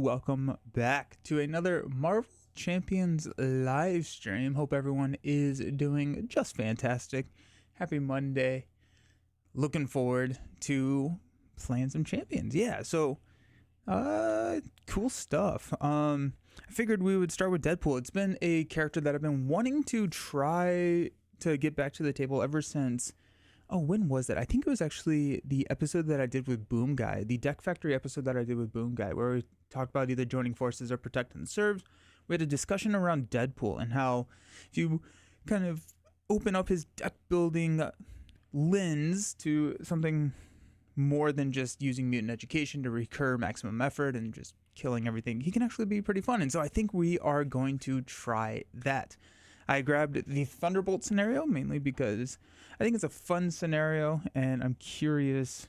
welcome back to another Marvel Champions live stream. Hope everyone is doing just fantastic. Happy Monday. Looking forward to playing some champions. Yeah, so cool stuff. I figured we would start with Deadpool. It's been a character that I've been wanting to try to get back to the table ever since. Oh, when was that? I think it was actually the episode that I did with Boom Guy, the Deck Factory episode that I did with Boom Guy, where we talked about either joining forces or protecting the serves. We had a discussion around Deadpool and how if you kind of open up his deck building lens to something more than just using mutant education to recur maximum effort and just killing everything, he can actually be pretty fun. And so I think we are going to try that. I grabbed the Thunderbolt scenario mainly because I think it's a fun scenario, and I'm curious.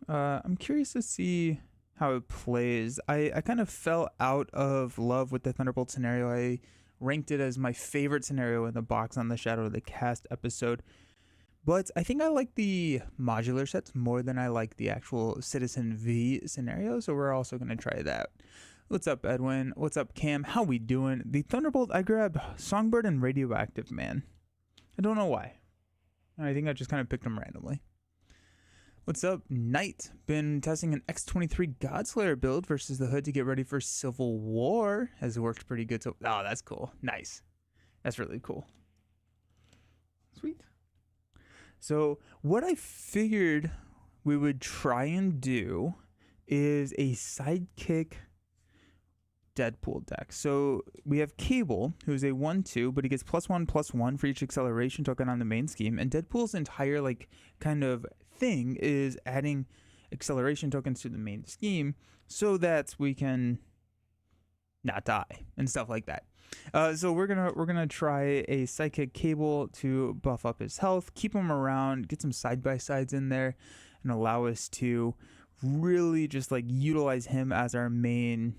I'm curious to see how it plays. I kind of fell out of love with the Thunderbolt scenario. I ranked it as my favorite scenario in the box on the Shadow of the Cast episode, but I think I like the modular sets more than I like the actual Citizen V scenario. So we're also gonna try that. What's up, Edwin? What's up, Cam? How we doing? The Thunderbolt, I grabbed Songbird and Radioactive Man. I don't know why. I think I just kind of picked them randomly. What's up, Knight? Been testing an X23 Godslayer build versus the Hood to get ready for Civil War. Has worked pretty good. So, oh, that's cool. Nice. That's really cool. Sweet. So what I figured we would try and do is a Sidekick Deadpool deck. So we have Cable, who's a 1/2, but he gets +1/+1 for each acceleration token on the main scheme. And Deadpool's entire kind of thing is adding acceleration tokens to the main scheme so that we can not die and stuff like that. So we're gonna try a Sidekick Cable to buff up his health, keep him around, get some side by sides in there, and allow us to really just utilize him as our main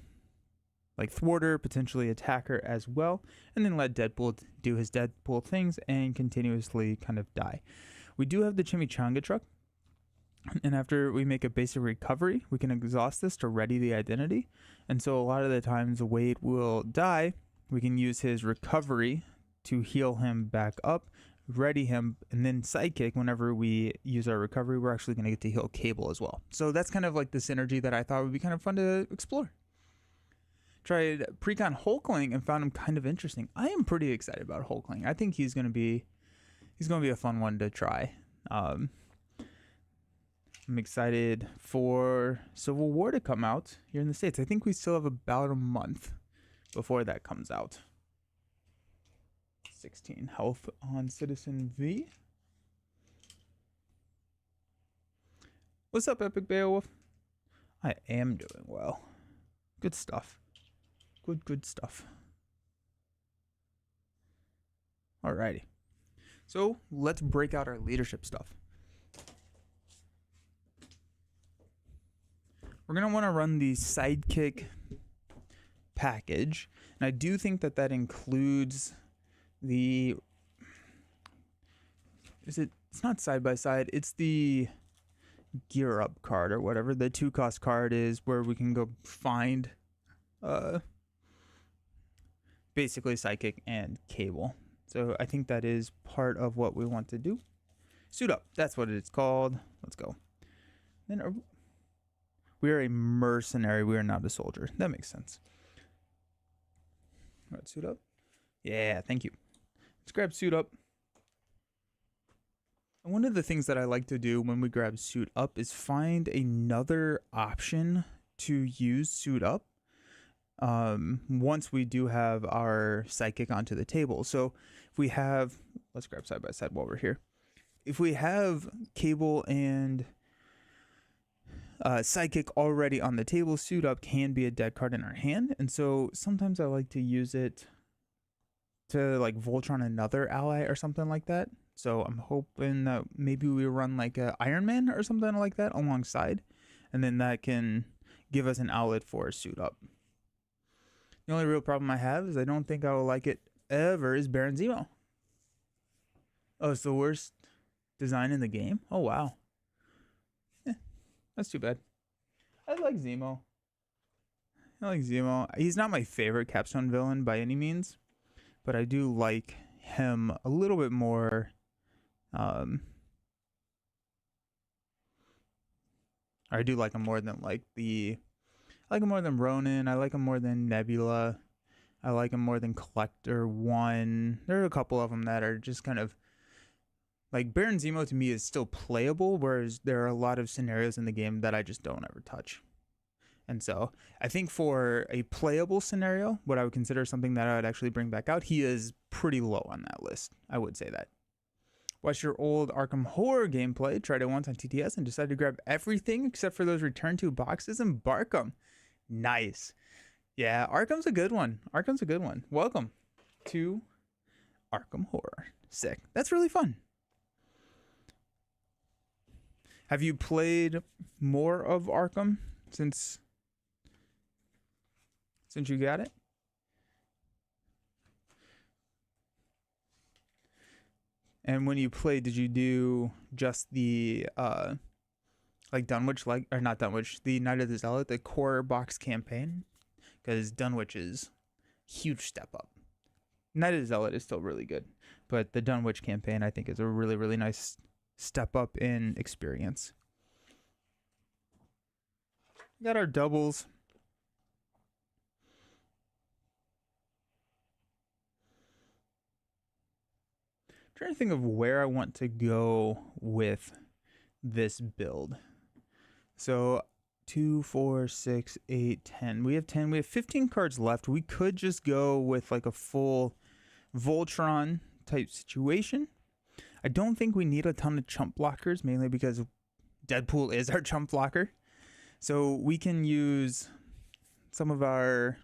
thwarter, potentially attacker as well, and then let Deadpool do his Deadpool things and continuously kind of die. We do have the Chimichanga truck, and after we make a basic recovery, we can exhaust this to ready the identity. And so a lot of the times Wade will die, we can use his recovery to heal him back up, ready him, and then Sidekick, whenever we use our recovery, we're actually going to get to heal Cable as well. So that's kind of the synergy that I thought would be kind of fun to explore. Tried Precon Hulkling and found him kind of interesting. I am pretty excited about Hulkling. I think he's gonna be a fun one to try. I'm excited for Civil War to come out here in the States. I think we still have about a month before that comes out. 16 health on Citizen V. What's up, Epic Beowulf? I am doing well. Good stuff. Good stuff. Alrighty. So let's break out our leadership stuff. We're going to want to run the Sidekick package. And I do think that includes the... It's not side by side. It's the Gear Up card or whatever. The 2-cost card is where we can go find... basically Sidekick and Cable. So I think that is part of what we want to do. Suit Up, that's what it's called. Let's go. Then we are a mercenary. We are not a soldier. That makes sense. All right, Suit Up. Yeah, thank you. Let's grab Suit Up. And one of the things that I like to do when we grab Suit Up is find another option to use Suit Up once we do have our Sidekick onto the table. So if we have, let's grab side by side while we're here. If we have Cable and Sidekick already on the table, Suit Up can be a dead card in our hand. And so sometimes I like to use it to Voltron another ally or something like that. So I'm hoping that maybe we run a Iron Man or something like that alongside, and then that can give us an outlet for Suit Up. The only real problem I have is I don't think I will like it ever is Baron Zemo. Oh, it's the worst design in the game? Oh, wow. That's too bad. I like Zemo. I like Zemo. He's not my favorite Capstone villain by any means, but I do like him a little bit more. I do like him more than I like him more than Ronan. I like him more than Nebula. I like him more than Collector One. There are a couple of them that are just kind of like Baron Zemo to me is still playable, whereas there are a lot of scenarios in the game that I just don't ever touch. And so I think for a playable scenario, what I would consider something that I would actually bring back out, he is pretty low on that list. I would say that. Watched your old Arkham Horror gameplay, tried it once on TTS, and decided to grab everything except for those return to boxes and Barkham. Nice. Yeah, Arkham's a good one. Arkham's a good one. Welcome to Arkham Horror. Sick. That's really fun. Have you played more of Arkham since you got it? And when you played, did you do just the like Dunwich, or not Dunwich, the Night of the Zealot, the core box campaign? Because Dunwich is huge step up. Night of the Zealot is still really good, but the Dunwich campaign I think is a really, really nice step up in experience. We got our doubles. Trying to think of where I want to go with this build. So 2, 4, 6, 8, 10. We have 10. We have 15 cards left. We could just go with like a full Voltron type situation. I don't think we need a ton of chump blockers, mainly because Deadpool is our chump blocker. So we can use some of our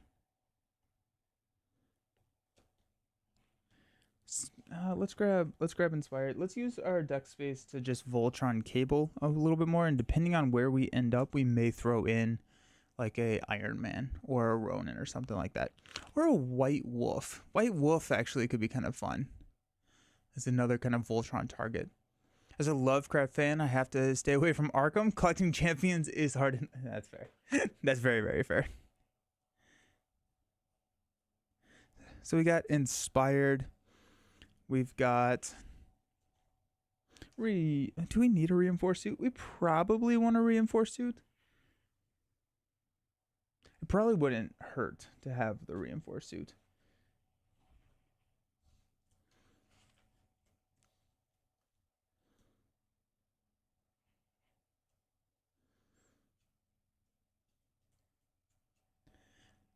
let's grab Inspired. Let's use our deck space to just Voltron cable a little bit more, and depending on where we end up, we may throw in like a Iron Man or a Ronin or something like that, or a White Wolf. White Wolf actually could be kind of fun. It's another kind of Voltron target. As a Lovecraft fan, I have to stay away from Arkham. Collecting champions is hard. That's fair. That's very, very fair. So we got Inspired. We've got do we need a reinforced suit? We probably want a reinforced suit. It probably wouldn't hurt to have the reinforced suit.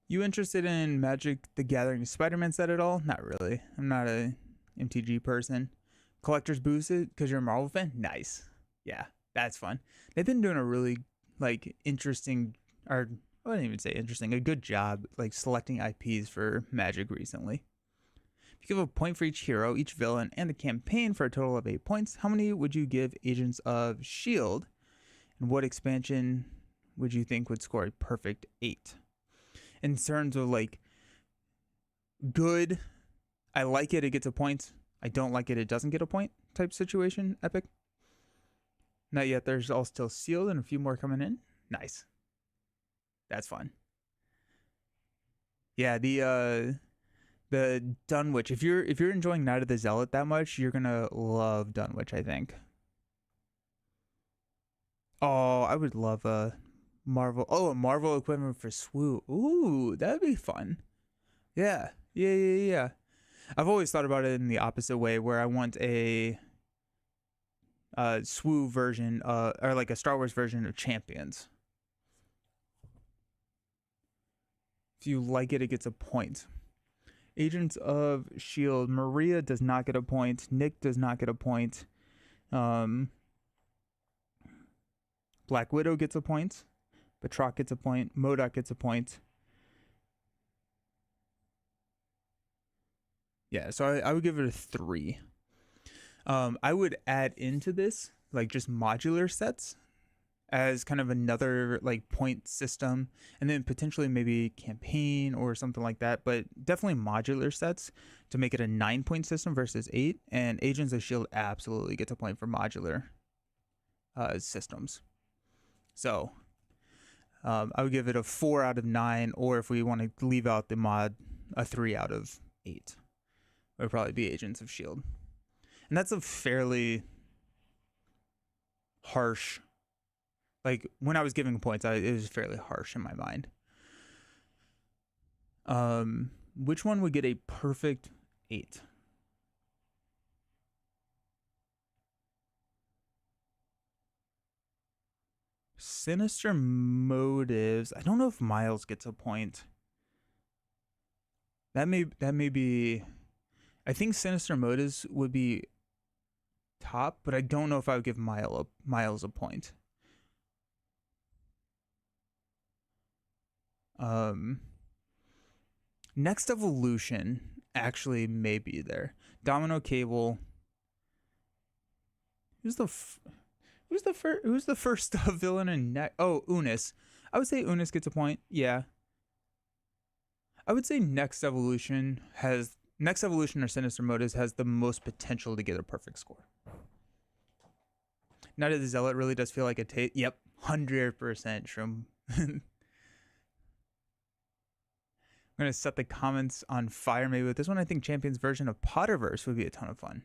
You interested in Magic the Gathering Spider-Man set at all? Not really. I'm not a MTG person. Collector's boosted because you're a Marvel fan? Nice. Yeah, that's fun. They've been doing a really interesting, or I wouldn't even say interesting, a good job selecting IPs for Magic recently. If you give a point for each hero, each villain, and the campaign for a total of 8 points, how many would you give Agents of S.H.I.E.L.D.? And what expansion would you think would score a perfect 8? In terms of good, I like it gets a point. I don't like it doesn't get a point type situation. Epic. Not yet. There's all still sealed and a few more coming in. Nice. That's fun. Yeah, the Dunwich. If you're enjoying Night of the Zealot that much, you're gonna love Dunwich, I think. Oh, I would love a Marvel. Oh, a Marvel equipment for Swoo. Ooh, that'd be fun. Yeah. I've always thought about it in the opposite way, where I want a Swoo version, or like a Star Wars version of Champions. If you like it gets a point. Agents of S.H.I.E.L.D. Maria does not get a point. Nick does not get a point. Black Widow gets a point. Batroc gets a point. MODOK gets a point. Yeah, so I would give it a 3. I would add into this just modular sets as kind of another point system, and then potentially maybe campaign or something like that, but definitely modular sets to make it a 9-point system versus 8. And Agents of S.H.I.E.L.D. absolutely gets a point for modular systems. So I would give it a 4 out of 9, or if we want to leave out the mod, a 3 out of 8. It would probably be Agents of S.H.I.E.L.D. And that's a fairly harsh, like, when I was giving points, it was fairly harsh in my mind. Which one would get a perfect 8? Sinister Motives. I don't know if Miles gets a point. That may be. I think Sinister Motives would be top, but I don't know if I would give Miles a point. Next Evolution actually may be there. Domino Cable. Who's the first villain in Unis? I would say Unis gets a point. Yeah. I would say Next Evolution or Sinister Motives has the most potential to get a perfect score. Night of the Zealot really does feel like a taste. Yep, 100% Shroom. I'm gonna set the comments on fire maybe with this one. I think Champion's version of Potterverse would be a ton of fun.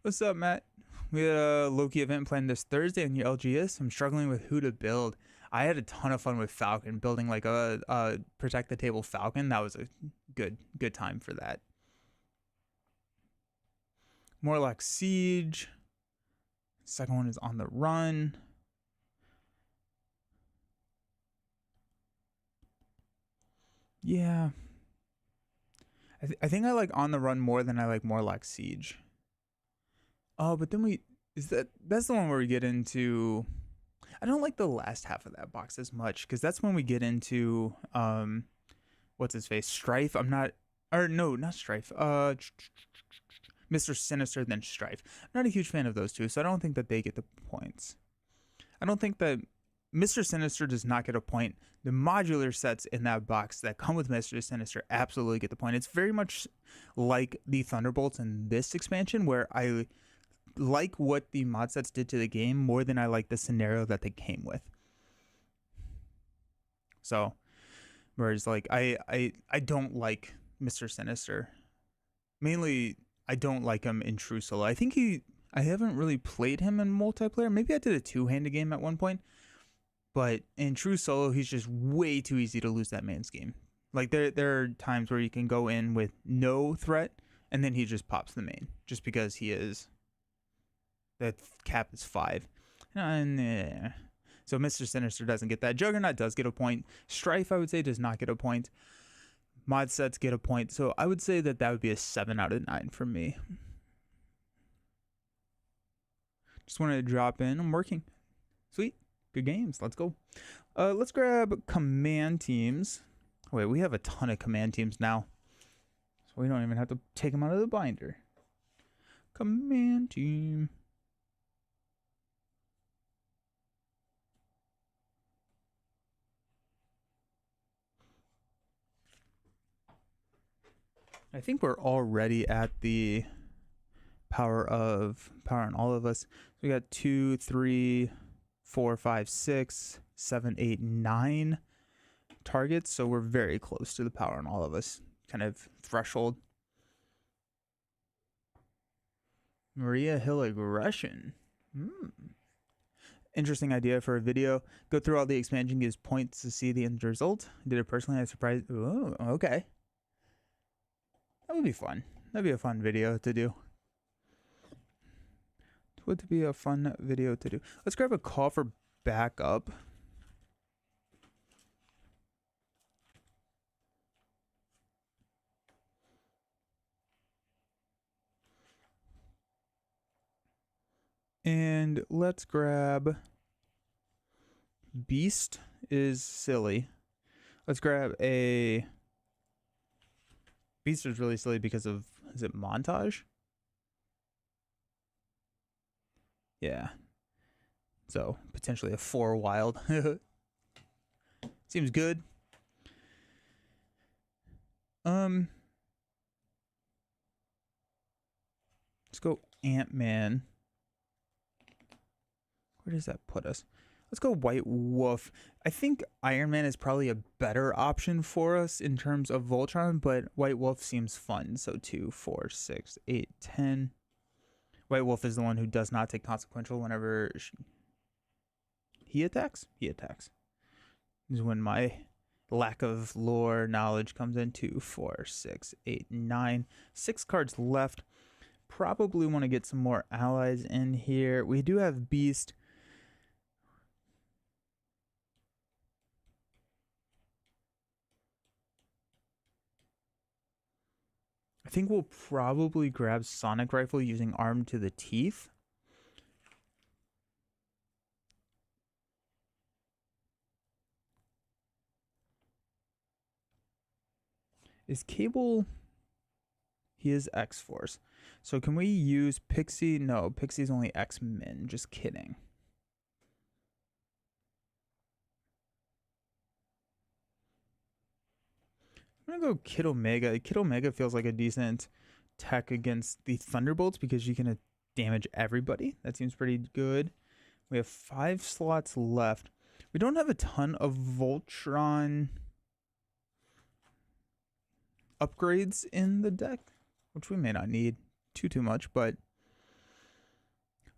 What's up, Matt? We had a Loki event planned this Thursday on your LGS. I'm struggling with who to build. I had a ton of fun with Falcon, building like a Protect the Table Falcon. That was a good time for that. Morlock Siege. Second one is On the Run. Yeah. I think I like On the Run more than I like Morlock Siege. Oh, but then that's the one where we get into, I don't like the last half of that box as much, because that's when we get into what's his face? Strife. Not Strife. Mr. Sinister, then Strife. I'm not a huge fan of those two, so I don't think that they get the points. I don't think that Mr. Sinister does not get a point. The modular sets in that box that come with Mr. Sinister absolutely get the point. It's very much like the Thunderbolts in this expansion, where I like what the mod sets did to the game more than I like the scenario that they came with. So, whereas like I don't like Mr. Sinister. Mainly, I don't like him in True Solo. I haven't really played him in multiplayer. Maybe I did a two-handed game at one point. But in True Solo, he's just way too easy to lose that man's game. Like, there are times where you can go in with no threat, and then he just pops the main. Just because the cap is 5. And, so Mr. Sinister doesn't get that. Juggernaut does get a point. Strife, I would say, does not get a point. Mod sets get a point. So I would say that would be a 7 out of 9 for me. Just wanted to drop in. I'm working. Sweet. Good games. Let's go. Let's grab command teams. Wait, we have a ton of command teams now. So we don't even have to take them out of the binder. Command team. I think we're already at the power on all of us. We got 2, 3, 4, 5, 6, 7, 8, 9 targets. So we're very close to the power on all of us kind of threshold. Maria Hill aggression. Interesting idea for a video. Go through all the expansion, gives points to see the end result. Did it personally. I surprised. Oh, okay. That would be fun. That'd be a fun video to do. Would be a fun video to do. Let's grab a call for backup. And let's grab Beast is silly. Let's grab a Beast is really silly because of, is it Montage? Yeah. So potentially a 4 wild. Seems good. Let's go Ant-Man. Where does that put us? Let's go White Wolf. I think Iron Man is probably a better option for us in terms of Voltron, but White Wolf seems fun. So 2, 4, 6, 8, 10. White Wolf is the one who does not take consequential whenever he attacks. He attacks. This is when my lack of lore knowledge comes in. 2, 4, 6, 8, 9. 6 cards left. Probably want to get some more allies in here. We do have Beast. I think we'll probably grab Sonic Rifle using Arm to the Teeth. Is Cable... He is X-Force. So can we use Pixie? No, Pixie's only X-Men. Just kidding. I'm going to go Kid Omega. Kid Omega feels like a decent tech against the Thunderbolts because you can damage everybody. That seems pretty good. We have 5 slots left. We don't have a ton of Voltron upgrades in the deck, which we may not need too much, but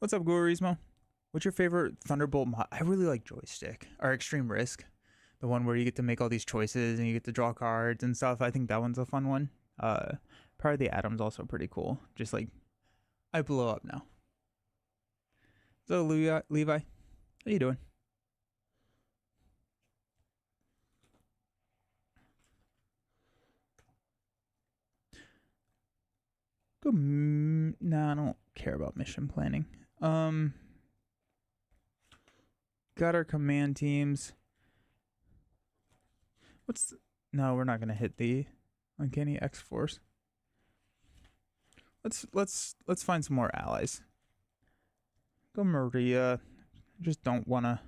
what's up, Gorismo? What's your favorite Thunderbolt mod? I really like Joystick or Extreme Risk, the one where you get to make all these choices and you get to draw cards and stuff. I think that one's a fun one. Part of the Atom's also pretty cool. Just like, I blow up now. So Levi, how you doing? Go. Nah, I don't care about mission planning. Got our command teams. No, we're not gonna hit the Uncanny X-Force. Let's find some more allies. Go Maria. I just don't wanna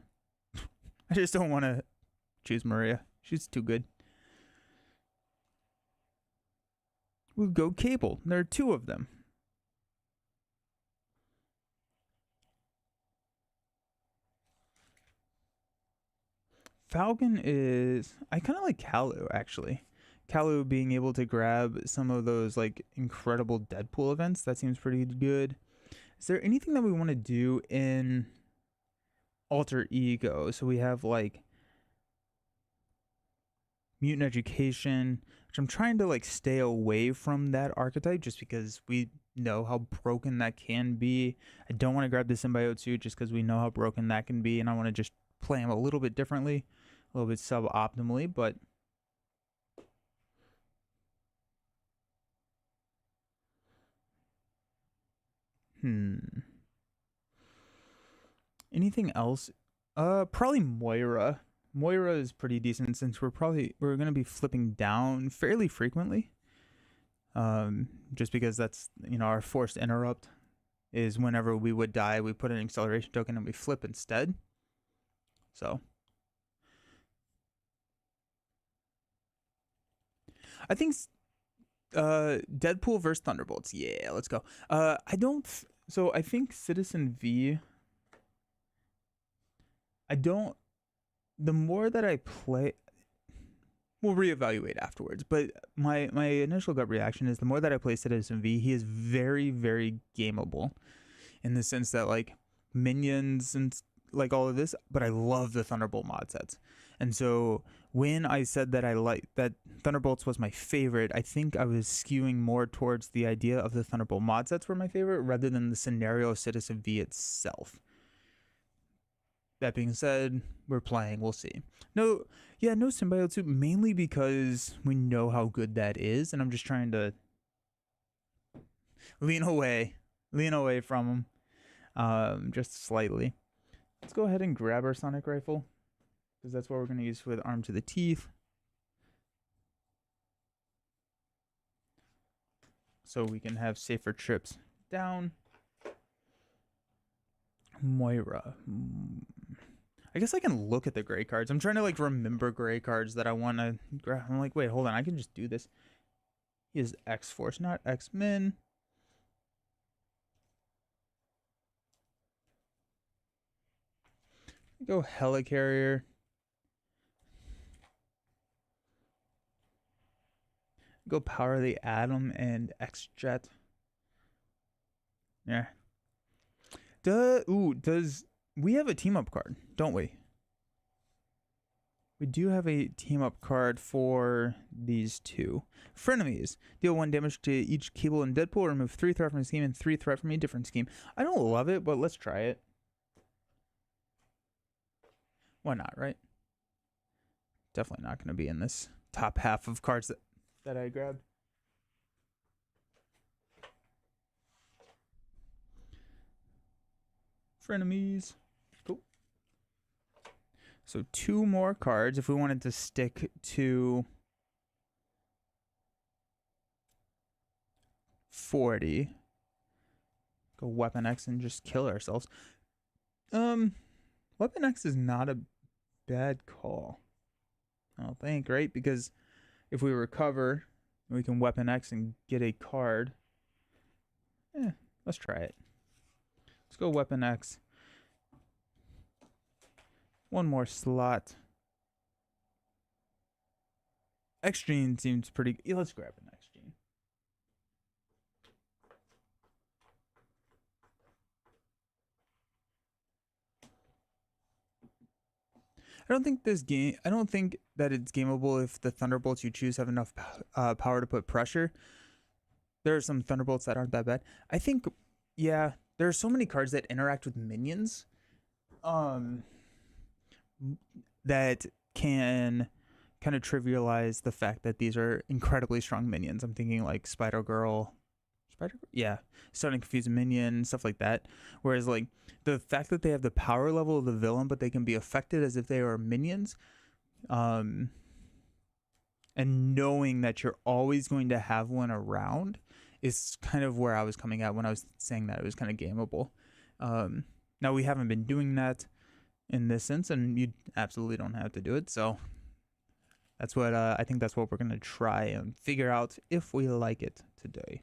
choose Maria. She's too good. We'll go Cable. There are 2 of them. Falcon is... I kind of like Kalu, actually. Kalu being able to grab some of those, like, incredible Deadpool events. That seems pretty good. Is there anything that we want to do in Alter Ego? So we have, like, Mutant Education, which I'm trying to, like, stay away from that archetype just because we know how broken that can be. I don't want to grab the Symbiote suit just because we know how broken that can be, and I want to just play him a little bit differently, a little bit suboptimally, but anything else? Probably Moira. Moira is pretty decent since we're gonna be flipping down fairly frequently. Just because that's, you know, our forced interrupt is whenever we would die, we put an acceleration token and we flip instead. So I think Deadpool versus Thunderbolts. Yeah, let's go. So I think Citizen V. The more that I play, we'll reevaluate afterwards. But my initial gut reaction is the more that I play Citizen V, he is very, very gameable, in the sense that, like, minions and like all of this. But I love the Thunderbolt mod sets, and so when I said that Thunderbolts was my favorite, I think I was skewing more towards the idea of the Thunderbolt mod sets were my favorite rather than the scenario of Citizen V itself. That being said, we're playing, we'll see. No Symbiote suit, mainly because we know how good that is, and I'm just trying to lean away from him, just slightly. Let's go ahead and grab our Sonic Rifle, because that's what we're going to use with Arm to the Teeth. So we can have safer trips down. Moira. I guess I can look at the gray cards. I'm trying to, like, remember gray cards that I want to grab. I'm like, wait, hold on. I can just do this. He is X-Force, not X-Men. Go Helicarrier. Go Power the Atom and X-Jet. Yeah. Does we have a team up card, don't we? We do have a team up card for these two. Frenemies. Deal 1 damage to each Cable in Deadpool. Remove 3 threat from a scheme and 3 threat from a different scheme. I don't love it, but let's try it. Why not, right? Definitely not going to be in this top half of cards that I grabbed. Frenemies. Cool. So 2 more cards if we wanted to stick to 40. Go Weapon X and just kill ourselves. Weapon X is not a bad call, I don't think, right? Because if we recover, we can Weapon X and get a card. Let's try it. Let's go Weapon X. 1 more slot. X-Gene seems pretty... Yeah, let's grab an X-Gene. I don't think that it's gameable if the Thunderbolts you choose have enough power to put pressure. There are some Thunderbolts that aren't that bad. I think, yeah, there are so many cards that interact with minions that can kind of trivialize the fact that these are incredibly strong minions. I'm thinking like Spider-Girl, starting to confuse a minion, stuff like that. Whereas like the fact that they have the power level of the villain, but they can be affected as if they are minions, and knowing that you're always going to have one around is kind of where I was coming at when I was saying that it was kind of gameable. Now we haven't been doing that in this sense, and you absolutely don't have to do it. So that's what I think that's what we're gonna try and figure out if we like it today.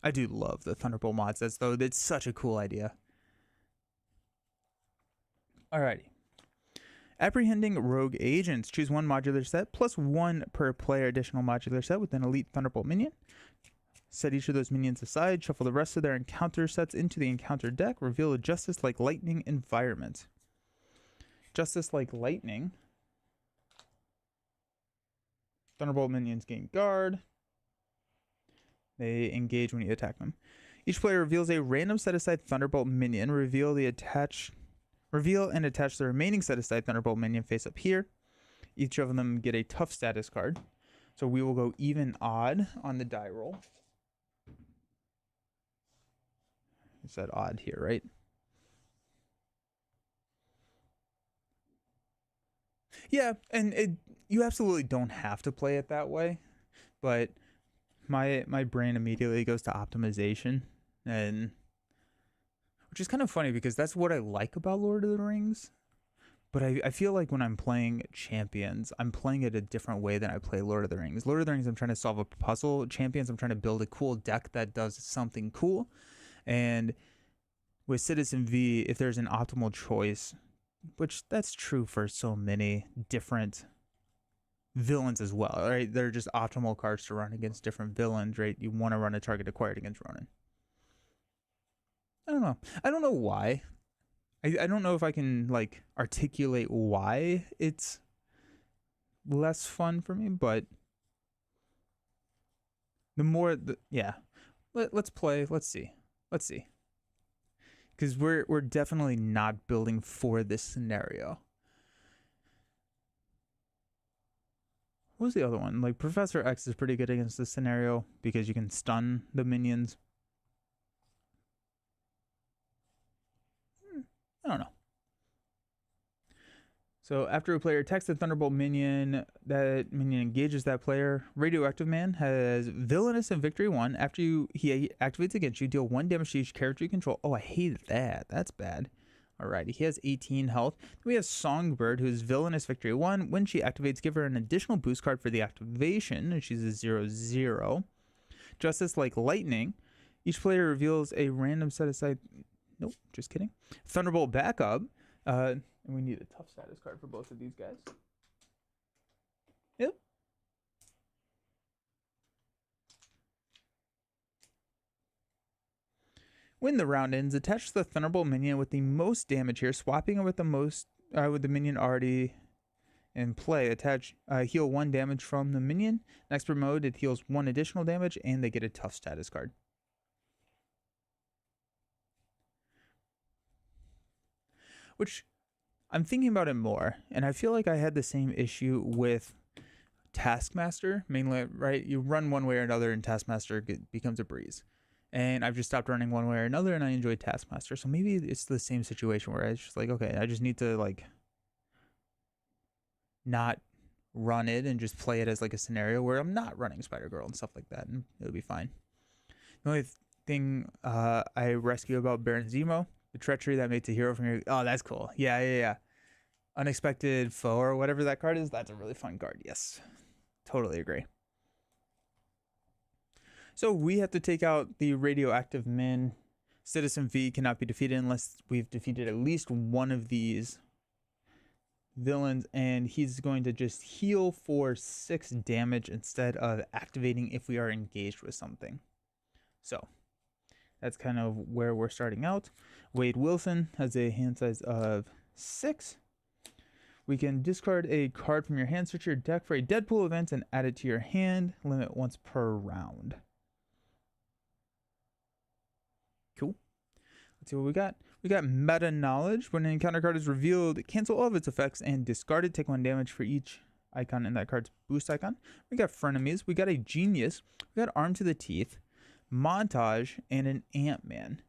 I do love the Thunderbolt mods, though it's such a cool idea. Alrighty. Apprehending rogue agents. Choose 1 modular set plus 1 per player additional modular set with an elite Thunderbolt minion. Set each of those minions aside. Shuffle the rest of their encounter sets into the encounter deck. Reveal a Justice Like Lightning environment. Justice Like Lightning. Thunderbolt minions gain guard. They engage when you attack them. Each player reveals a random set-aside Thunderbolt minion. Reveal and attach the remaining set-aside Thunderbolt minion face up here. Each of them get a tough status card. So we will go even odd on the die roll. I said odd here, right? Yeah, and you absolutely don't have to play it that way, but my brain immediately goes to optimization, and which is kind of funny because that's what I like about Lord of the Rings. But I feel like when I'm playing Champions, I'm playing it a different way than I play Lord of the Rings. Lord of the Rings, I'm trying to solve a puzzle. Champions, I'm trying to build a cool deck that does something cool. And with Citizen V, if there's an optimal choice, which that's true for so many different villains as well, right? They're just optimal cards to run against different villains, right? You want to run a target acquired against Ronin. I don't know. I don't know why. I don't know if I can like articulate why it's less fun for me, but let's play. Let's see. Because we're definitely not building for this scenario. What was the other one? Like Professor X is pretty good against this scenario because you can stun the minions. I don't know. So after a player attacks the Thunderbolt minion, that minion engages that player. Radioactive Man has Villainous and Victory 1. After he activates against you, deal 1 damage to each character you control. Oh, I hate that. That's bad. Alrighty, he has 18 health. Then we have Songbird, who's Villainous Victory 1. When she activates, give her an additional boost card for the activation, and she's a 0/0. Justice Like Lightning Each player reveals a random set aside. Nope, just kidding. Thunderbolt backup. And we need a tough status card for both of these guys. Yep. When the round ends, attach the Thunderbolt minion with the most damage here, swapping it with the minion already in play. Attach heal 1 damage from the minion. Next per mode, it heals 1 additional damage, and they get a tough status card. Which I'm thinking about it more, and I feel like I had the same issue with Taskmaster, mainly, right? You run one way or another, and Taskmaster becomes a breeze. And I've just stopped running one way or another, and I enjoy Taskmaster. So maybe it's the same situation where I was just like, okay, I just need to like not run it and just play it as like a scenario where I'm not running Spider-Girl and stuff like that, and it'll be fine. The only thing I rescue about Baron Zemo, the treachery that makes a hero from your... Oh, that's cool. Yeah. Unexpected foe or whatever that card is, that's a really fun card. Yes, totally agree. So we have to take out the radioactive men. Citizen V cannot be defeated unless we've defeated at least one of these villains, and he's going to just heal for 6 damage instead of activating if we are engaged with something. So that's kind of where we're starting out. Wade Wilson has a hand size of 6. We can discard a card from your hand, search your deck for a Deadpool event, and add it to your hand. Limit once per round. Cool. Let's see what we got. We got Meta Knowledge. When an encounter card is revealed, cancel all of its effects and discard it. Take 1 damage for each icon in that card's boost icon. We got Frenemies. We got a Genius. We got Arm to the Teeth, Montage, and an Ant-Man.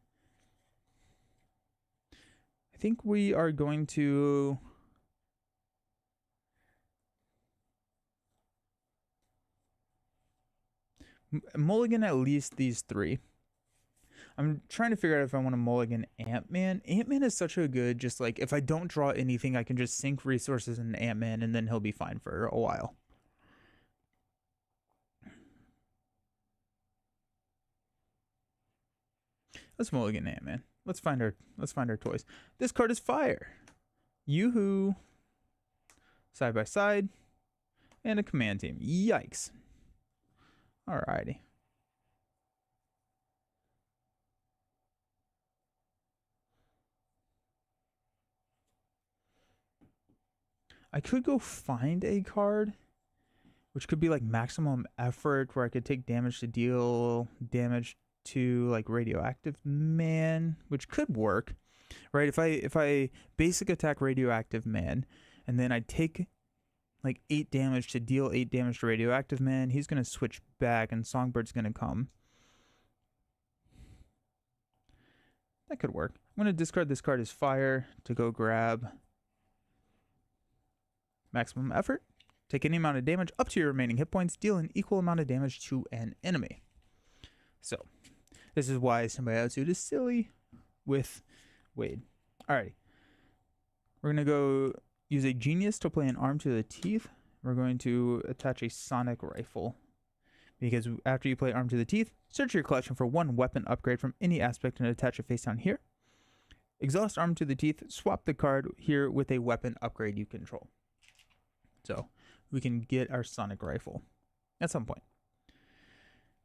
I think we are going to... mulligan at least these 3. I'm trying to figure out if I want to mulligan Ant-Man. Ant-Man is such a good, just like, if I don't draw anything, I can just sink resources in Ant-Man, and then he'll be fine for a while. Let's mulligan Ant-Man. Let's find our toys. This card is fire. Yoo-hoo. Side by side. And a command team. Yikes. Alrighty. I could go find a card, which could be like maximum effort, where I could take damage to deal damage to like radioactive man, which could work, right? If I basic attack radioactive man, and then I take like 8 damage to deal 8 damage to radioactive man, he's gonna switch back, and Songbird's gonna come. That could work. I'm gonna discard this card as fire to go grab maximum effort. Take any amount of damage up to your remaining hit points. Deal an equal amount of damage to an enemy. So, this is why Symbiote is silly with Wade. Alrighty. We're going to go use a Genius to play an Arm to the Teeth. We're going to attach a Sonic Rifle, because after you play Arm to the Teeth, search your collection for 1 weapon upgrade from any aspect and attach it face down here. Exhaust Arm to the Teeth. Swap the card here with a weapon upgrade you control. So we can get our Sonic Rifle at some point.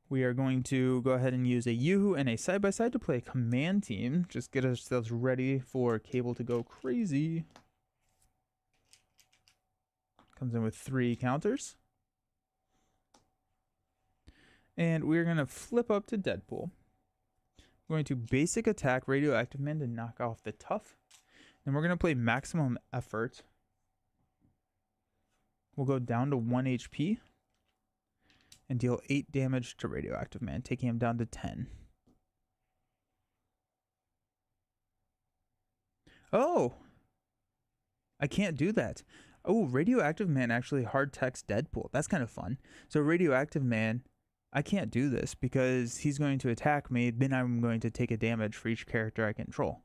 We are going to go ahead and use a Yoo-hoo and a side-by-side to play a command team. Just get ourselves ready for Cable to go crazy. Comes in with 3 counters. And we're going to flip up to Deadpool. We're going to basic attack Radioactive Man to knock off the Tough. Then we're going to play Maximum Effort. We'll go down to 1 HP and deal 8 damage to Radioactive Man, taking him down to 10. Oh! I can't do that. Oh, Radioactive Man actually hard text Deadpool. That's kind of fun. So Radioactive Man, I can't do this because he's going to attack me, then I'm going to take a damage for each character I control.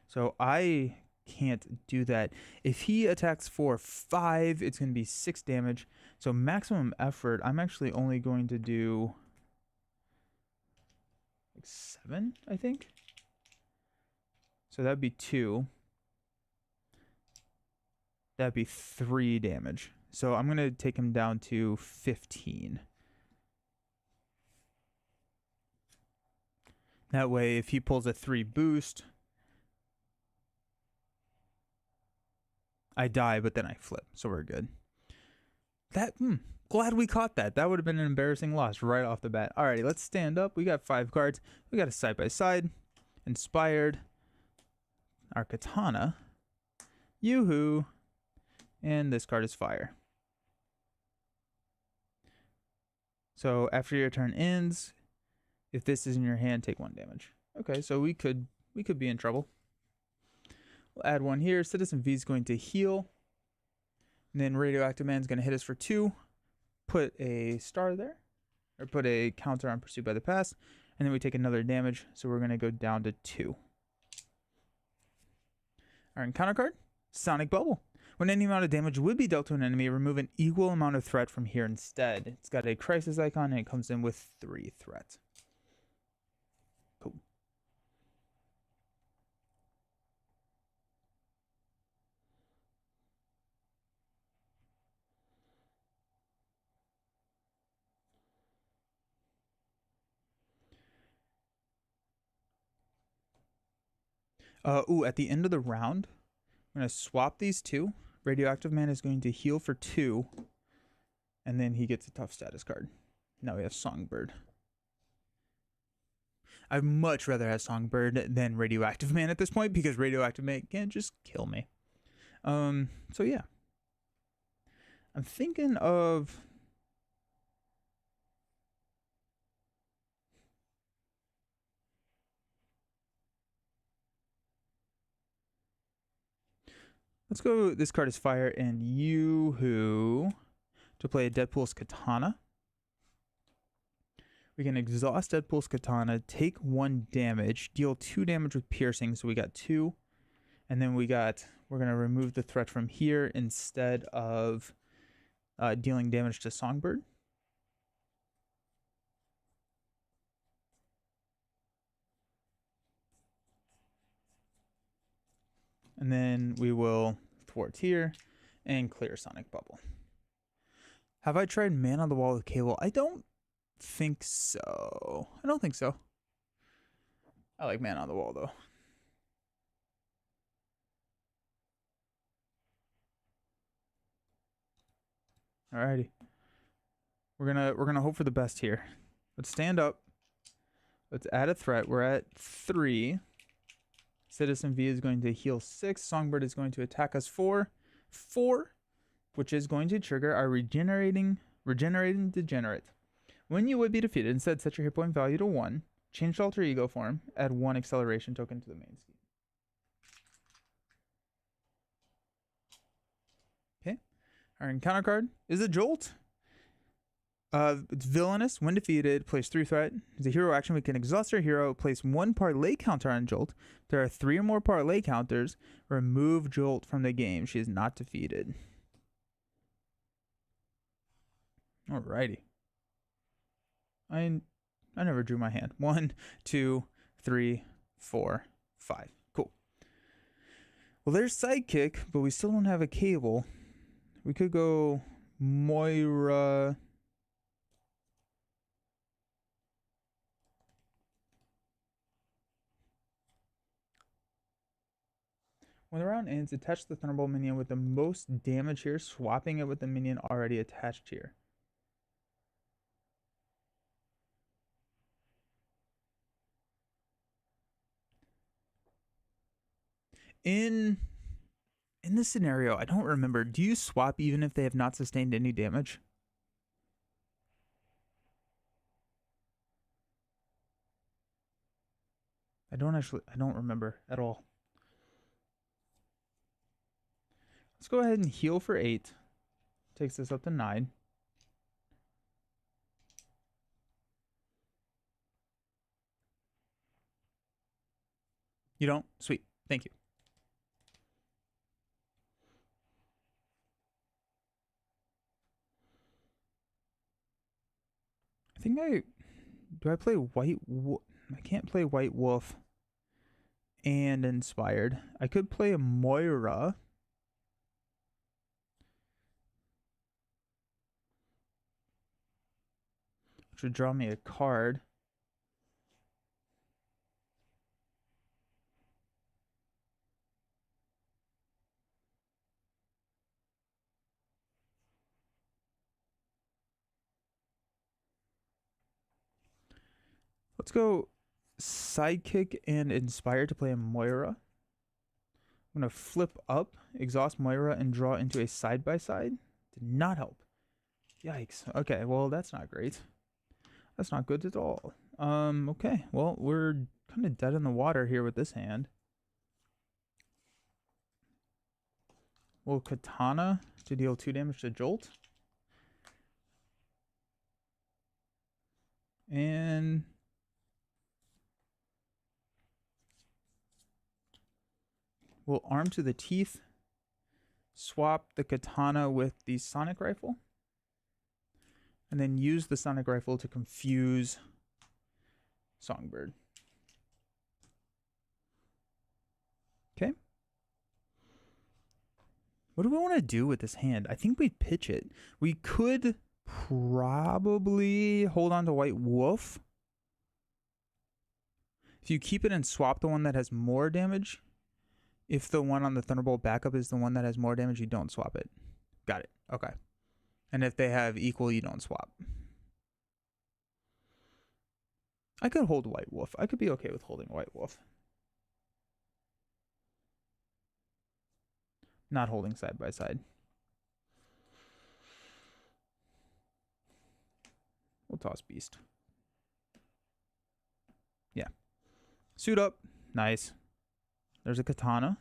So I can't do that. If he attacks for 5, it's going to be 6 damage. So maximum effort, I'm actually only going to do like 7, I think. So that'd be 2. That'd be 3 damage. So I'm going to take him down to 15. That way, if he pulls a 3 boost, I die, but then I flip. So we're good. Glad we caught that. That would have been an embarrassing loss right off the bat. Alrighty, let's stand up. We got 5 cards. We got a side-by-side. Inspired. Our katana. Yoo-hoo. And this card is fire. So after your turn ends, if this is in your hand, take 1 damage. Okay, so we could be in trouble. We'll add 1 here. Citizen V is going to heal. And then Radioactive Man is going to hit us for 2. Put a star there. Or put a counter on Pursued by the Past. And then we take another damage. So we're going to go down to 2. Our encounter card, Sonic Bubble. When any amount of damage would be dealt to an enemy, remove an equal amount of threat from here instead. It's got a crisis icon and it comes in with 3 threat. Cool. At the end of the round, I'm going to swap these 2. Radioactive Man is going to heal for 2. And then he gets a tough status card. Now we have Songbird. I'd much rather have Songbird than Radioactive Man at this point because Radioactive Man can just kill me. So yeah. I'm thinking of... Let's go, this card is fire, and Yoo-hoo to play a Deadpool's Katana. We can exhaust Deadpool's Katana, take 1 damage, deal 2 damage with piercing, so we got 2. And then we're going to remove the threat from here instead of dealing damage to Songbird. And then we will thwart here and clear Sonic Bubble. Have I tried Man on the Wall with Cable? I don't think so. I like Man on the Wall though. Alrighty. We're gonna hope for the best here. Let's stand up. Let's add a threat. We're at 3. Citizen V is going to heal 6. Songbird is going to attack us for 4, which is going to trigger our regenerating degenerate. When you would be defeated, instead set your hit point value to 1. Change alter ego form. Add 1 acceleration token to the main scheme. Okay. Our encounter card is a Jolt. It's villainous. When defeated, place 3 threat. As a hero action, we can exhaust our hero, place 1 parlay counter on Jolt. If there are 3 or more parlay counters, remove Jolt from the game. She is not defeated. Alrighty. I never drew my hand. 1, 2, 3, 4, 5. Cool. Well, there's Sidekick, but we still don't have a Cable. We could go Moira. When the round ends, attach the Thunderbolt minion with the most damage here, swapping it with the minion already attached here. In this scenario, I don't remember. Do you swap even if they have not sustained any damage? I don't remember at all. Let's go ahead and heal for 8. Takes this up to 9. You don't? Sweet. Thank you. I think do I play white? I can't play White Wolf and Inspired. I could play a Moira. Which would draw me a card. Let's go Sidekick and Inspire to play a Moira. I'm going to flip up, exhaust Moira, and draw into a side-by-side. Did not help. Yikes. Okay, well, that's not great. That's not good at all. Okay, well, we're kind of dead in the water here with this hand. Well, Katana to deal 2 damage to Jolt. And we'll Arm to the Teeth, swap the Katana with the Sonic Rifle, and then use the Sonic Rifle to confuse Songbird. Okay. What do we want to do with this hand? I think we pitch it. We could probably hold on to White Wolf. If you keep it and swap the one that has more damage, if the one on the Thunderbolt backup is the one that has more damage, you don't swap it. Got it. Okay. And if they have equal, you don't swap. I could hold White Wolf. I could be okay with holding White Wolf. Not holding side by side. We'll toss Beast. Yeah. Suit up. Nice. There's a Katana.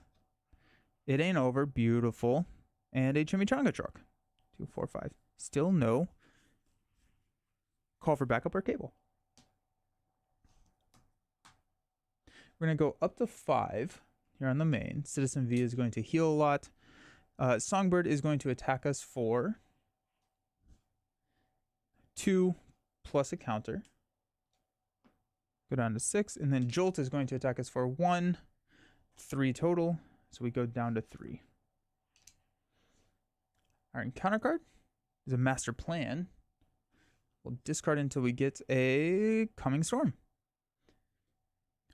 It ain't over. Beautiful. And a Chimichanga truck. 2, 4, 5. Still no call for backup or cable. We're going to go up to 5 here on the main. Citizen V is going to heal a lot. Songbird is going to attack us for 2 plus a counter. Go down to 6. And then Jolt is going to attack us for 1. 3 total. So we go down to 3. Our encounter card is a Master Plan. We'll discard until we get a Coming Storm.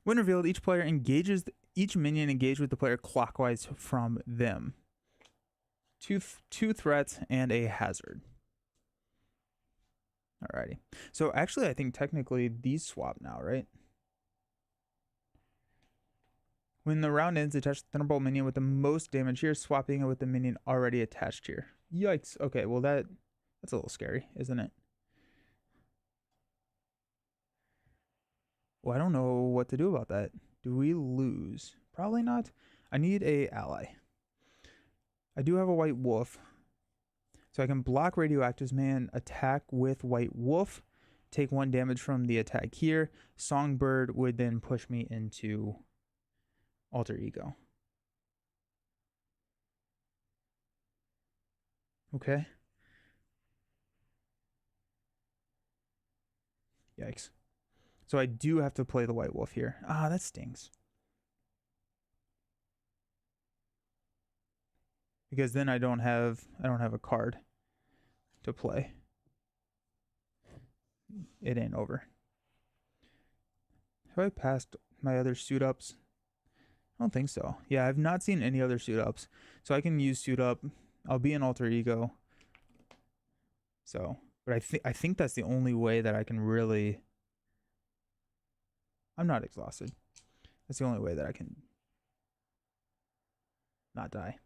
When revealed, each minion engaged with the player clockwise from them. Two threats and a hazard. Alrighty. So actually, I think technically these swap now, right? When the round ends, attach the Thunderbolt minion with the most damage here, swapping it with the minion already attached here. Yikes. Okay, well that's a little scary, isn't it? Well, I don't know what to do about that. Do we lose? Probably not. I need a ally. I do have a White Wolf. So I can block Radioactive's man, attack with White Wolf, take 1 damage from the attack here. Songbird would then push me into Alter Ego. Okay. Yikes. So I do have to play the White Wolf here. Ah, that stings. Because then I don't have a card to play. It ain't over. Have I passed my other suit ups? I don't think so. Yeah, I've not seen any other suit ups. So I can use suit up. I'll be an Alter Ego. So, but I think that's the only way that I can really. I'm not exhausted. That's the only way that I can not die.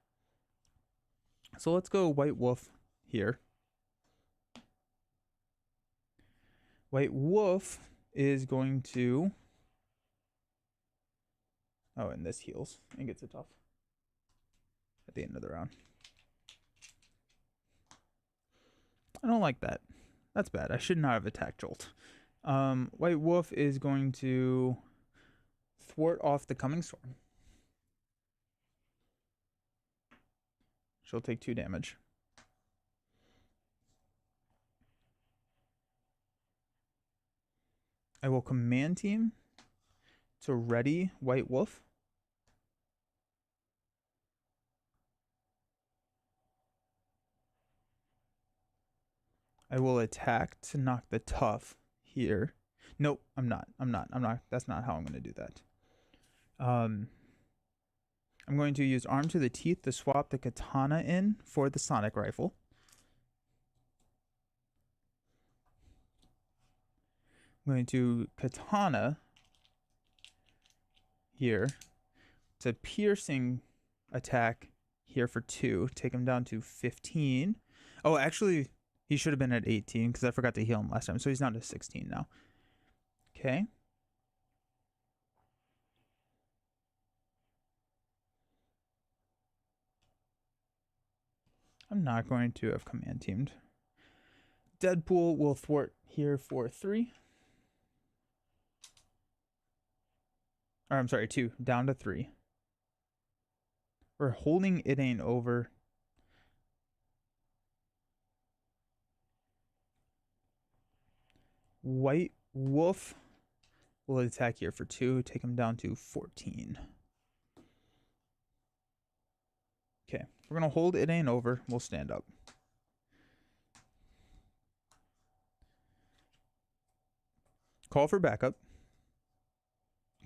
So let's go White Wolf here. White Wolf is going to. Oh, and this heals and gets it tough at the end of the round. I don't like that. That's bad. I should not have attacked Jolt. White Wolf is going to thwart off the Coming Storm. She'll take 2 damage. I will Command Team to ready White Wolf. I will attack to knock the tough here. Nope, I'm not. That's not how I'm going to do that. I'm going to use Arm to the Teeth to swap the katana in for the sonic rifle. I'm going to katana here to piercing attack here for 2. Take him down to 15. Oh, actually, he should have been at 18 because I forgot to heal him last time. So he's down to 16 now. Okay. I'm not going to have command teamed. Deadpool will thwart here for 3. Or I'm sorry, 2. Down to 3. We're holding It Ain't Over. White Wolf will attack here for 2. Take him down to 14. Okay, we're going to hold It Ain't Over. We'll stand up. Call for backup.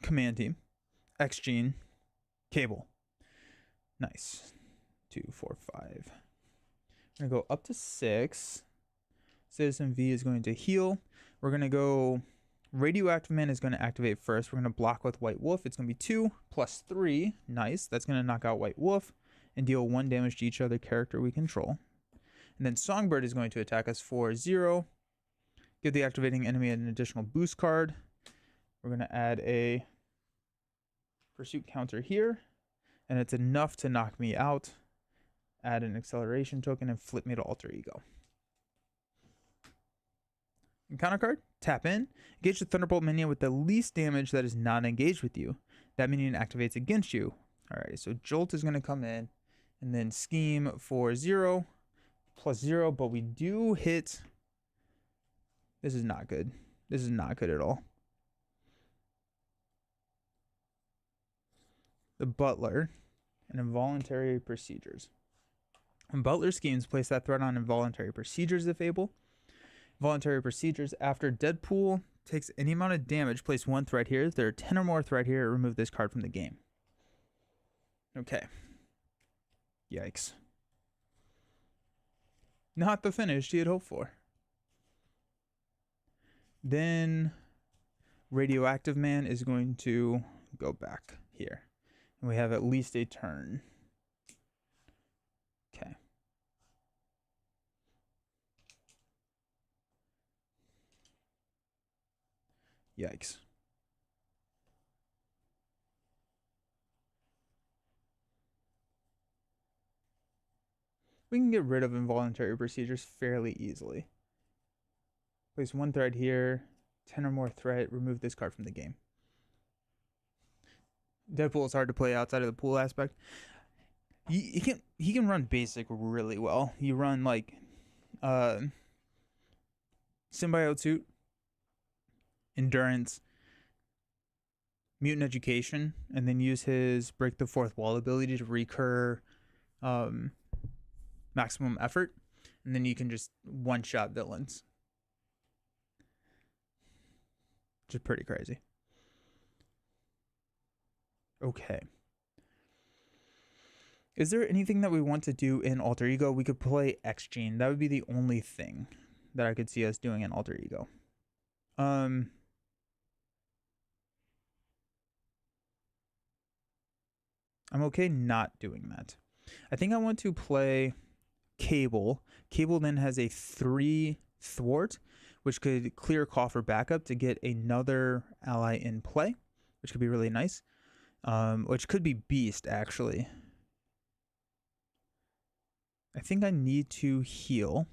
Command team. X-Gene. Cable. Nice. 2, 4, 5. We're going to go up to 6. Citizen V is going to heal. We're going to go... Radioactive Man is going to activate first. We're going to block with White Wolf. It's going to be 2 plus 3. Nice. That's going to knock out White Wolf and deal 1 damage to each other character we control. And then Songbird is going to attack us for 0. Give the activating enemy an additional boost card. We're going to add a pursuit counter here. And it's enough to knock me out. Add an acceleration token and flip me to alter ego. Encounter card, tap in, engage the Thunderbolt minion with the least damage that is not engaged with you. That minion activates against you. Alright, so Jolt is going to come in, and then Scheme for 0, plus 0, but we do hit... This is not good. This is not good at all. The Butler and Involuntary Procedures. When Butler schemes, place that threat on Involuntary Procedures if able. Voluntary Procedures, after Deadpool takes any amount of damage, place 1 threat here. If there are 10 or more threat here, remove this card from the game. Okay. Yikes. Not the finish he had hoped for. Then Radioactive Man is going to go back here. And we have at least a turn. Okay. Yikes. We can get rid of Involuntary Procedures fairly easily. Place 1 threat here, 10 or more threat, remove this card from the game. Deadpool is hard to play outside of the pool aspect. He can run basic really well. You run like Symbiote Suit, Endurance, Mutant Education, and then use his Break the Fourth Wall ability to recur maximum effort, and then you can just one-shot villains. Which is pretty crazy. Okay. Is there anything that we want to do in Alter Ego? We could play X-Gene. That would be the only thing that I could see us doing in Alter Ego. I'm okay not doing that. I think I want to play Cable. Cable then has a 3 thwart, which could clear call for backup to get another ally in play, which could be really nice. Which could be Beast, actually. I think I need to heal.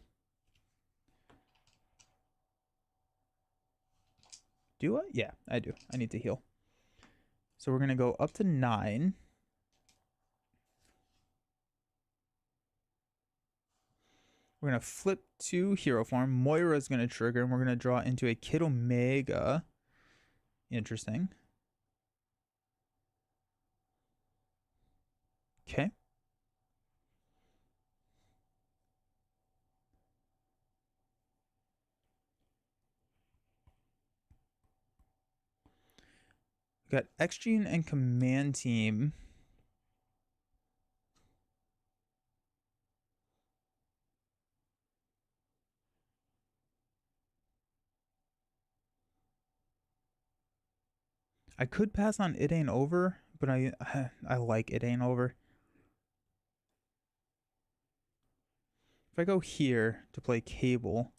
Do I? Yeah, I do. I need to heal. So we're going to go up to 9. We're going to flip to hero form. Moira is going to trigger, and we're going to draw into a Kid Omega. Interesting. Okay. We got X-Gene and Command Team. I could pass on It Ain't Over, but I like It Ain't Over. If I go here to play Cable,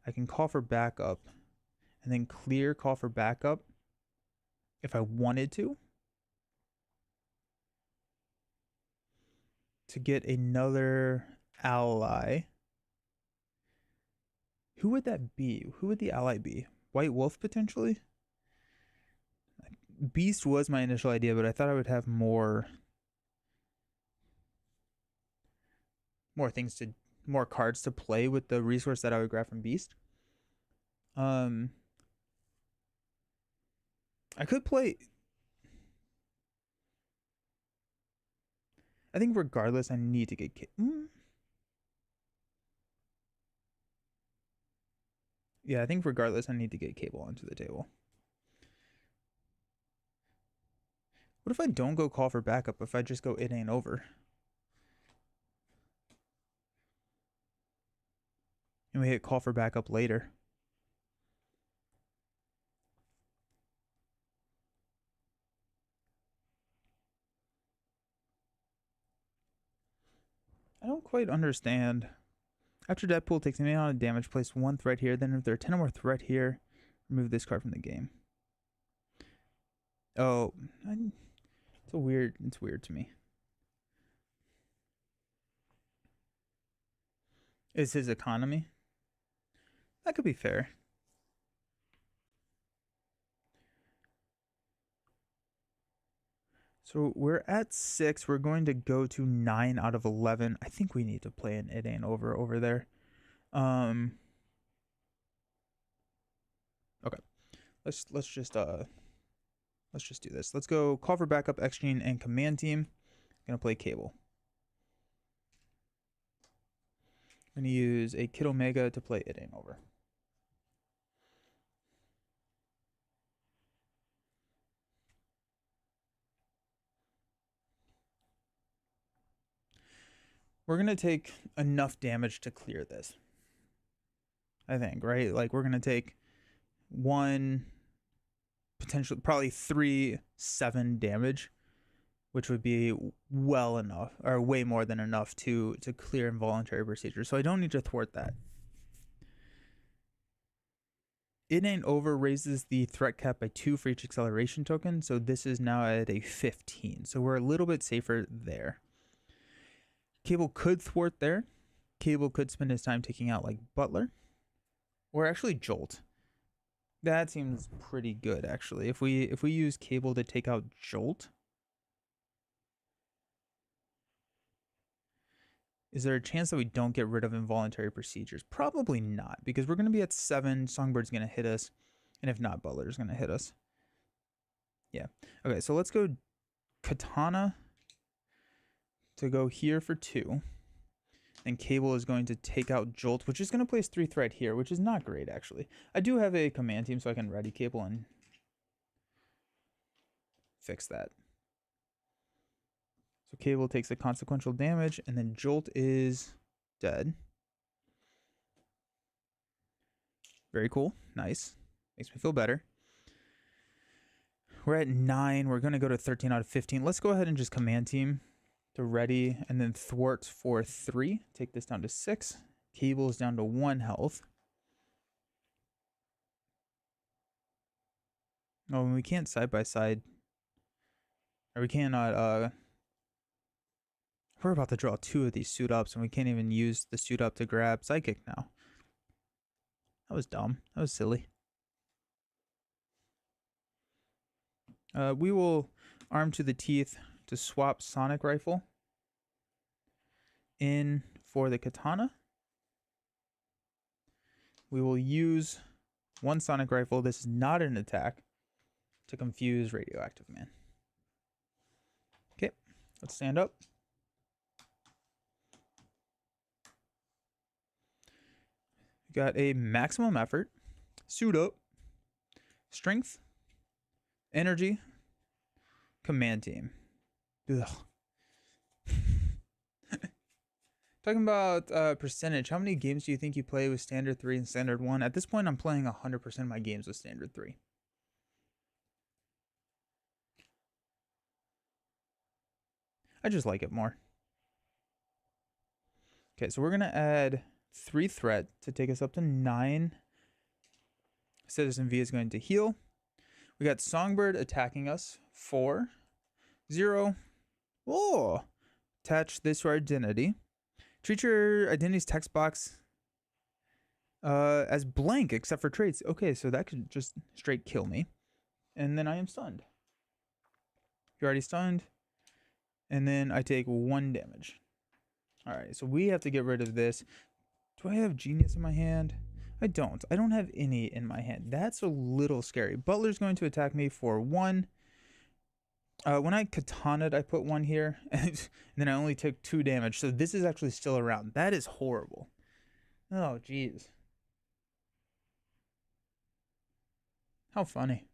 I can call for backup and then clear, call for backup if I wanted to get another ally. Who would that be? Who would the ally be? White Wolf potentially? Beast was my initial idea, but I thought I would have more cards to play with the resource that I would grab from Beast. I could play. I think regardless, I need to get. Yeah, I think regardless, I need to get Cable onto the table. What if I don't go call for backup? If I just go It Ain't Over? And we hit call for backup later. I don't quite understand. After Deadpool takes any amount of damage, place one threat here. Then if there are 10 or more threat here, remove this card from the game. Oh, it's weird to me. Is his economy? That could be fair. So we're at 6. We're going to go to 9 out of 11. I think we need to play an It Ain't Over there. Okay. Let's just do this. Let's go call for backup, X-Gene, and Command Team. I'm gonna play Cable. I'm gonna use a Kid Omega to play It Ain't Over. We're going to take enough damage to clear this. I think, right? Like, we're going to take 1, potentially, probably 3, 7 damage, which would be well enough, or way more than enough to clear involuntary procedure. So I don't need to thwart that. It Ain't Over raises the threat cap by 2 for each acceleration token. So this is now at a 15. So we're a little bit safer there. Cable could thwart there. Cable could spend his time taking out like Butler. Or actually Jolt. That seems pretty good actually. If we use Cable to take out Jolt. Is there a chance that we don't get rid of involuntary procedures? Probably not, because we're going to be at 7. Songbird's going to hit us. And if not, Butler's going to hit us. Yeah. Okay, so let's go Katana to go here for 2. And Cable is going to take out Jolt, which is going to place 3 threat here, which is not great, actually. I do have a Command Team, so I can ready Cable and fix that. So Cable takes the consequential damage, and then Jolt is dead. Very cool. Nice. Makes me feel better. We're at 9. We're going to go to 13 out of 15. Let's go ahead and just Command Team to ready, and then thwart for 3. Take this down to 6. Cable is down to 1 health. Oh, and we can't side by side. Or we cannot, we're about to draw 2 of these suit ups, and we can't even use the suit up to grab Sidekick now. That was dumb. That was silly. We will arm to the teeth to swap Sonic Rifle in for the Katana. We will use 1 Sonic Rifle. This is not an attack to confuse Radioactive Man. Okay, let's stand up. We got a maximum effort, suit up, strength, energy, command team. Ugh. Talking about percentage, how many games do you think you play with standard 3 and standard 1? At this point, I'm playing 100% of my games with standard 3. I just like it more. Okay, so we're going to add 3 threat to take us up to 9. Citizen V is going to heal. We got Songbird attacking us. 4, 0. Oh! Attach this to our identity. Treat your identity's text box as blank except for traits. Okay, so that could just straight kill me. And then I am stunned. You're already stunned. And then I take 1 damage. Alright, so we have to get rid of this. Do I have Genius in my hand? I don't. I don't have any in my hand. That's a little scary. Butler's going to attack me for 1. When I katana'd, I put 1 here, and then I only took 2 damage. So this is actually still around. That is horrible. Oh, jeez. How funny.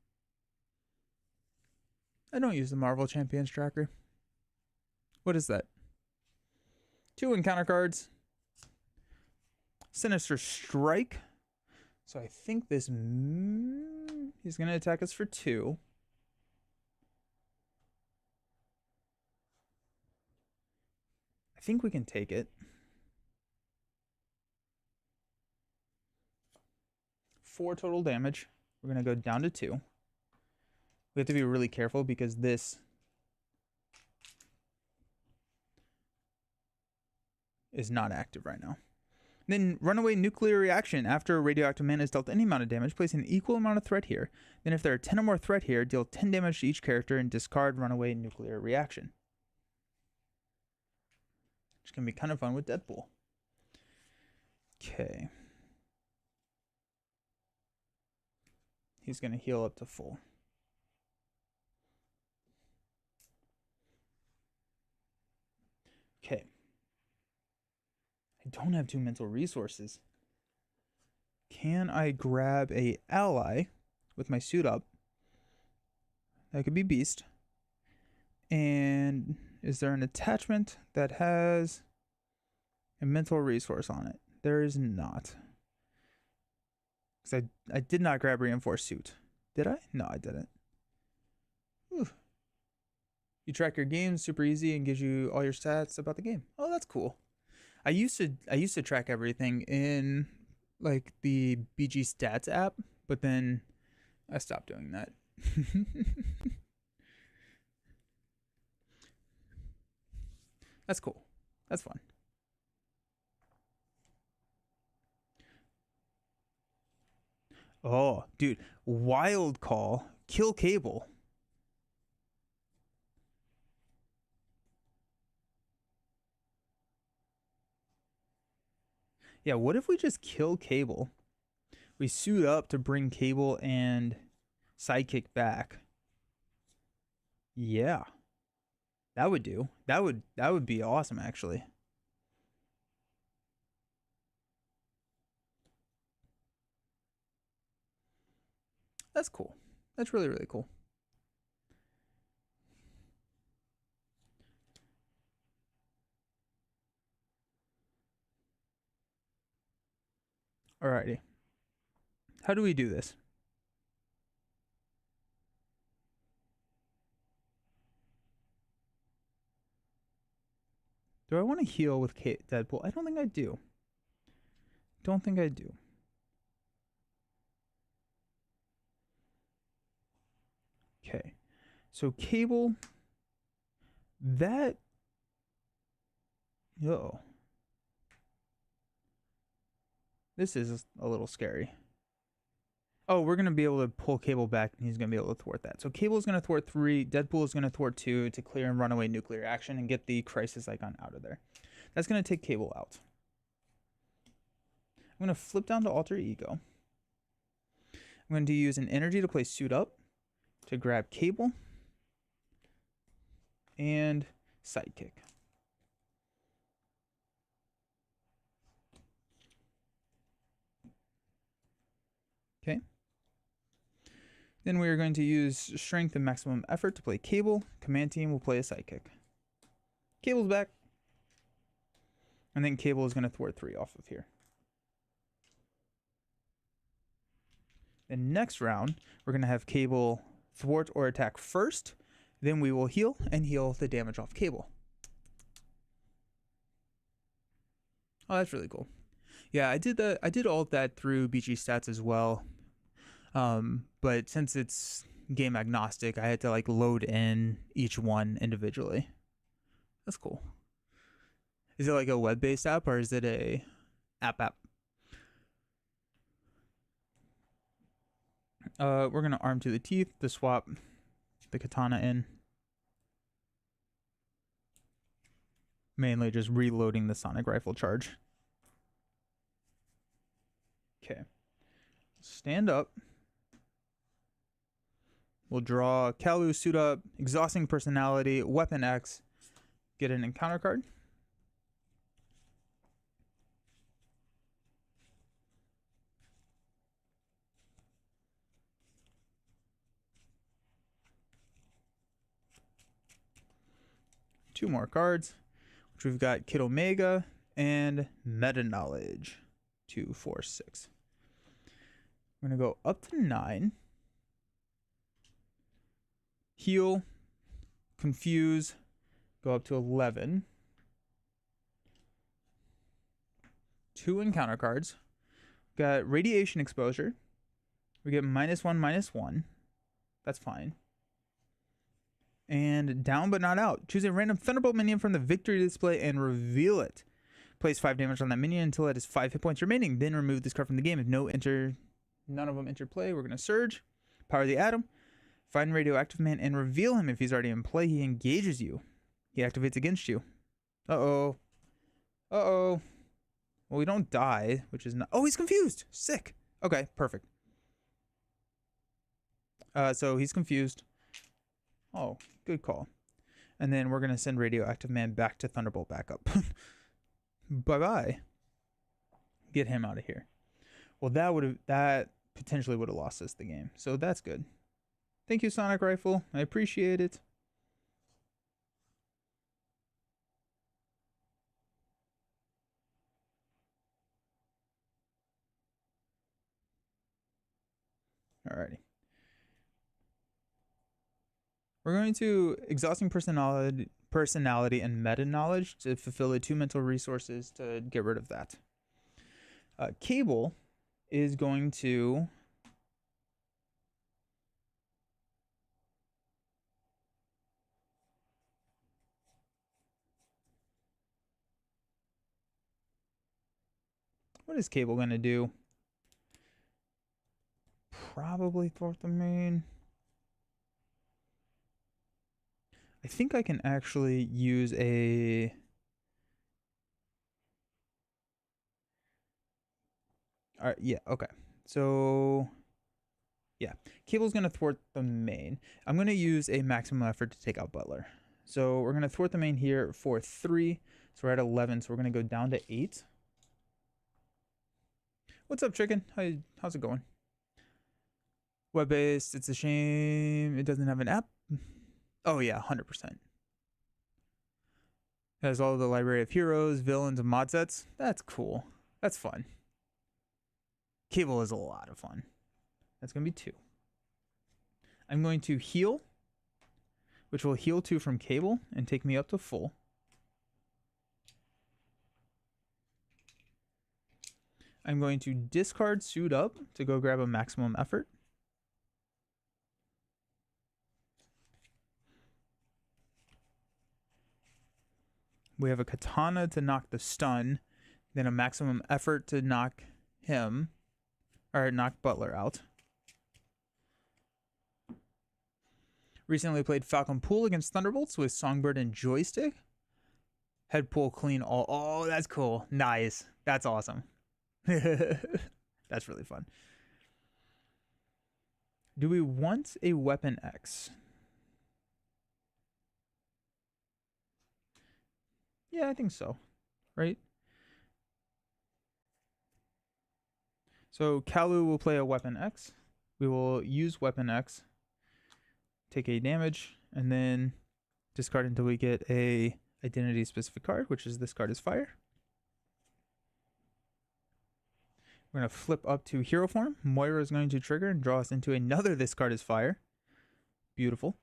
I don't use the Marvel Champions tracker. What is that? 2 encounter cards. Sinister Strike. So I think this... he's going to attack us for 2. I think we can take it. 4 total damage. We're going to go down to 2. We have to be really careful because this is not active right now. Then runaway nuclear reaction. After a radioactive man is dealt any amount of damage, place an equal amount of threat here. Then if there are 10 or more threat here, deal 10 damage to each character and discard runaway nuclear reaction. Which can be kind of fun with Deadpool. Okay. He's going to heal up to full. Okay. I don't have 2 mental resources. Can I grab a ally with my suit up? That could be Beast. And is there an attachment that has a mental resource on it? There is not. Because I did not grab reinforced suit. Did I? No, I didn't. Whew. You track your game super easy and gives you all your stats about the game. Oh, that's cool. I used to track everything in like the BG Stats app, but then I stopped doing that. That's cool. That's fun. Oh, dude, wild call, kill Cable. Yeah, what if we just kill Cable? We suit up to bring Cable and Sidekick back. Yeah. That would do. That would be awesome, actually. That's cool. That's really, really cool. Alrighty. How do we do this? Do I want to heal with Deadpool? I don't think I do. Don't think I do. Okay. So Cable. That. Oh. This is a little scary. Oh, we're going to be able to pull Cable back, and he's going to be able to thwart that. So Cable is going to thwart 3. Deadpool is going to thwart 2 to clear and runaway nuclear action and get the crisis icon out of there. That's going to take Cable out. I'm going to flip down to Alter Ego. I'm going to use an energy to place Suit Up to grab Cable and Sidekick. Okay. Then we are going to use strength and maximum effort to play Cable. Command team will play a Sidekick. Cable's back. And then Cable is going to thwart 3 off of here. The next round, we're going to have Cable thwart or attack first. Then we will heal and heal the damage off Cable. Oh, that's really cool. Yeah, I did all of that through BG Stats as well. But since it's game agnostic, I had to like load in each one individually. That's cool. Is it like a web-based app or is it a app? We're gonna arm to the teeth to swap the katana in. Mainly just reloading the sonic rifle charge. Okay. Stand up. We'll draw Kalu, suit up, exhausting personality, weapon X, get an encounter card. Two more cards, which we've got Kid Omega and Meta Knowledge. 2, 4, 6. We're going to go up to 9. Heal, confuse, go up to 11. 2 encounter cards. Got radiation exposure. We get -1, -1. That's fine. And down but not out. Choose a random Thunderbolt minion from the victory display and reveal it. Place 5 damage on that minion until it has 5 hit points remaining. Then remove this card from the game. If none of them enter play, we're going to Surge. Power the Atom. Find Radioactive Man and reveal him. If he's already in play, he engages you. He activates against you. Uh-oh. Uh-oh. Well, we don't die, which is not... Oh, he's confused. Sick. Okay, perfect. So he's confused. Oh, good call. And then we're going to send Radioactive Man back to Thunderbolt backup. Bye-bye. Get him out of here. Well, that potentially would have lost us the game. So that's good. Thank you, Sonic Rifle. I appreciate it. Alrighty. We're going to exhausting personality and meta knowledge to fulfill the 2 mental resources to get rid of that. Cable is going to what is Cable going to do? Probably thwart the main. I think I can actually use a... Alright, yeah, okay. So, yeah. Cable's going to thwart the main. I'm going to use a maximum effort to take out Butler. So we're going to thwart the main here for 3. So we're at 11, so we're going to go down to 8. What's up, chicken? How's it going? Web-based, it's a shame it doesn't have an app. Oh yeah, 100%. It has all the library of heroes, villains, and mod sets. That's cool. That's fun. Cable is a lot of fun. That's going to be 2. I'm going to heal, which will heal 2 from Cable and take me up to full. I'm going to discard Suit Up to go grab a maximum effort. We have a katana to knock the stun, then a maximum effort to knock him, or knock Butler out. Recently played Falcon Pool against Thunderbolts with Songbird and Joystick. Head pull clean all. Oh, that's cool. Nice. That's awesome. That's really fun. Do we want a weapon X? Yeah, I think so. Right? So Kalu will play a Weapon X. We will use Weapon X, take a damage, and then discard until we get a identity specific card, which is this card is fire. We're going to flip up to hero form. Moira is going to trigger and draw us into another this card is fire. Beautiful.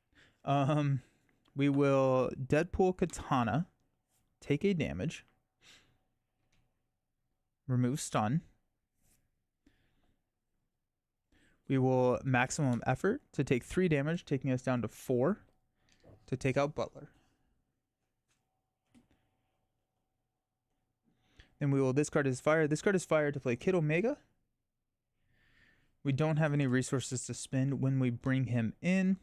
We will Deadpool Katana, take a damage, remove stun. We will maximum effort to take 3 damage, taking us down to 4 to take out Butler. Then we will discard his fire. This card is fire to play Kid Omega. We don't have any resources to spend when we bring him in,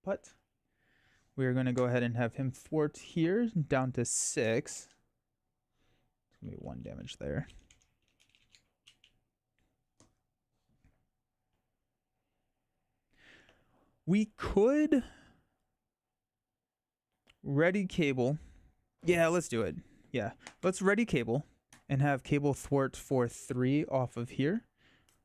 but we are going to go ahead and have him thwart here down to 6. It's going to be 1 damage there. We could ready Cable. Yeah, let's do it. Yeah, let's ready Cable and have Cable thwart for 3 off of here.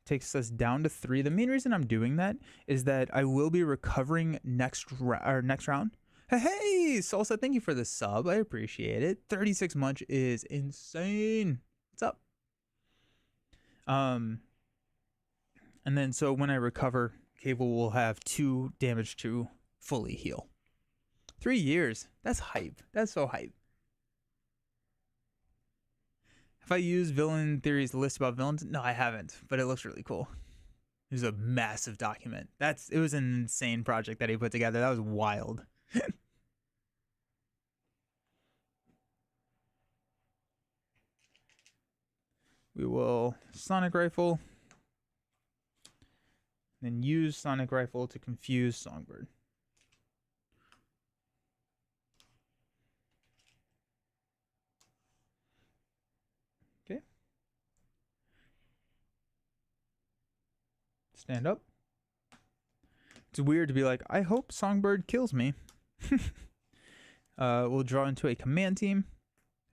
Takes us down to 3. The main reason I'm doing that is that I will be recovering next round. Hey, Salsa, thank you for the sub. I appreciate it. 36 munch is insane. What's up? And then so when I recover, Cable will have 2 damage to fully heal. 3 years. That's hype. That's so hype. Have I used Villain Theory's list about villains? No, I haven't, but it looks really cool. It was a massive document. It was an insane project that he put together. That was wild. We will Sonic Rifle. Then use Sonic Rifle to confuse Songbird. Okay. Stand up. It's weird to be like, I hope Songbird kills me. We'll draw into a command team.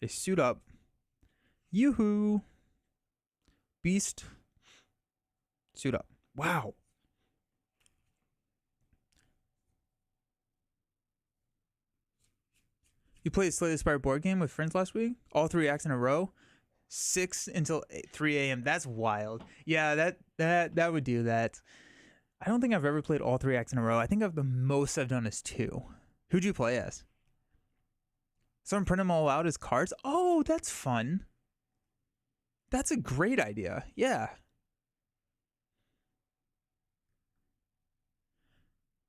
They suit up. Yoo-hoo. Beast. Suit up. Wow. You played a Slay the Spire board game with friends last week? All 3 acts in a row? 6 until 3 a.m. That's wild. Yeah, that would do that. I don't think I've ever played all 3 acts in a row. I think the most I've done is 2. Who'd you play as? Someone print them all out as cards? Oh, that's fun. That's a great idea. Yeah.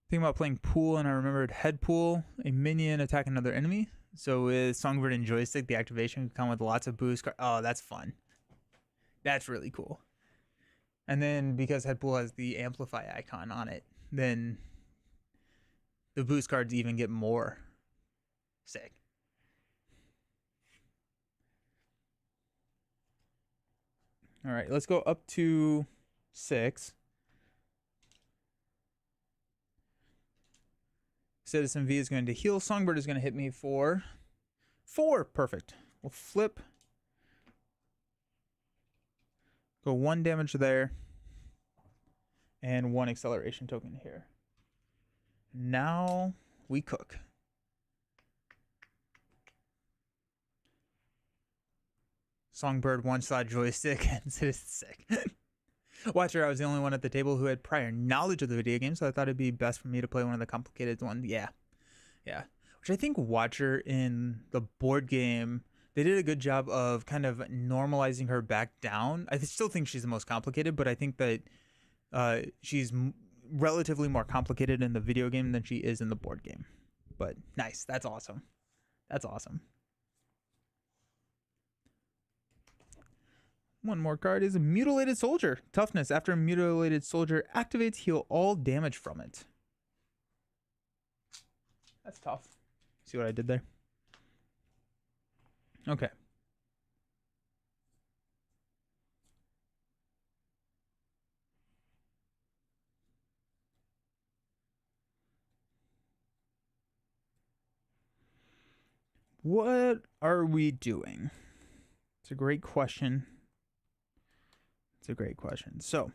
Thinking about playing pool, and I remembered head pool, a minion attack another enemy. So with Songbird and Joystick, the activation can come with lots of boost cards. Oh, that's fun. That's really cool. And then because head pool has the amplify icon on it, then the boost cards even get more sick. All right, let's go up to 6. Citizen V is going to heal. Songbird is going to hit me for 4. Perfect. We'll flip. Go 1 damage there. And 1 acceleration token here. Now we cook. Songbird 1-slot joystick and Citizen sick. Watcher, I was the only one at the table who had prior knowledge of the video game, so I thought it'd be best for me to play one of the complicated ones. Yeah. Which I think Watcher in the board game, they did a good job of kind of normalizing her back down. I still think she's the most complicated, but I think that she's relatively more complicated in the video game than she is in the board game. But nice. That's awesome. That's awesome. One more card is a Mutilated Soldier. Toughness. After a Mutilated Soldier activates, heal all damage from it. That's tough. See what I did there? Okay. What are we doing? It's a great question. It's a great question. So,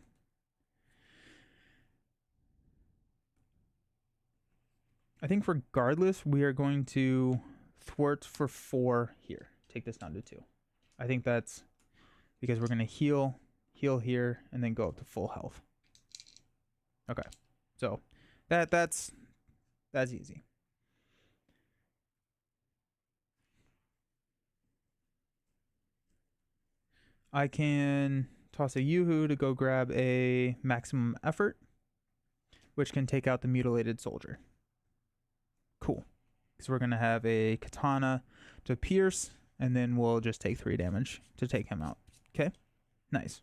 I think regardless, we are going to thwart for 4 here. Take this down to 2. I think that's because we're going to heal here, and then go up to full health. Okay, so that's easy. I can toss a Yoo-hoo to go grab a maximum effort, which can take out the mutilated soldier. Cool. So we're going to have a katana to pierce, and then we'll just take 3 damage to take him out. Okay? Nice.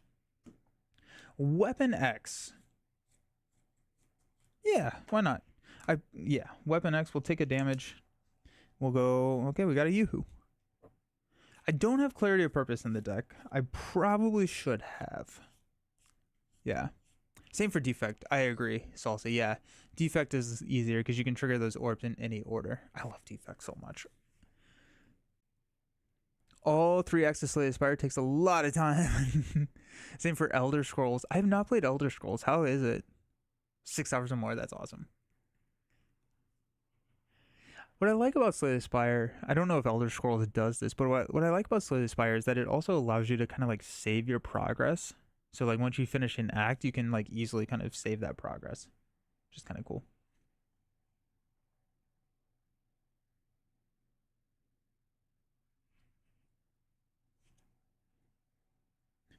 Weapon X. Yeah, why not? Weapon X will take a damage. We'll go, okay, we got a Yoo-hoo. I don't have Clarity of Purpose in the deck. I probably should have. Yeah. Same for Defect. I agree, Salsa. Yeah. Defect is easier because you can trigger those orbs in any order. I love Defect so much. All 3 Axis Slay Aspire takes a lot of time. Same for Elder Scrolls. I have not played Elder Scrolls. How is it? 6 hours or more. That's awesome. What I like about Slay the Spire, I don't know if Elder Scrolls does this, but what I like about Slay the Spire is that it also allows you to kind of like save your progress. So like once you finish an act, you can like easily kind of save that progress, which is kind of cool.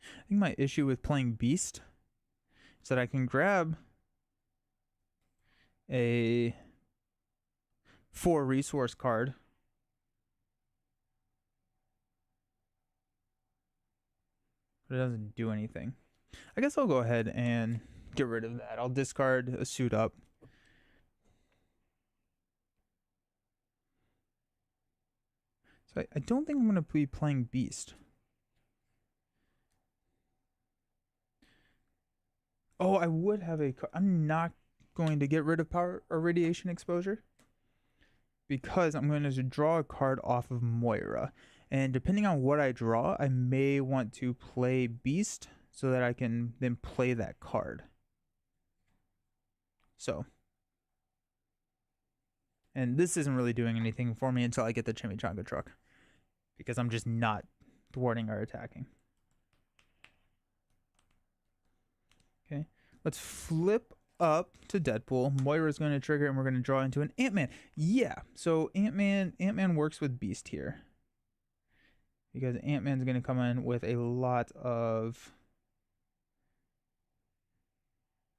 I think my issue with playing Beast is that I can grab a 4 resource card. But it doesn't do anything. I guess I'll go ahead and get rid of that. I'll discard a Suit Up. So I don't think I'm going to be playing Beast. Oh, I would have a... I'm not going to get rid of power or radiation exposure, because I'm going to draw a card off of Moira. And depending on what I draw, I may want to play Beast so that I can then play that card. So. And this isn't really doing anything for me until I get the Chimichanga truck, because I'm just not thwarting or attacking. Okay. Let's flip up to Deadpool. Moira's going to trigger, and we're going to draw into an Ant-Man. Yeah, so Ant-Man works with Beast here, because Ant-Man's going to come in with a lot of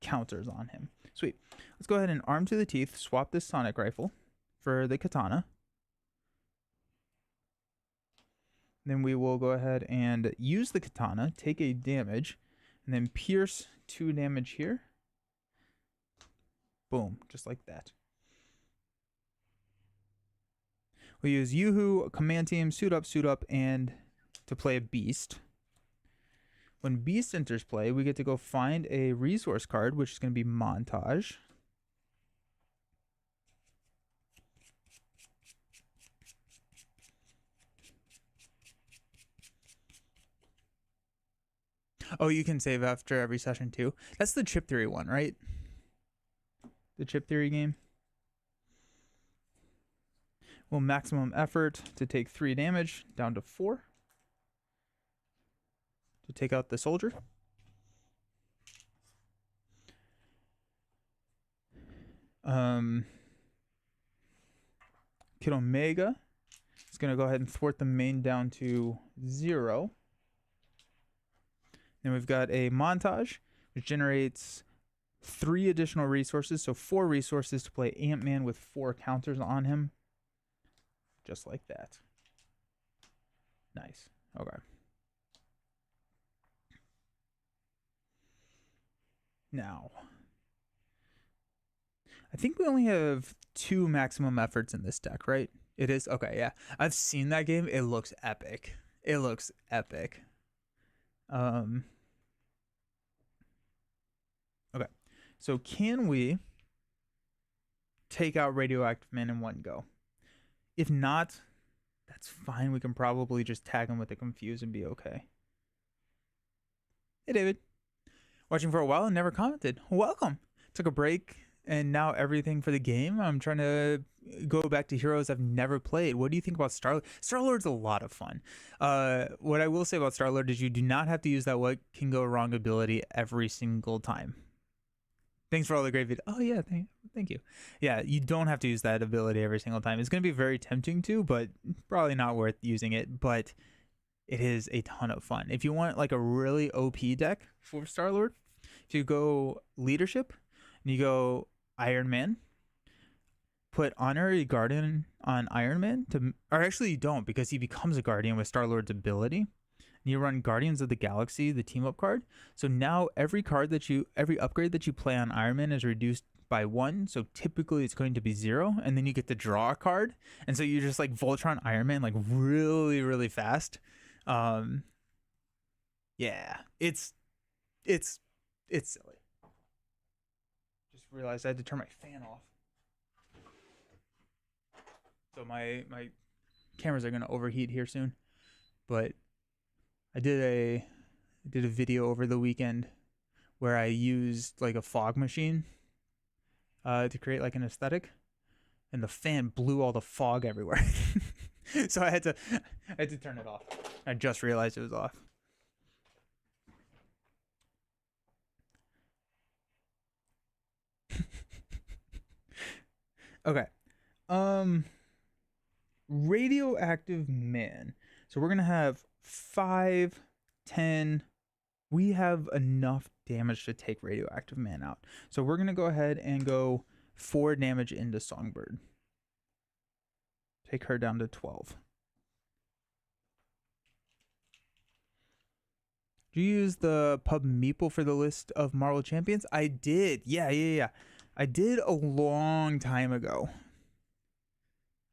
counters on him. Sweet. Let's go ahead and Arm to the Teeth, swap this Sonic Rifle for the Katana. Then we will go ahead and use the Katana, take a damage, and then pierce 2 damage here. Boom, just like that. We use Yoo-hoo, Command Team, Suit Up, and to play a Beast. When Beast enters play, we get to go find a resource card, which is going to be Montage. Oh, you can save after every session too. That's the Chip Theory one, right? The Chip Theory game. Well, maximum effort to take 3 damage down to 4 to take out the soldier. Kid Omega is going to go ahead and thwart the main down to 0. Then we've got a Montage, which generates 3 additional resources, so 4 resources to play Ant-Man with 4 counters on him. Just like that. Nice. Okay. Now, I think we only have 2 maximum efforts in this deck, right? It is? Okay, yeah. I've seen that game. It looks epic. It looks epic. Okay. So can we take out Radioactive Man in one go? If not, that's fine. We can probably just tag him with the Confuse and be okay. Hey, David. Watching for a while and never commented. Welcome. Took a break and now everything for the game. I'm trying to go back to heroes I've never played. What do you think about Star-Lord? Star-Lord's a lot of fun. What I will say about Star-Lord is you do not have to use that what can go wrong ability every single time. Thanks for all the great videos. Oh, yeah, thank you. Yeah, you don't have to use that ability every single time. It's going to be very tempting to, but probably not worth using it. But it is a ton of fun. If you want like a really OP deck for Star-Lord, if you go leadership and you go Iron Man, put Honorary Guardian on Iron Man or actually you don't, because he becomes a Guardian with Star-Lord's ability. And you run Guardians of the Galaxy, the team up card. So now every upgrade that you play on Iron Man is reduced by 1, so typically it's going to be 0, and then you get to draw a card, and so you just like Voltron Iron Man like really, really fast. Yeah, it's silly. Just realized I had to turn my fan off. So my cameras are gonna overheat here soon. But I did a video over the weekend where I used like a fog machine to create like an aesthetic, and the fan blew all the fog everywhere. So I had to turn it off. I just realized it was off. Okay. Radioactive Man. So we're going to have 5, 10. We have enough damage to take Radioactive Man out. So we're going to go ahead and go 4 damage into Songbird. Take her down to 12. Did you use the Pub Meeple for the list of Marvel Champions? I did. Yeah. I did a long time ago.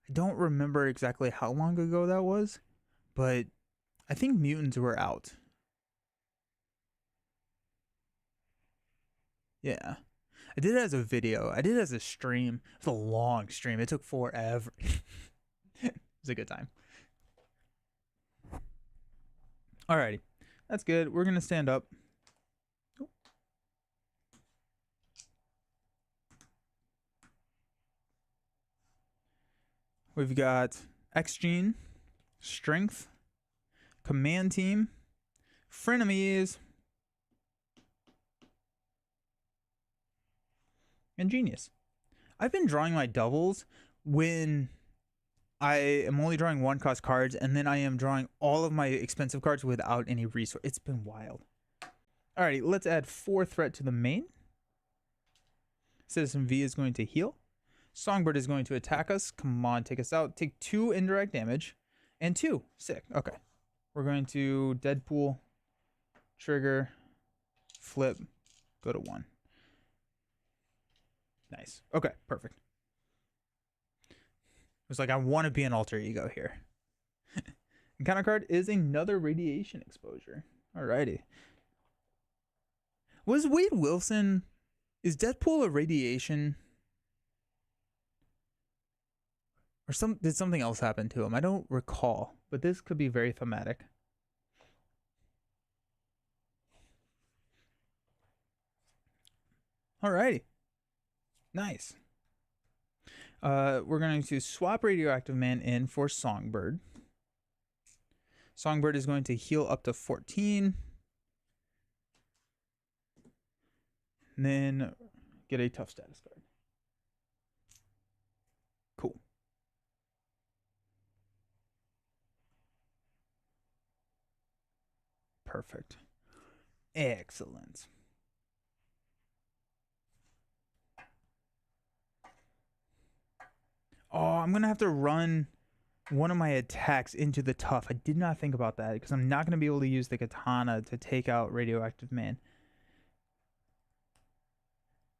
I don't remember exactly how long ago that was, but I think mutants were out. Yeah. I did it as a video. I did it as a stream. It was a long stream. It took forever. It was a good time. Alrighty. That's good. We're going to stand up. We've got X-Gene, Strength, Command Team, Frenemies, and Genius. I've been drawing my doubles when I am only drawing 1-cost cards, and then I am drawing all of my expensive cards without any resource. It's been wild. Alrighty, let's add 4 threat to the main. Citizen V is going to heal. Songbird is going to attack us. Come on, take us out. Take 2 indirect damage. And 2. Sick. Okay. We're going to Deadpool, trigger, flip, go to 1. Nice. Okay, perfect. It's like I want to be an alter ego here. Counter card is another radiation exposure. Alrighty. Was Wade Wilson... Is Deadpool a radiation... Or did something else happen to him? I don't recall, but this could be very thematic. Alrighty. Nice. We're going to swap Radioactive Man in for Songbird. Songbird is going to heal up to 14. And then get a tough status card. Cool. Perfect. Excellent. Oh, I'm going to have to run one of my attacks into the tough. I did not think about that because I'm not going to be able to use the katana to take out Radioactive Man.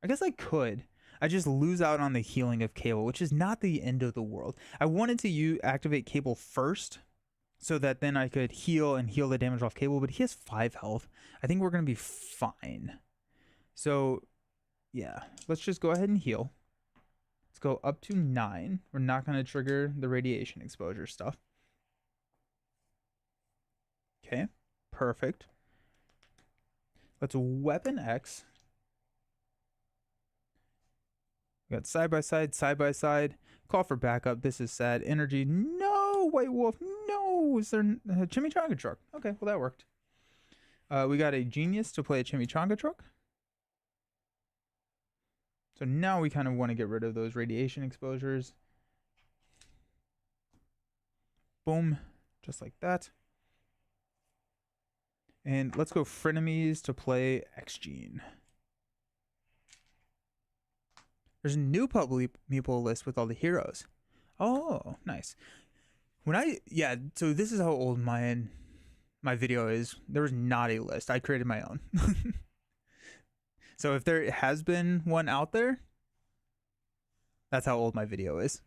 I guess I could. I just lose out on the healing of Cable, which is not the end of the world. I wanted to activate Cable first so that then I could heal the damage off Cable, but he has 5 health. I think we're going to be fine. So, yeah, let's just go ahead and heal. Let's go up to 9. We're not going to trigger the radiation exposure stuff. Okay, perfect. Let's weapon X. We got side by side, side by side. Call for backup. This is sad. Energy. No, White Wolf. No. Is there a chimichanga truck? Okay, well that worked. We got a genius to play a chimichanga truck. So now we kind of want to get rid of those radiation exposures. Boom, just like that. And let's go frenemies to play X-Gene. There's a new public meeple list with all the heroes. Oh, nice. So this is how old my video is. There was not a list. I created my own. So if there has been one out there, that's how old my video is.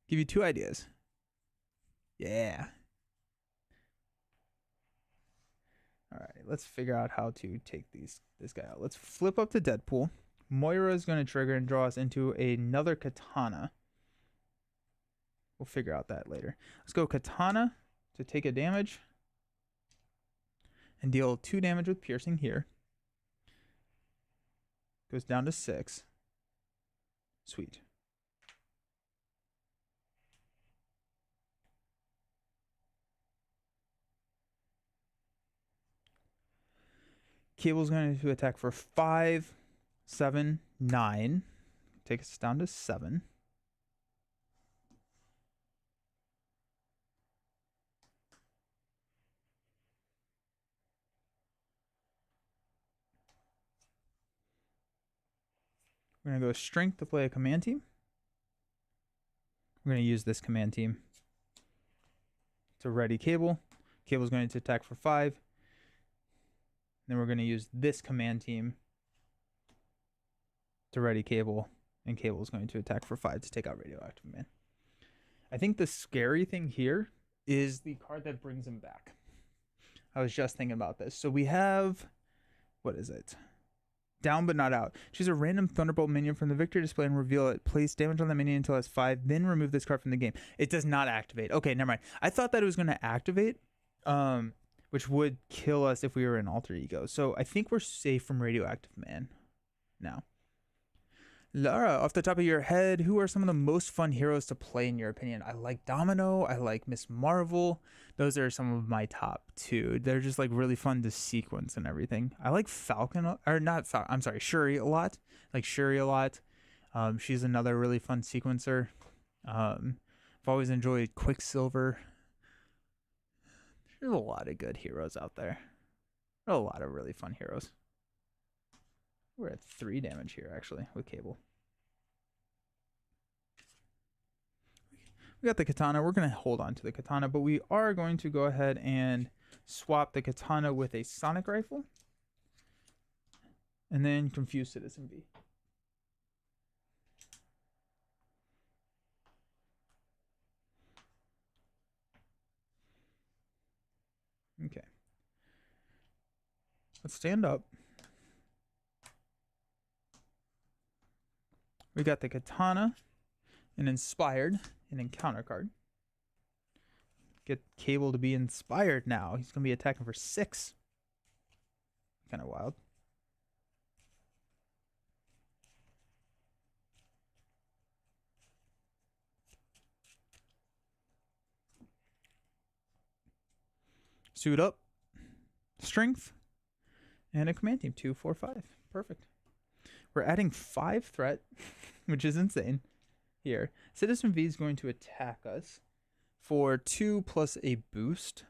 Give you 2 ideas. Yeah. All right, let's figure out how to take this guy out. Let's flip up to Deadpool. Moira is going to trigger and draw us into another katana. We'll figure out that later. Let's go katana to take a damage and deal 2 damage with piercing here. Goes down to 6. Sweet. Cable's going to attack for 5, 7, 9. Take us down to 7. We're going to go strength to play a command team. We're going to use this command team to ready Cable. Cable's going to attack for 5. Then we're going to use this command team to ready Cable, and Cable is going to attack for 5 to take out Radioactive Man. I think the scary thing here is the card that brings him back. I was just thinking about this. So we have, what is it? Down but not out. Choose a random Thunderbolt minion from the victory display and reveal it. Place damage on that minion until it has 5. Then remove this card from the game. It does not activate. Okay, never mind. I thought that it was going to activate, which would kill us if we were in Alter Ego. So I think we're safe from Radioactive Man now. Lara, off the top of your head, who are some of the most fun heroes to play in your opinion? I like Domino. I like Miss Marvel. Those are some of my top 2. They're just like really fun to sequence and everything. I like Falcon, or not Falcon, I'm sorry, Shuri a lot. Like Shuri a lot. She's another really fun sequencer. I've always enjoyed Quicksilver. There's a lot of good heroes out there. A lot of really fun heroes. We're at 3 damage here, actually, with Cable. We got the katana. We're going to hold on to the katana, but we are going to go ahead and swap the katana with a sonic rifle. And then confuse Citizen V. Okay. Let's stand up. We got the katana, an inspired, an encounter card. Get Cable to be inspired now. He's going to be attacking for 6. Kind of wild. Suit up, strength, and a command team. 2, 4, 5. Perfect. We're adding 5 threat, which is insane here. Citizen V is going to attack us for 2 plus a boost.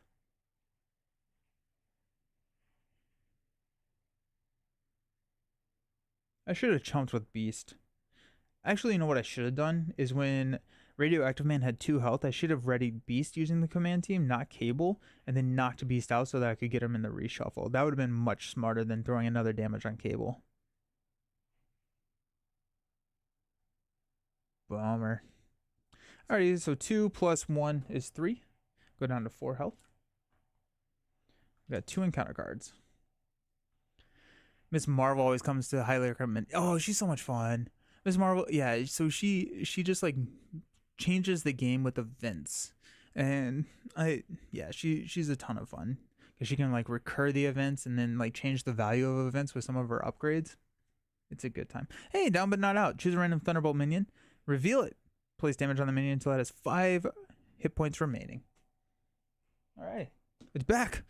I should have chumped with Beast. Actually, you know what I should have done is when Radioactive Man had 2 health, I should have readied Beast using the command team, not Cable, and then knocked Beast out so that I could get him in the reshuffle. That would have been much smarter than throwing another damage on Cable. Bummer. Alrighty, so 2 plus 1 is 3. Go down to 4 health. We got 2 encounter cards. Miss Marvel always comes to highly recommend. Oh, she's so much fun. Miss Marvel, yeah. So she just like changes the game with events, and she's a ton of fun. because she can like recur the events and then like change the value of events with some of her upgrades. It's a good time. Hey, down but not out. Choose a random Thunderbolt minion. Reveal it. Place damage on the minion until it has 5 hit points remaining. All right. It's back.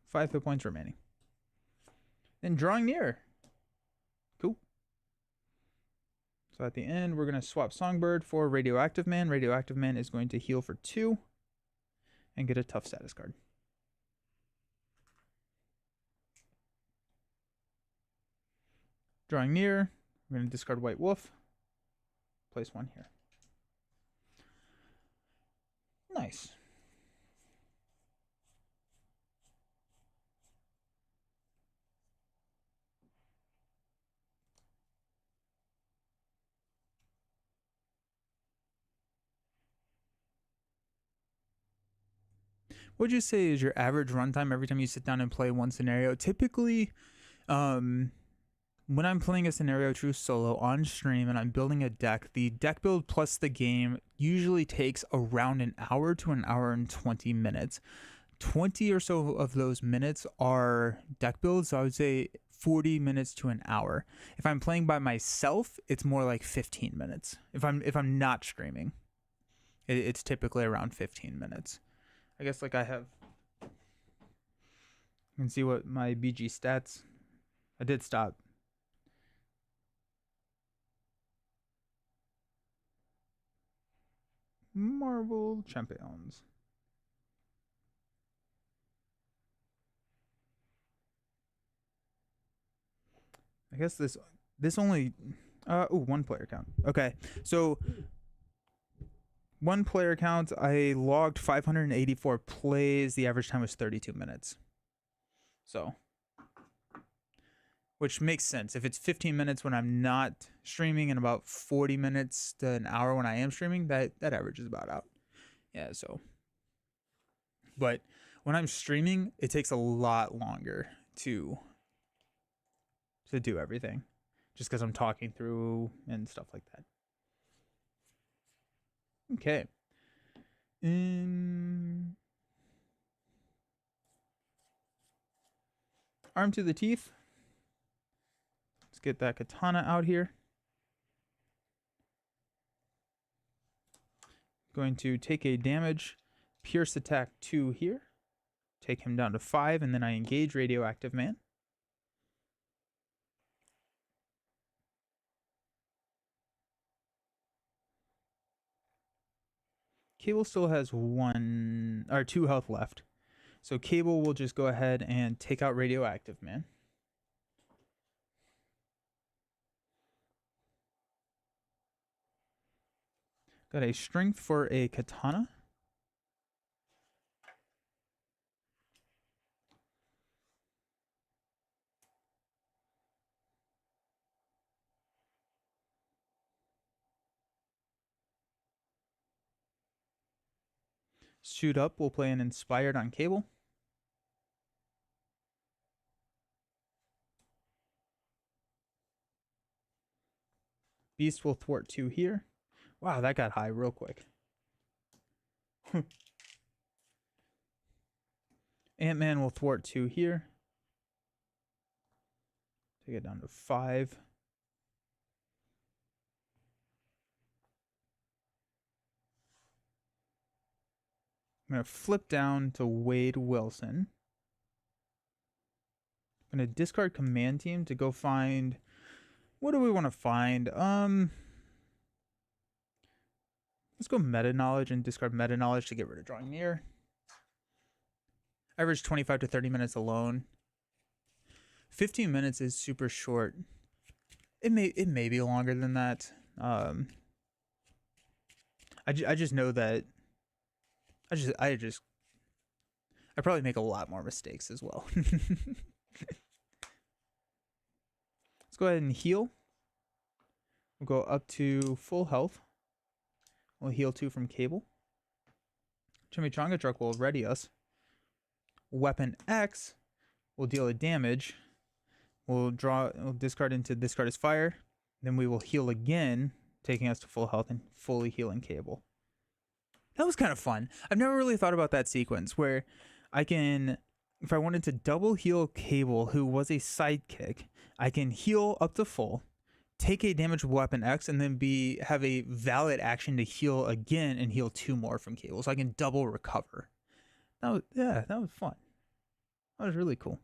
5 hit points remaining. Then drawing near. Cool. So at the end, we're going to swap Songbird for Radioactive Man. Radioactive Man is going to heal for 2 and get a tough status card. Drawing near, we're going to discard White Wolf. Place 1 here. Nice. What'd you say is your average runtime every time you sit down and play one scenario? Typically, when I'm playing a scenario true solo on stream and I'm building a deck, the deck build plus the game usually takes around an hour to an hour and 20 minutes. 20 or so of those minutes are deck builds, so I would say 40 minutes to an hour. If I'm playing by myself, it's more like 15 minutes. If I'm not streaming, it's typically around 15 minutes. I guess like I have, you can see what my BG stats, I did stop. Marvel Champions. I guess this only, one player count. Okay, so 1 player count, I logged 584 plays. The average time was 32 minutes. So, which makes sense. If it's 15 minutes when I'm not streaming and about 40 minutes to an hour when I am streaming, that average is about out. Yeah, so. But when I'm streaming, it takes a lot longer to do everything. Just because I'm talking through and stuff like that. Okay. Arm to the teeth. Let's get that katana out here. Going to take a damage, pierce attack 2 here. Take him down to 5, and then I engage Radioactive Man. Cable still has 2 health left. So Cable will just go ahead and take out Radioactive Man. Got a strength for a katana. Shoot up, we'll play an Inspired on Cable. Beast will thwart 2 here. Wow, that got high real quick. Ant-Man will thwart 2 here. Take it down to 5. I'm going to flip down to Wade Wilson. I'm going to discard Command Team to go find... What do we want to find? Let's go Meta Knowledge and discard Meta Knowledge to get rid of Drawing Near. Average 25 to 30 minutes alone. 15 minutes is super short. It may be longer than that. I just know that I probably make a lot more mistakes as well. Let's go ahead and heal. We'll go up to full health. We'll heal 2 from Cable. Chimichanga Truck will ready us. Weapon X will deal a damage. We'll discard as fire. Then we will heal again, taking us to full health and fully healing Cable. That was kind of fun. I've never really thought about that sequence where I can, if I wanted to double heal Cable, who was a sidekick, I can heal up to full, take a damage with weapon X, and then have a valid action to heal again and heal 2 more from Cable, so I can double recover. That was fun. That was really cool.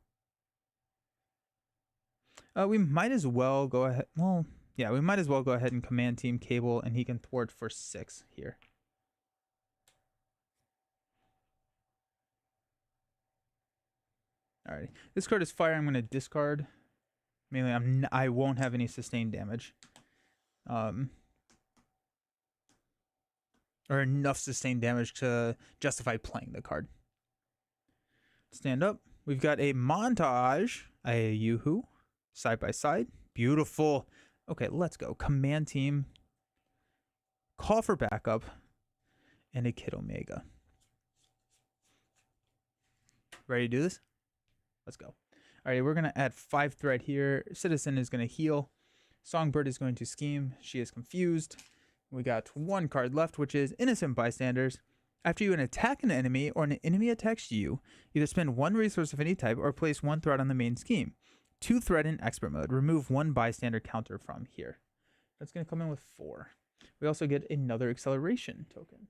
We might as well go ahead. Well, yeah, we might as well go ahead and command team Cable, and he can thwart for 6 here. Alrighty, this card is fire. I'm going to discard. Mainly, I won't have any sustained damage, or enough sustained damage to justify playing the card. Stand up. We've got a montage. A Yoo-hoo, side by side. Beautiful. Okay, let's go. Command team. Call for backup, and a Kid Omega. Ready to do this? Let's go. All right, we're going to add 5 threat here. Citizen is going to heal. Songbird is going to scheme. She is confused. We got 1 card left, which is Innocent Bystanders. After you attack an enemy or an enemy attacks you, either spend 1 resource of any type or place 1 threat on the main scheme. 2 threat in expert mode. Remove 1 bystander counter from here. That's going to come in with 4. We also get another acceleration token.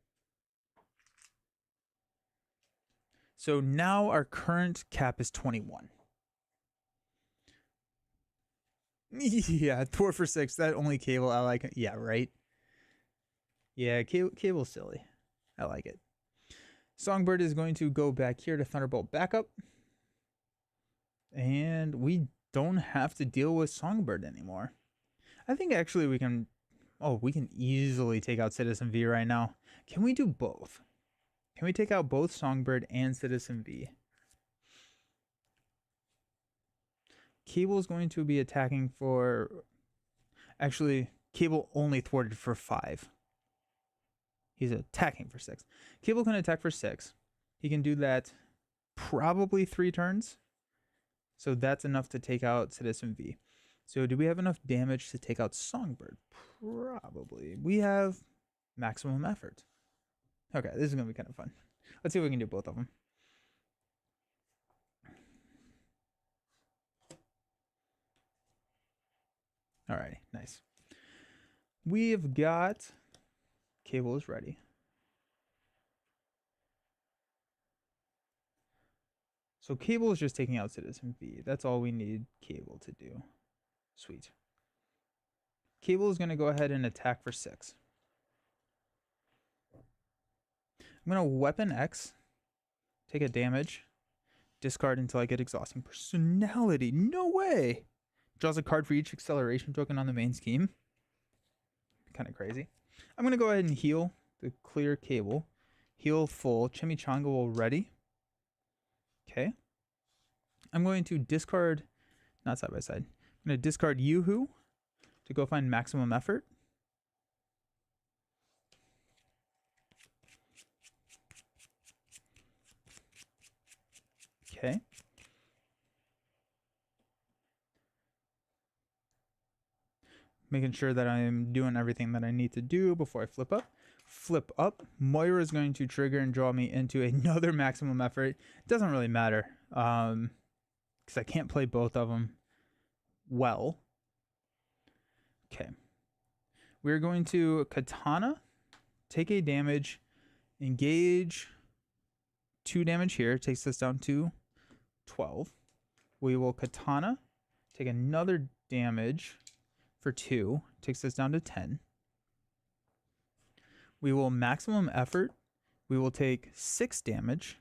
So now our current cap is 21. Yeah, thwart for 6. That only Cable. I like it. Yeah, right. Yeah, Cable's silly. I like it. Songbird is going to go back here to Thunderbolt backup. And we don't have to deal with Songbird anymore. I think actually we can... Oh, we can easily take out Citizen V right now. Can we do both? Can we take out both Songbird and Citizen V? Cable is going to be attacking for... Actually, Cable only thwarted for 5. He's attacking for 6. Cable can attack for 6. He can do that probably 3 turns. So that's enough to take out Citizen V. So do we have enough damage to take out Songbird? Probably. We have maximum effort. Okay, this is going to be kind of fun. Let's see if we can do both of them. Alrighty, nice. We've got... Cable is ready. So Cable is just taking out Citizen V. That's all we need Cable to do. Sweet. Cable is going to go ahead and attack for 6. I'm going to weapon X, take a damage, discard until I get exhausting personality. No way! Draws a card for each acceleration token on the main scheme. Kind of crazy. I'm going to go ahead and heal the clear Cable. Heal full. Chimichanga will ready. Okay. I'm going to discard, not side by side. I'm going to discard Yoo-hoo to go find maximum effort. Okay. Making sure that I'm doing everything that I need to do before I flip up. Flip up. Moira is going to trigger and draw me into another maximum effort. It doesn't really matter because I can't play both of them well. Okay. We're going to Katana, take a damage, engage 2 damage here, takes us down to 12. We will Katana, take another damage for 2, takes us down to 10. We will maximum effort. We will take 6 damage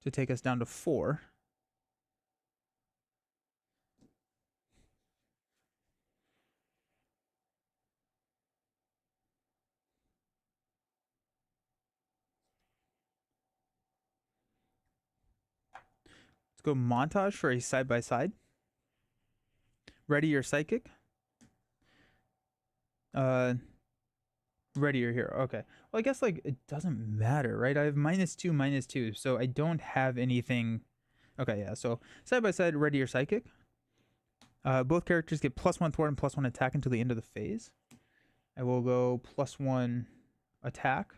to take us down to 4. Let's go montage for a side by side. Ready your Sidekick. Ready your hero. Okay. Well, I guess like it doesn't matter, right? I have -2, -2, so I don't have anything. Okay, yeah. So side by side, ready your Sidekick. Both characters get +1 thwart and +1 attack until the end of the phase. I will go +1 attack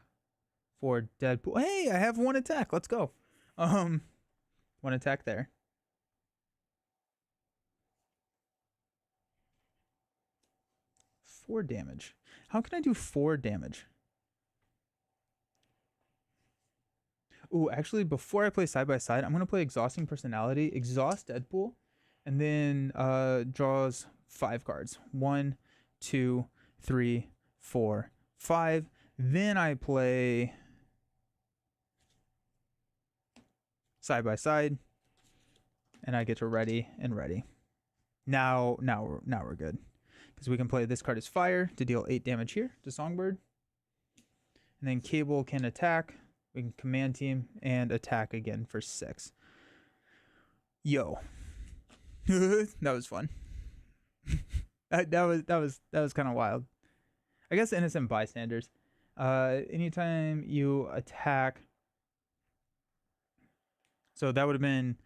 for Deadpool. Hey, I have 1 attack. Let's go. 1 attack there. Four damage. How can I do 4 damage? Ooh, actually, before I play side by side, I'm gonna play Exhausting Personality, exhaust Deadpool, and then draws 5 cards. 1, 2, 3, 4, 5. Then I play side by side, and I get to ready and ready. Now we're good, because we can play this card as fire to deal 8 damage here to Songbird, and then Cable can attack. We can command team and attack again for 6. Yo, that was fun. that was kind of wild. I guess innocent bystanders. Anytime you attack, so that would have been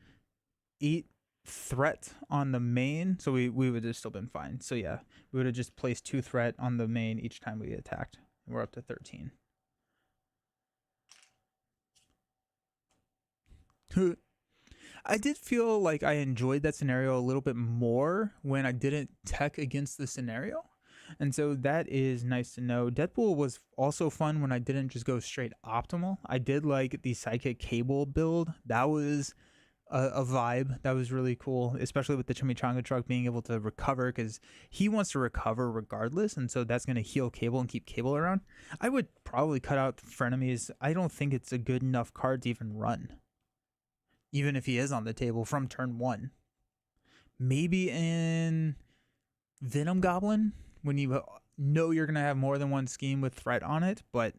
8 threat on the main. So we would have still been fine. So yeah, we would have just placed 2 threat on the main each time we attacked. And we're up to 13. I did feel like I enjoyed that scenario a little bit more when I didn't tech against the scenario. And so that is nice to know. Deadpool was also fun when I didn't just go straight optimal. I did like the Sidekick Cable build. That was a vibe. That was really cool, especially with the Chimichanga truck being able to recover, because he wants to recover regardless. And so that's going to heal Cable and keep Cable around. I would probably cut out frenemies. I don't think it's a good enough card to even run, even if he is on the table from turn 1. Maybe in Venom Goblin, when you know you're going to have more than one scheme with threat on it, but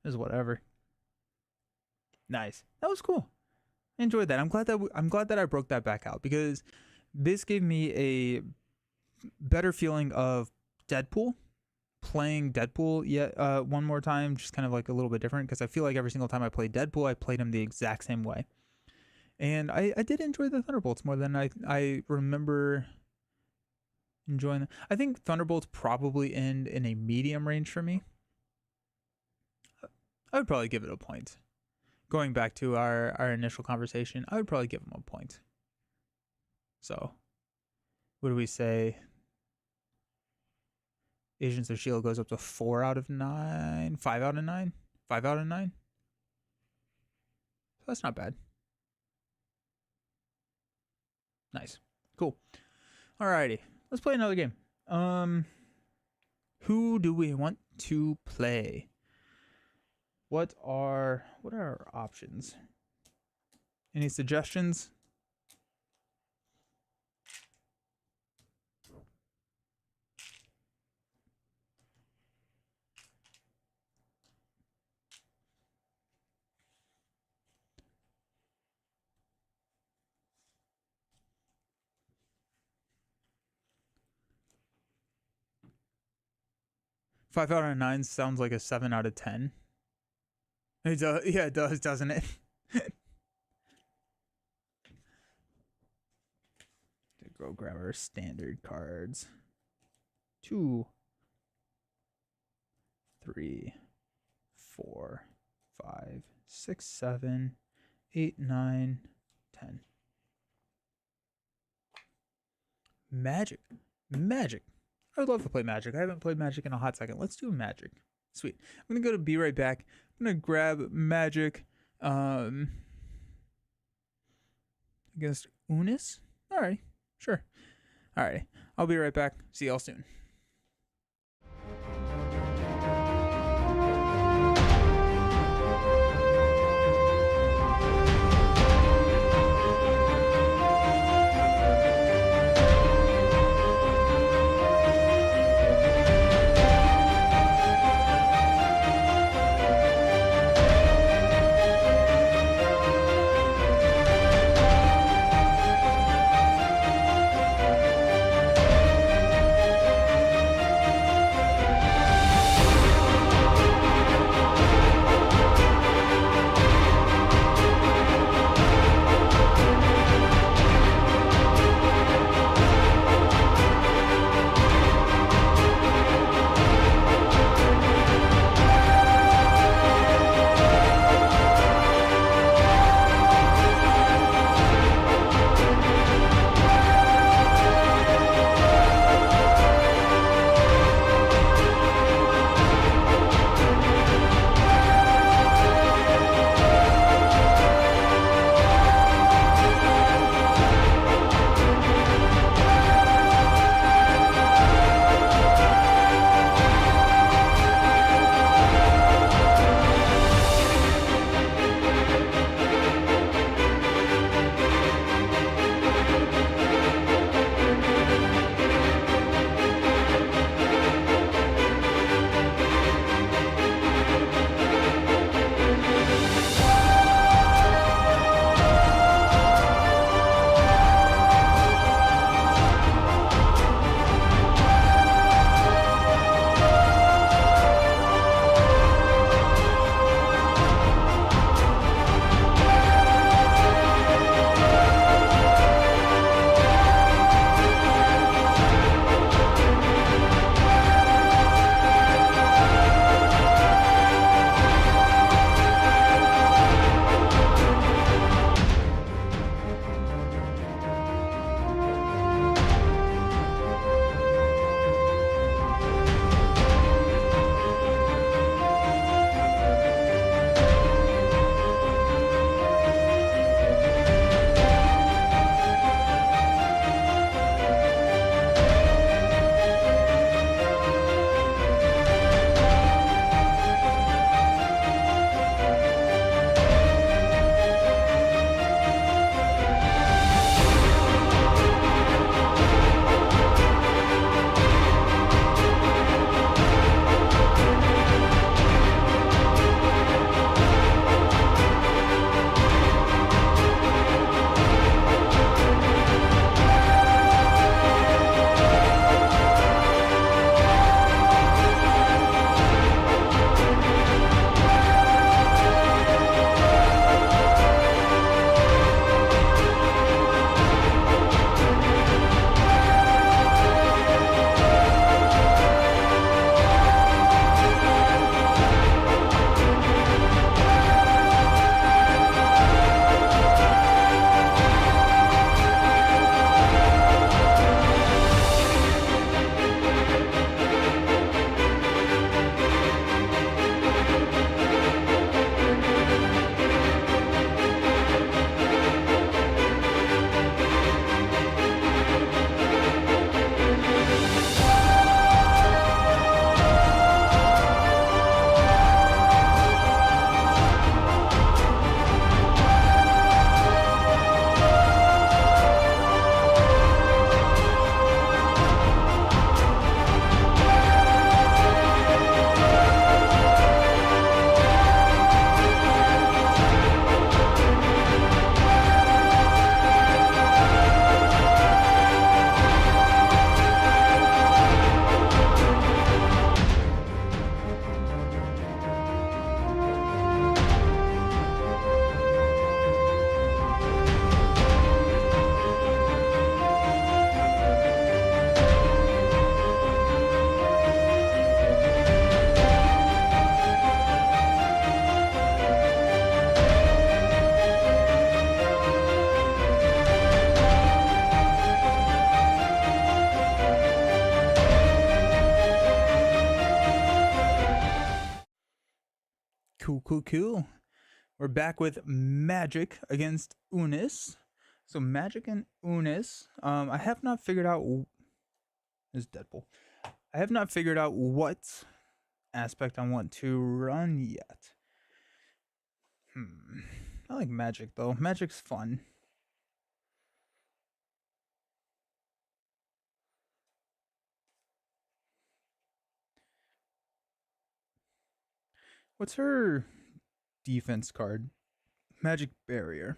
it's whatever. Nice. That was cool. I enjoyed that. I'm glad that I broke that back out, because this gave me a better feeling of Deadpool, playing Deadpool yet one more time, just kind of like a little bit different, because I feel like every single time I played Deadpool, I played him the exact same way. And I did enjoy the Thunderbolts more than I remember enjoying them. I think Thunderbolts probably end in a medium range for me. I would probably give it a point. Going back to our initial conversation, I would probably give him a point. So, what do we say? Agents of S.H.I.E.L.D. goes up to 4 out of 9, 5 out of 9, 5 out of 9. So that's not bad. Nice. Cool. Alrighty. Let's play another game. Who do we want to play? What are our options? Any suggestions? Five out of 9 sounds like a 7 out of 10. It does, yeah, it does, doesn't it? Go grab our standard cards. 2, 3, 4, 5, 6, 7, 8, 9, 10. Magic. I would love to play Magic. I haven't played Magic in a hot second. Let's do Magic. Sweet. I'm going to go to Be Right Back. I'm going to grab Magic against Unis. All right. Sure. All right. I'll be right back. See y'all soon. Cool. We're back with Magic against Unis. So Magic and Unis. I have not figured out. This is Deadpool. I have not figured out what aspect I want to run yet. I like Magic though. Magic's fun. What's her defense card? Magic Barrier.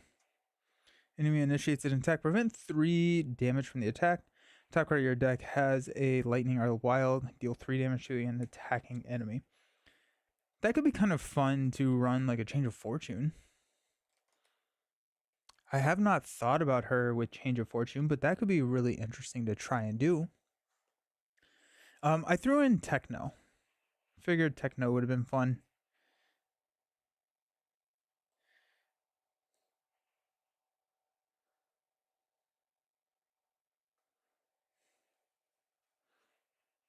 Enemy initiates an attack. Prevent 3 damage from the attack. Top card of your deck has a lightning or wild. Deal 3 damage to an attacking enemy. That could be kind of fun to run like a Change of Fortune. I have not thought about her with Change of Fortune, but that could be really interesting to try and do. I threw in Techno. Figured Techno would have been fun.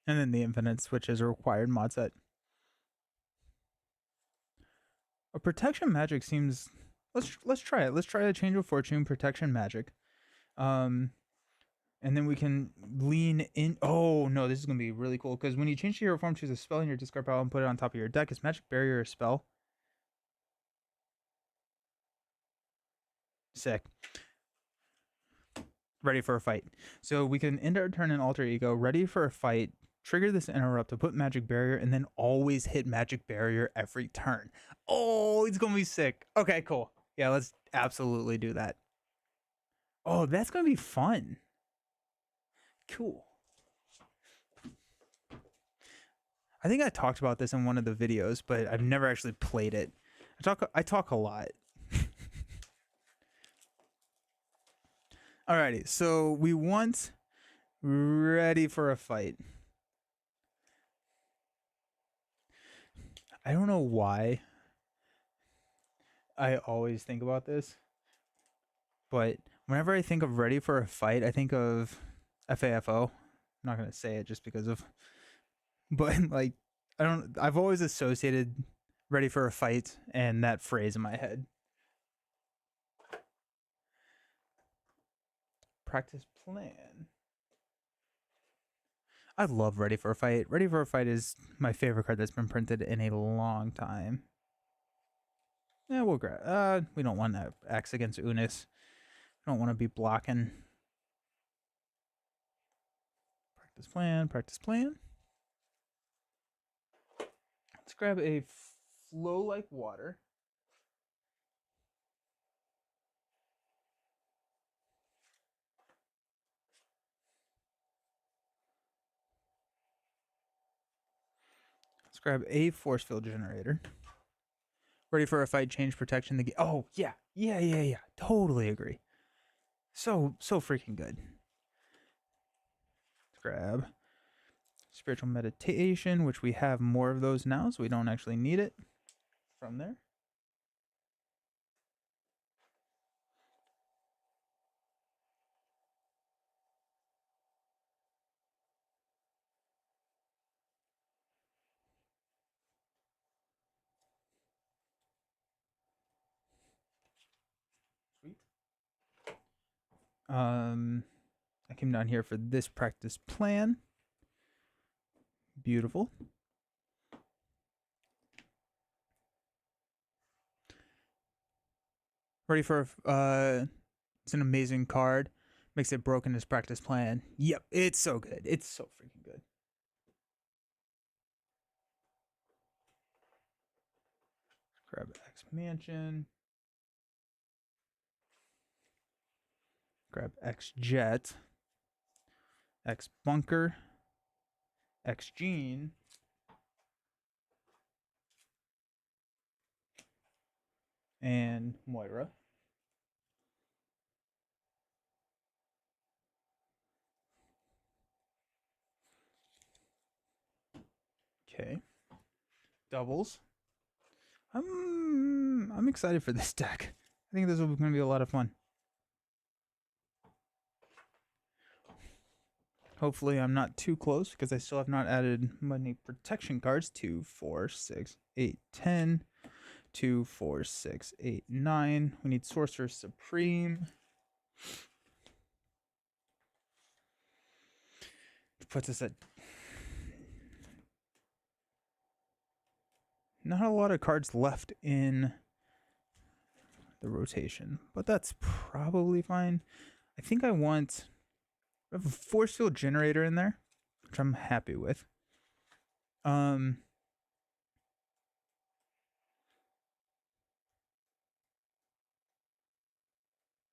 And then the Infinites, which is a required mod set. A Protection Magic seems... Let's try it. Let's try a Change of Fortune Protection Magic. And then we can lean in... Oh, no, this is going to be really cool. Because when you change to hero form, choose a spell in your discard pile and put it on top of your deck. Is Magic Barrier a spell? Sick. Ready for a fight. So we can end our turn in Alter Ego. Ready for a fight. Trigger this interrupt to put Magic Barrier and then always hit Magic Barrier every turn. Oh, it's going to be sick. Okay, cool. Yeah, let's absolutely do that. Oh, that's going to be fun. Cool. I think I talked about this in one of the videos, but I've never actually played it. I talk a lot. Alrighty, so we want ready for a fight. I don't know why I always think about this, but whenever I think of ready for a fight, I think of FAFO. I'm not going to say it just because of, but like, I've always associated ready for a fight and that phrase in my head. Practice plan. I love Ready for a Fight. Ready for a Fight is my favorite card that's been printed in a long time. Yeah, we'll grab. We don't want to X against Unis. We don't want to be blocking. Practice plan. Practice plan. Let's grab a Flow Like Water. Let's grab a Force Field Generator. Ready for a Fight, change protection. Oh, yeah. Totally agree. So freaking good. Let's grab Spiritual Meditation, which we have more of those now, so we don't actually need it from there. Sweet. I came down here for this practice plan. Beautiful. Ready for it's an amazing card. Makes it broken as practice plan. Yep, it's so good. It's so freaking good. Grab X Mansion. Grab X Jet. X Bunker. X Gene. And Moira. Okay. Doubles. I'm excited for this deck. I think this will going to be a lot of fun. Hopefully I'm not too close because I still have not added many protection cards. 2, 4, 6, 8, 10, 2, 4, 6, 8, 9. We need Sorcerer Supreme. Puts us at not a lot of cards left in the rotation, but that's probably fine. I think I have a force field generator in there, which I'm happy with.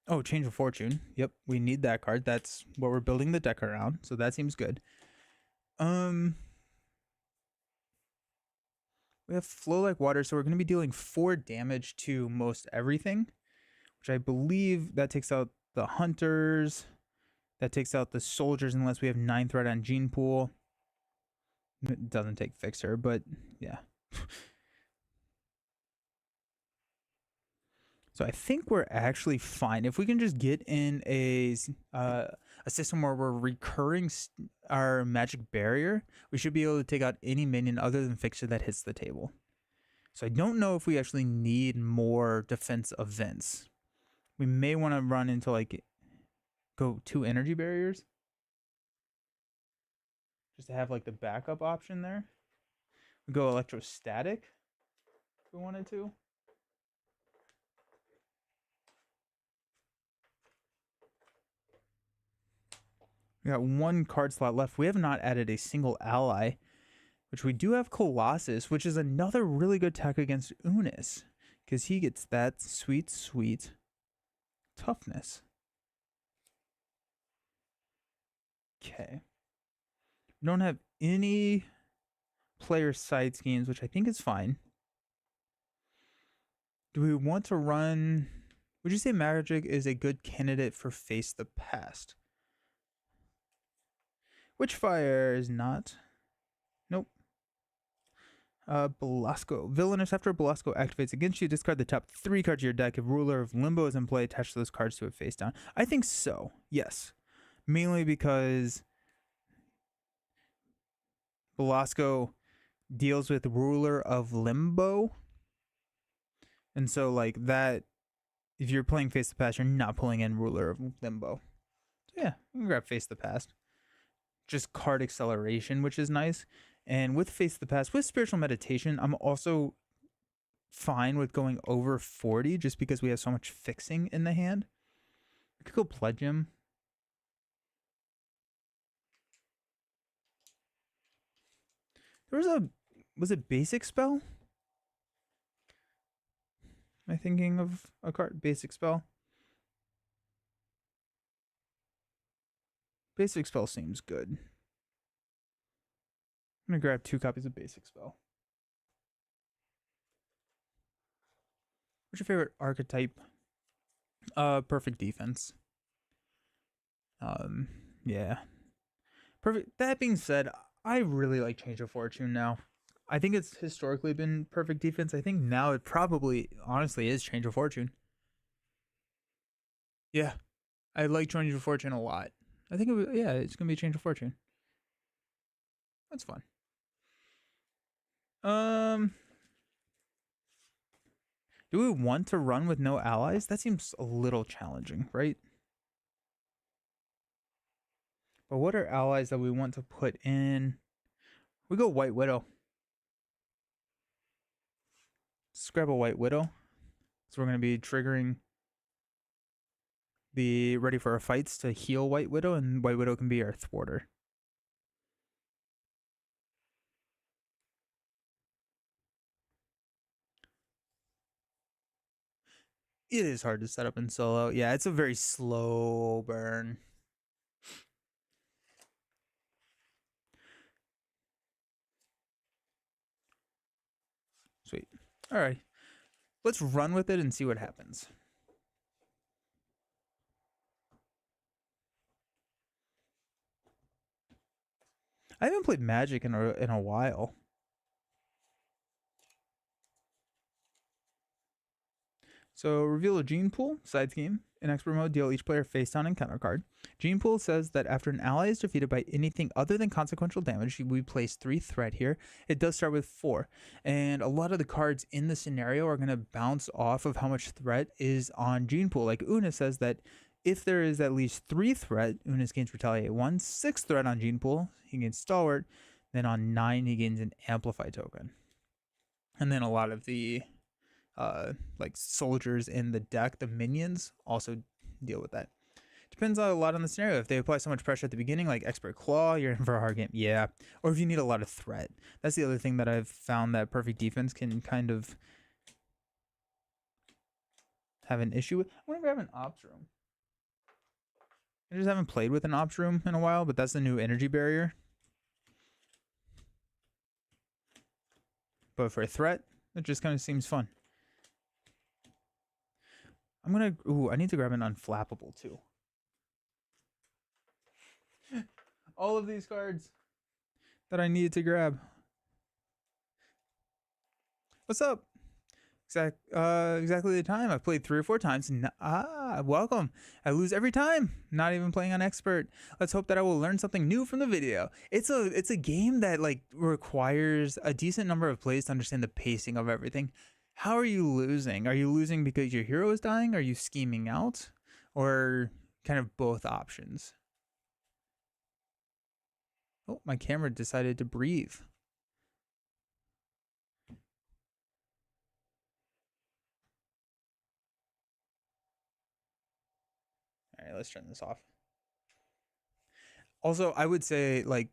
Oh, Change of Fortune. Yep, we need that card. That's what we're building the deck around, so that seems good. We have Flow Like Water, so we're going to be dealing 4 damage to most everything, which I believe that takes out the Hunters. That takes out the Soldiers unless we have 9 threat on Gene Pool. It doesn't take Fixer, but yeah. So I think we're actually fine. If we can just get in a system where we're recurring our magic barrier, we should be able to take out any minion other than Fixer that hits the table. So I don't know if we actually need more defense events. We may want to run into go 2 energy barriers. Just to have the backup option there. We go electrostatic if we wanted to. We got 1 card slot left. We have not added a single ally, which we do have Colossus, which is another really good tech against Unis, because he gets that sweet, sweet toughness. Okay. We don't have any player side schemes, which I think is fine. Do we want to run... Would you say Magic is a good candidate for Face the Past? Witchfire is not. Nope. Belasco. Villainous. After Belasco activates against you, discard the top 3 cards of your deck. If Ruler of Limbo is in play, attach those cards to it face down. I think so. Yes. Mainly because Belasco deals with Ruler of Limbo. And so that, if you're playing Face the Past, you're not pulling in Ruler of Limbo. So yeah, we can grab Face the Past. Just card acceleration, which is nice. And with Face the Past, with Spiritual Meditation, I'm also fine with going over 40 just because we have so much fixing in the hand. We could go Pledge him. Was it Basic Spell? Am I thinking of a card? Basic Spell? Basic Spell seems good. I'm going to grab 2 copies of Basic Spell. What's your favorite archetype? Perfect Defense. Yeah. Perfect. That being said, I really like Change of Fortune now. I think it's historically been Perfect Defense. I think now it probably, honestly, is Change of Fortune. Yeah. I like Change of Fortune a lot. I think, it's going to be Change of Fortune. That's fun. Do we want to run with no allies? That seems a little challenging, right? But what are allies that we want to put in? We go White Widow. Let's grab a White Widow. So we're going to be triggering the Ready for Our Fights to heal White Widow, and White Widow can be our thwarter. It is hard to set up in solo. Yeah, it's a very slow burn. Sweet. All right. Let's run with it and see what happens. I haven't played Magic in a while. So reveal a gene pool, side scheme. In expert mode, deal each player face down and counter card. Gene pool says that after an ally is defeated by anything other than consequential damage, we place 3 threat here. It does start with 4. And a lot of the cards in the scenario are going to bounce off of how much threat is on gene pool. Like Una says that if there is at least 3 threat, Unis gains retaliate 1, 6 threat on gene pool, he gains stalwart, then on 9 he gains an amplify token. And then a lot of the like soldiers in the deck, the minions, also deal with that. Depends a lot on the scenario. If they apply so much pressure at the beginning, like expert claw, you're in for a hard game. Yeah. Or if you need a lot of threat. That's the other thing that I've found that perfect defense can kind of have an issue with. I wonder if I have an ops room. I just haven't played with an ops room in a while, but that's the new energy barrier. But for a threat, it just kind of seems fun. I'm gonna, I need to grab an unflappable too. All of these cards that I needed to grab. What's up? Exactly the time. I've played 3 or 4 times. Welcome. I lose every time. Not even playing on expert. Let's hope that I will learn something new from the video. It's a game that like requires a decent number of plays to understand the pacing of everything. How are you losing? Are you losing because your hero is dying? Are you scheming out? Or kind of both options? Oh, my camera decided to breathe. All right, let's turn this off. Also, I would say like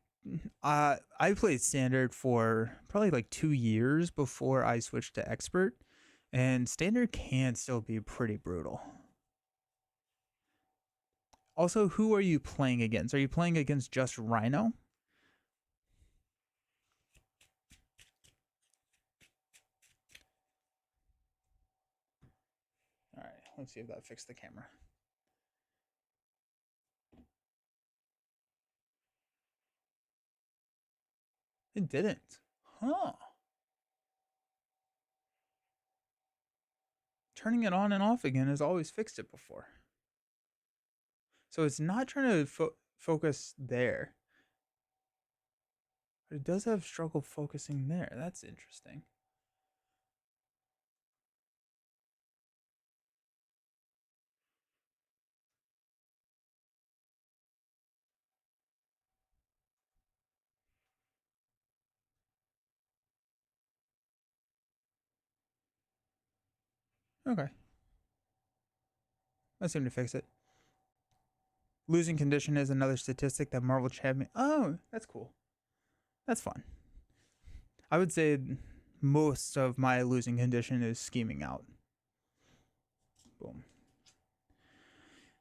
I played standard for probably like 2 years before I switched to expert, and standard can still be pretty brutal. Also, who are you playing against? Are you playing against just Rhino? All right, let's see if that fixed the camera. It didn't. Huh. Turning it on and off again has always fixed it before. So it's not trying to focus there. But it does have struggle focusing there. That's interesting. Okay. That seemed to fix it. Losing condition is another statistic that Marvel Champion. Oh, that's cool. That's fun. I would say most of my losing condition is scheming out. Boom.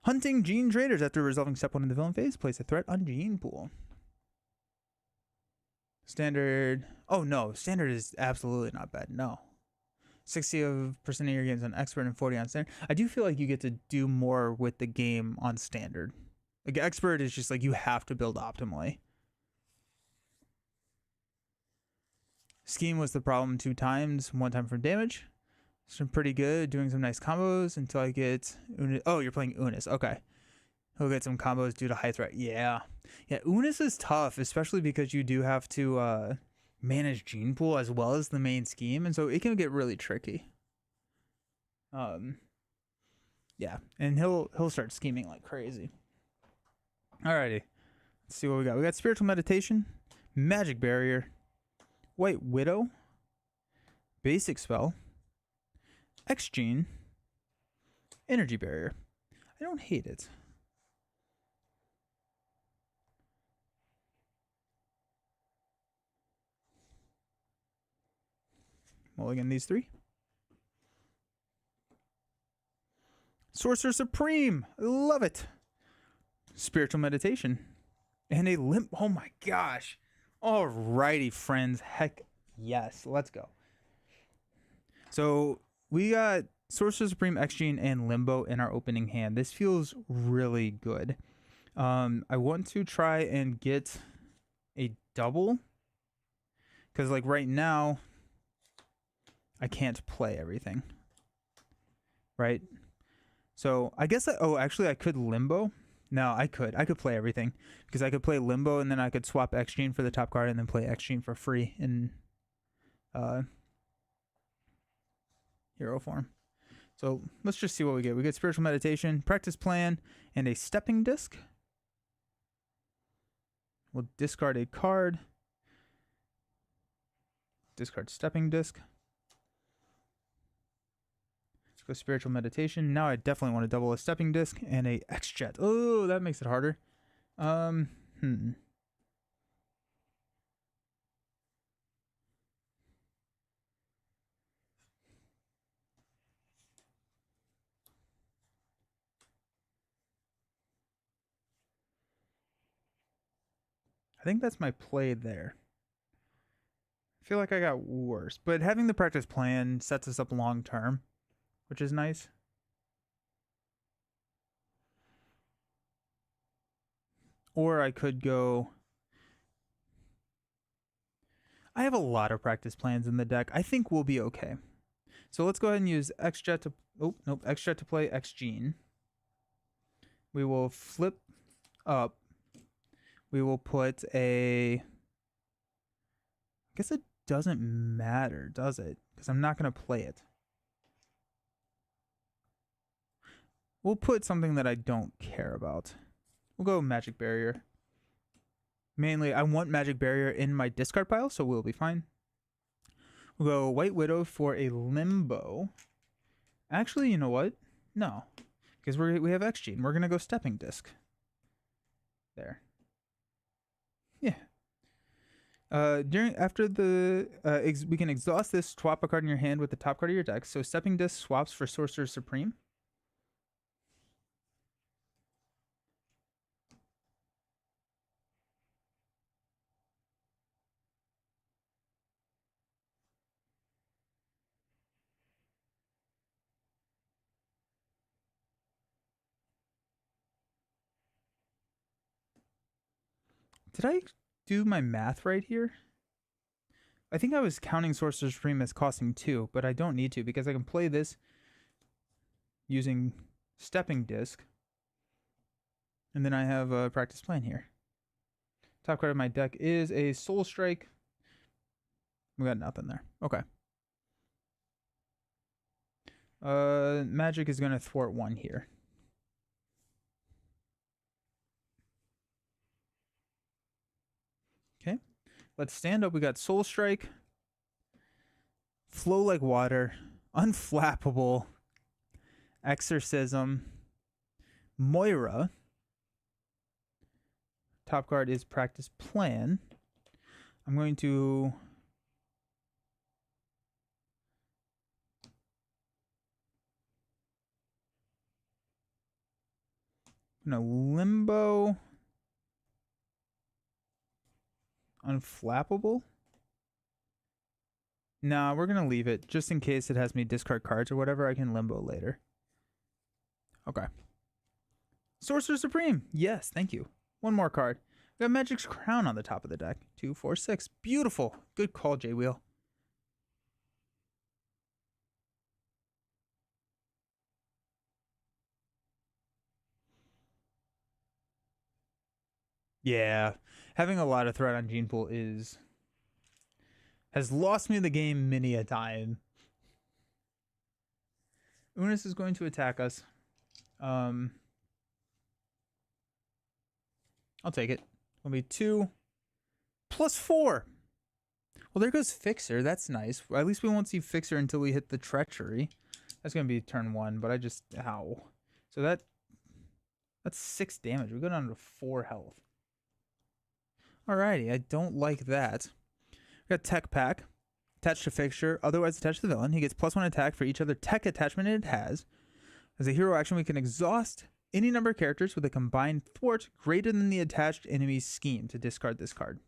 Hunting gene traders after resolving step 1 in the villain phase. Place a threat on gene pool. Standard. Oh no, standard is absolutely not bad. No. 60% of your games on expert and 40 on standard. I do feel like you get to do more with the game on standard. Like expert is just like you have to build optimally. Scheme was the problem 2 times, 1 time from damage. So I'm pretty good, doing some nice combos until I get Unis. Oh, you're playing Unis. Okay. He'll get some combos due to high threat. Yeah. Yeah, Unis is tough, especially because you do have to manage gene pool as well as the main scheme, and so it can get really tricky. Yeah, and he'll start scheming like crazy. Alrighty, let's see what we got. We got spiritual meditation, magic barrier, white widow, basic spell, X gene, energy barrier. I don't hate it. Mulligan these 3. Sorcerer Supreme. I love it. Spiritual meditation. And a limp. Oh my gosh. Alrighty, friends. Heck yes. Let's go. So we got Sorcerer Supreme, X-Gene, and Limbo in our opening hand. This feels really good. I want to try and get a double. Because like right now, I can't play everything. right? So I guess actually I could limbo. No, I could play everything because I could play limbo and then I could swap X Gene for the top card and then play X Gene for free in hero form. So let's just see what we get. We get Spiritual Meditation, Practice Plan, and a Stepping Disc. We'll discard a card. Discard Stepping Disc. Let's go Spiritual Meditation. Now I definitely want to double a Stepping Disc and a X-Jet. Oh, that makes it harder. I think that's my play there. I feel like I got worse, but having the practice plan sets us up long term, which is nice. Or I could go... I have a lot of practice plans in the deck. I think we'll be okay. So let's go ahead and use X-Jet to... Oh, nope. X-Jet to play X-Gene. We will flip up. We will put a... I guess it doesn't matter, does it? Because I'm not going to play it. We'll put something that I don't care about. We'll go Magic Barrier. Mainly, I want Magic Barrier in my discard pile, so we'll be fine. We'll go White Widow for a Limbo. Actually, you know what? No. Because we have X-Gene. We're going to go Stepping Disc. There. Yeah. After the we can exhaust this, swap a card in your hand with the top card of your deck. So Stepping Disc swaps for Sorcerer Supreme. Did I do my math right here? I think I was counting Sorcerer Supreme as costing 2, but I don't need to because I can play this using Stepping Disc. And then I have a practice plan here. Top card of my deck is a Soul Strike. We got nothing there. Okay. Magic is going to thwart 1 here. Okay. Let's stand up. We got Soul Strike. Flow Like Water. Unflappable. Exorcism. Moira. Top card is Practice Plan. I'm going to... Limbo. Unflappable. Nah, we're going to leave it. Just in case it has me discard cards or whatever, I can Limbo later. Okay. Sorcerer Supreme. Yes, thank you. One more card. We got Magic's Crown on the top of the deck. 2, 4, 6. Beautiful. Good call, J-Wheel. Yeah. Having a lot of threat on Gene Pool has lost me the game many a time. Unis is going to attack us. I'll take it. It'll be 2 plus 4. Well, there goes Fixer. That's nice. At least we won't see Fixer until we hit the Treachery. That's going to be turn 1, but I just... Ow. So that's 6 damage. We go down to 4 health. Alrighty, I don't like that. We got Tech Pack. Attached to Fixture, otherwise attached to the villain. He gets +1 attack for each other tech attachment it has. As a hero action, we can exhaust any number of characters with a combined thwart greater than the attached enemy's scheme to discard this card.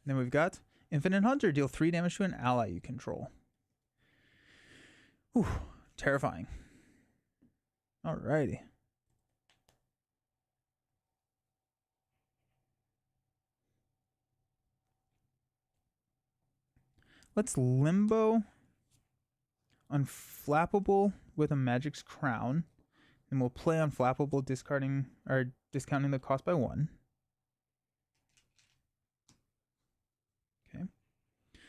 And then we've got Infinite Hunter. Deal 3 damage to an ally you control. Whew, terrifying. Alrighty. Let's Limbo Unflappable with a Magic's Crown. And we'll play Unflappable, discounting the cost by 1. Okay.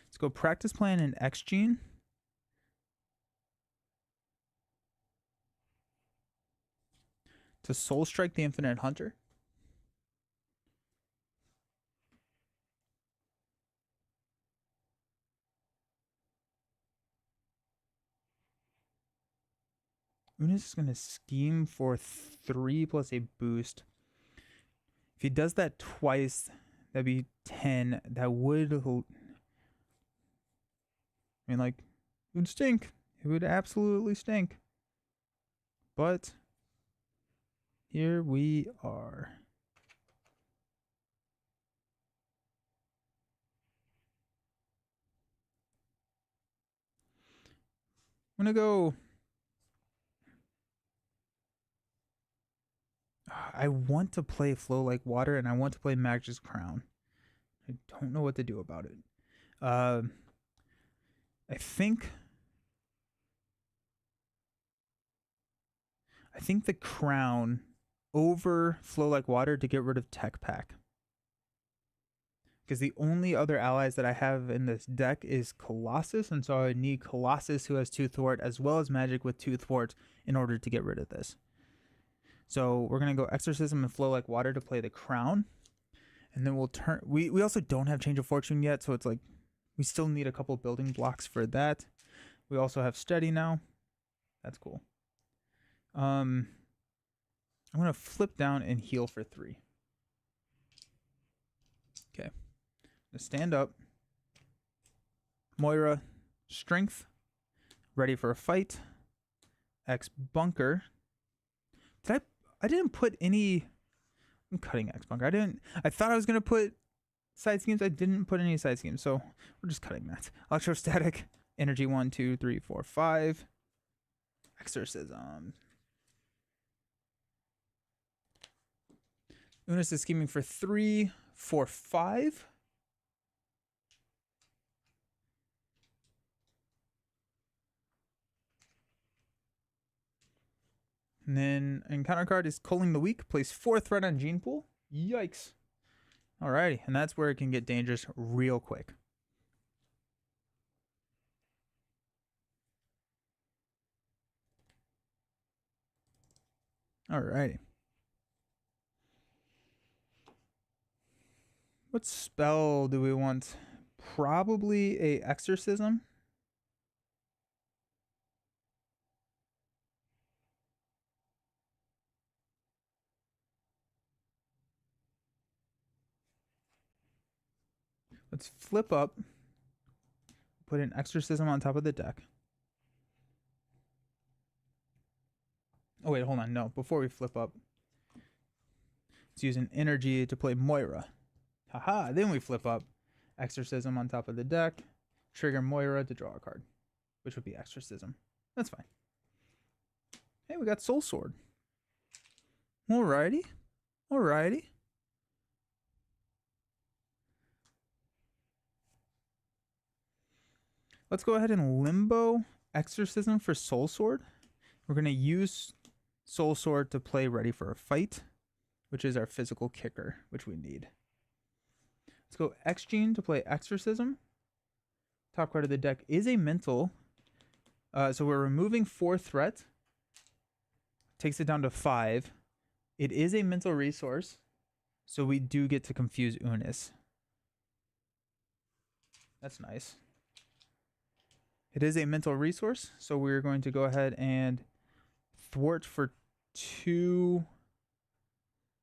Let's go Practice Plan and X Gene. To Soul Strike the Infinite Hunter. Unis is going to scheme for 3 plus a boost. If he does that twice, that'd be 10. That would... I mean, like, it would stink. It would absolutely stink. But here we are. I'm going to go... I want to play Flow Like Water, and I want to play Magic's Crown. I don't know what to do about it. I think the Crown over Flow Like Water to get rid of Tech Pack. Because the only other allies that I have in this deck is Colossus, and so I need Colossus who has 2 thwart as well as Magic with 2 thwarts in order to get rid of this. So we're going to go Exorcism and Flow Like Water to play the Crown. And then we'll turn... We also don't have Change of Fortune yet, so it's like we still need a couple building blocks for that. We also have Steady now. That's cool. I'm going to flip down and heal for 3. Okay. Stand up. Moira, Strength. Ready for a fight. X Bunker. I didn't put any... I'm cutting X Bunker. I thought I was going to put side schemes. I didn't put any side schemes, so we're just cutting that. Electrostatic. Energy 1, 2, 3, 4, 5. Exorcism. Unis is scheming for 3, 4, 5. And then encounter card is Culling the Weak. Place 4 threat on Gene Pool. Yikes. Alrighty, and that's where it can get dangerous real quick. Alrighty. What spell do we want? Probably a Exorcism. Let's flip up. Put an Exorcism on top of the deck. Oh, wait, hold on. No, before we flip up, let's use an energy to play Moira. Haha, then we flip up. Exorcism on top of the deck. Trigger Moira to draw a card, which would be Exorcism. That's fine. Hey, we got Soul Sword. Alrighty. Alrighty. Let's go ahead and Limbo Exorcism for Soul Sword. We're going to use Soul Sword to play Ready for a Fight, which is our physical kicker, which we need. Let's go X Gene to play Exorcism. Top card of the deck is a mental. So we're removing 4 threat. Takes it down to 5. It is a mental resource, so we do get to confuse Unis. That's nice. It is a mental resource, so we're going to go ahead and thwart for 2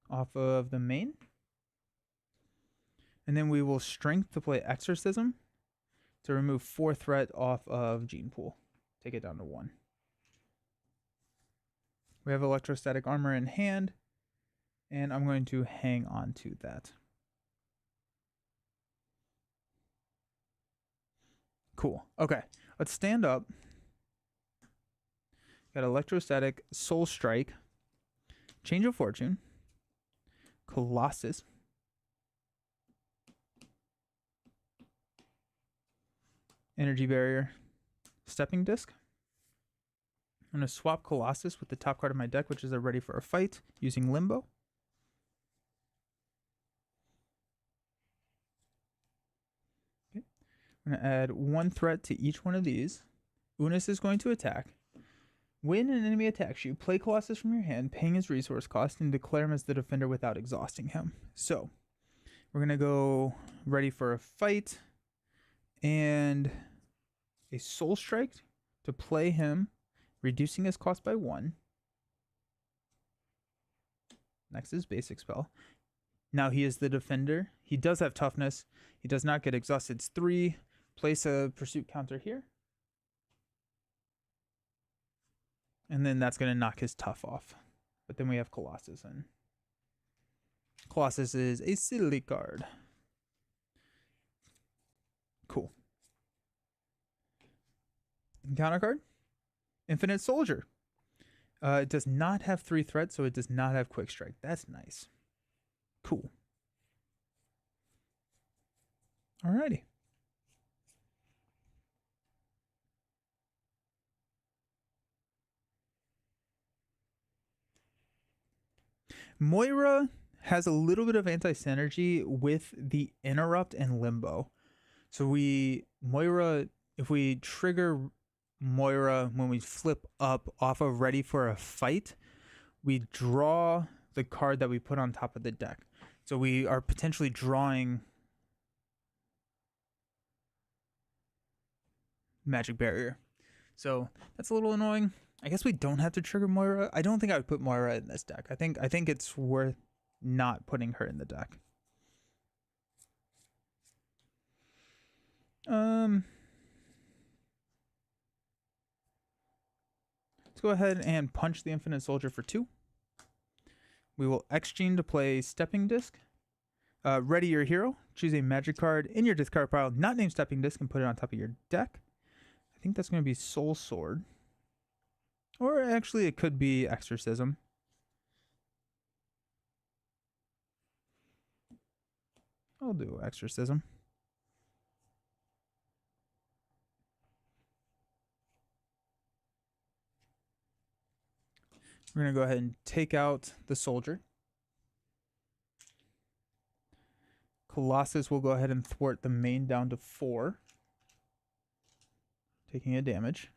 off of the main. And then we will Strength to play Exorcism to remove 4 threat off of Gene Pool. Take it down to 1. We have Electrostatic Armor in hand, and I'm going to hang on to that. Cool. Okay, let's stand up. Got Electrostatic, Soul Strike, Change of Fortune, Colossus, Energy Barrier, Stepping Disc. I'm going to swap Colossus with the top card of my deck, which is a Ready for a Fight, using Limbo. Okay. I'm going to add 1 threat to each one of these. Unis is going to attack. When an enemy attacks you, play Colossus from your hand, paying his resource cost, and declare him as the defender without exhausting him. So, we're going to go Ready for a Fight and a Soul Strike to play him, reducing his cost by 1. Next is basic spell. Now he is the defender. He does have toughness. He does not get exhausted. It's 3. Place a pursuit counter here. And then that's going to knock his tough off. But then we have Colossus. And Colossus is a silly card. Cool. Counter card. Infinite Soldier. It does not have 3 threats, so it does not have Quick Strike. That's nice. Cool. Alrighty. Moira has a little bit of anti-synergy with the Interrupt and Limbo. So if we trigger Moira when we flip up off of Ready for a Fight, we draw the card that we put on top of the deck. So we are potentially drawing Magic Barrier. So that's a little annoying. I guess we don't have to trigger Moira. I don't think I would put Moira in this deck. I think it's worth not putting her in the deck. Let's go ahead and punch the Infinite Soldier for 2. We will X-Gene to play Stepping Disc. Ready your hero. Choose a magic card in your discard pile, not named Stepping Disc, and put it on top of your deck. I think that's going to be Soul Sword. Or actually, it could be Exorcism. I'll do Exorcism. We're going to go ahead and take out the Soldier. Colossus will go ahead and thwart the main down to 4. Taking a damage.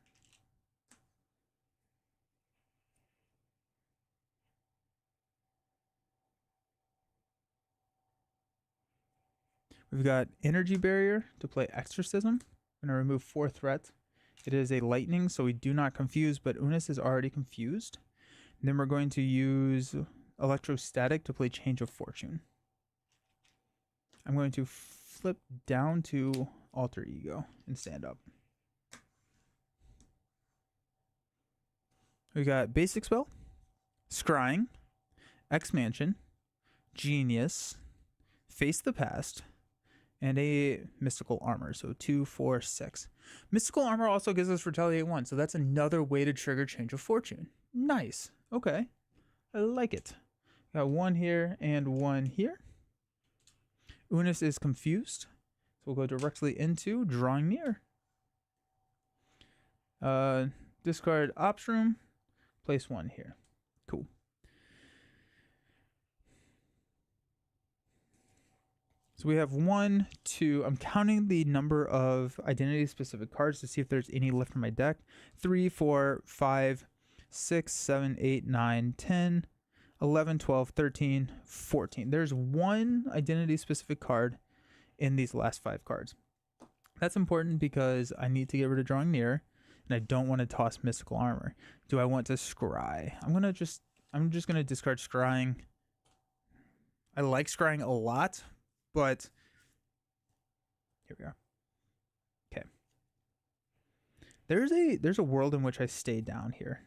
We've got Energy Barrier to play Exorcism. I'm going to remove 4 threats. It is a lightning, so we do not confuse, but Unis is already confused. And then we're going to use Electrostatic to play Change of Fortune. I'm going to flip down to Alter Ego and stand up. We got Basic Spell, Scrying, X-Mansion, Genius, Face the Past, and a Mystical Armor. So 2, 4, 6. Mystical Armor also gives us Retaliate 1, so that's another way to trigger Change of Fortune. Nice. Okay. I like it. Got 1 here and 1 here. Unis is confused, so we'll go directly into Drawing Near. Discard Ops Room. Place 1 here. Cool. So we have 1, 2. I'm counting the number of identity-specific cards to see if there's any left in my deck. 3, 4, 5, 6, 7, 8, 9, 10, 11, 12, 13, 14. There's 1 identity-specific card in these last 5 cards. That's important because I need to get rid of Drawing Near, and I don't want to toss Mystical Armor. Do I want to Scry? I'm just gonna discard Scrying. I like Scrying a lot, but here we are. Okay. There's a world in which I stay down here.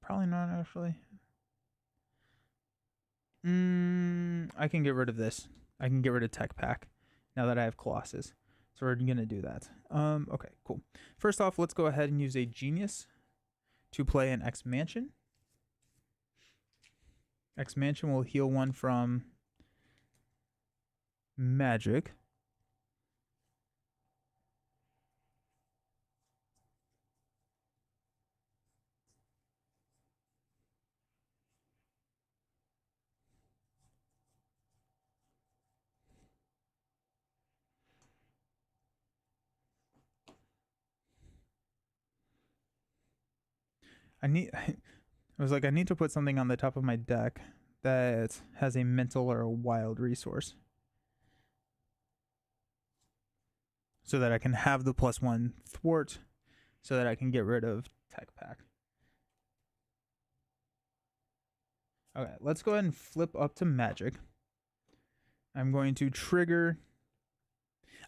Probably not, actually. I can get rid of this. I can get rid of Tech Pack now that I have Colossus. So we're going to do that. Okay, cool. First off, let's go ahead and use a Genius to play an X-Mansion. X-Mansion will heal 1 from Magic. I was like, I need to put something on the top of my deck that has a mental or a wild resource, so that I can have the +1 thwart, so that I can get rid of Tech Pack. Okay, let's go ahead and flip up to Magic. I'm going to trigger.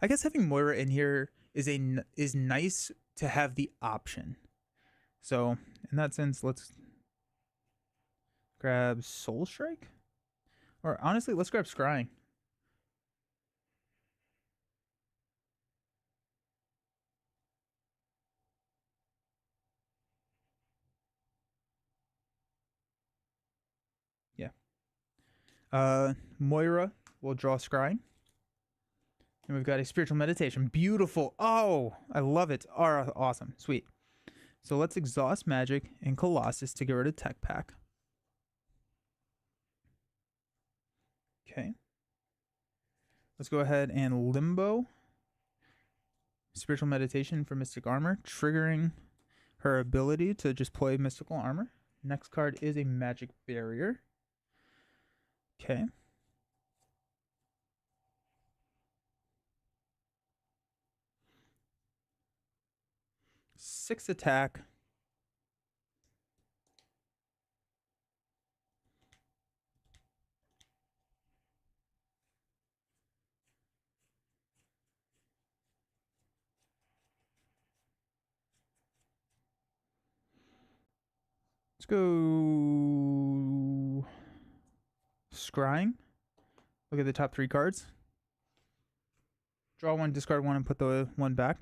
I guess having Moira in here is nice to have the option. So in that sense, let's grab Soul Strike, or honestly, let's grab Scrying. Moira will draw Scrying. And we've got a Spiritual Meditation. Beautiful. Oh, I love it. Oh, awesome. Sweet. So let's exhaust Magic and Colossus to get rid of Tech Pack. Okay. Let's go ahead and Limbo Spiritual Meditation for Mystic Armor, triggering her ability to just play Mystical Armor. Next card is a Magic Barrier. Okay. Six attack. Let's go Scrying. Look at the top 3 cards. Draw 1, discard 1, and put the 1 back.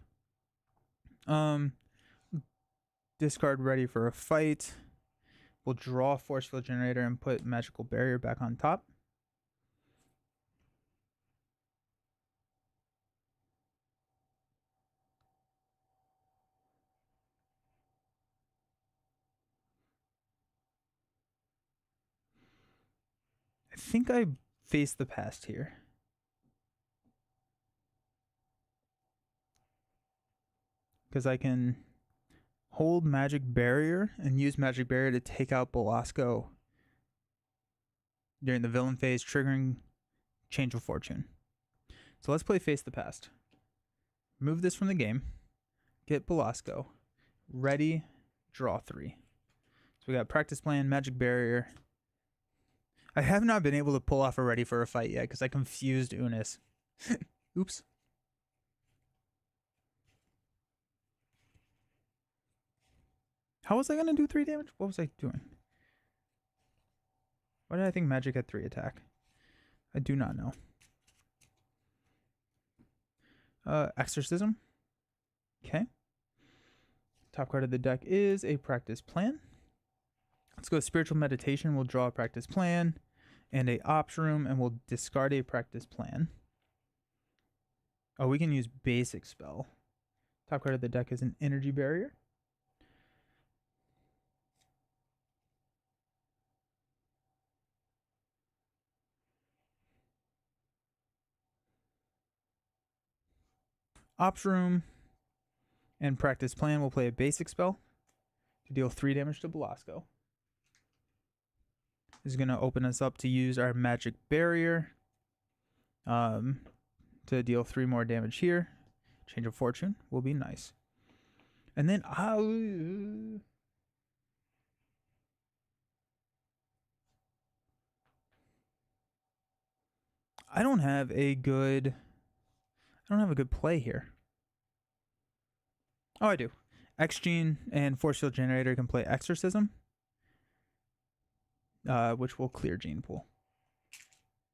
Discard ready for a fight. We'll draw Force Field Generator and put Magical Barrier back on top. I think I face the past here. Because I can hold Magic Barrier and use Magic Barrier to take out Belasco during the villain phase, triggering Change of Fortune. So let's play Face the Past. Remove this from the game. Get Belasco. Ready, draw 3. So we got Practice Plan, Magic Barrier. I have not been able to pull off a Ready for a Fight yet because I confused Unis. Oops. How was I going to do 3 damage? What was I doing? Why did I think Magic had 3 attack? I do not know. Exorcism. Okay. Top card of the deck is a Practice Plan. Let's go Spiritual Meditation. We'll draw a Practice Plan and a Ops Room, and we'll discard a Practice Plan. Oh, we can use Basic Spell. Top card of the deck is an Energy Barrier. Ops Room and Practice Plan will play a Basic Spell to deal 3 damage to Belasco. This is going to open us up to use our Magic Barrier to deal 3 more damage here. Change of Fortune will be nice. And then I don't have a good play here. Oh, I do. X-Gene and Force Field Generator can play Exorcism, which will clear Gene Pool.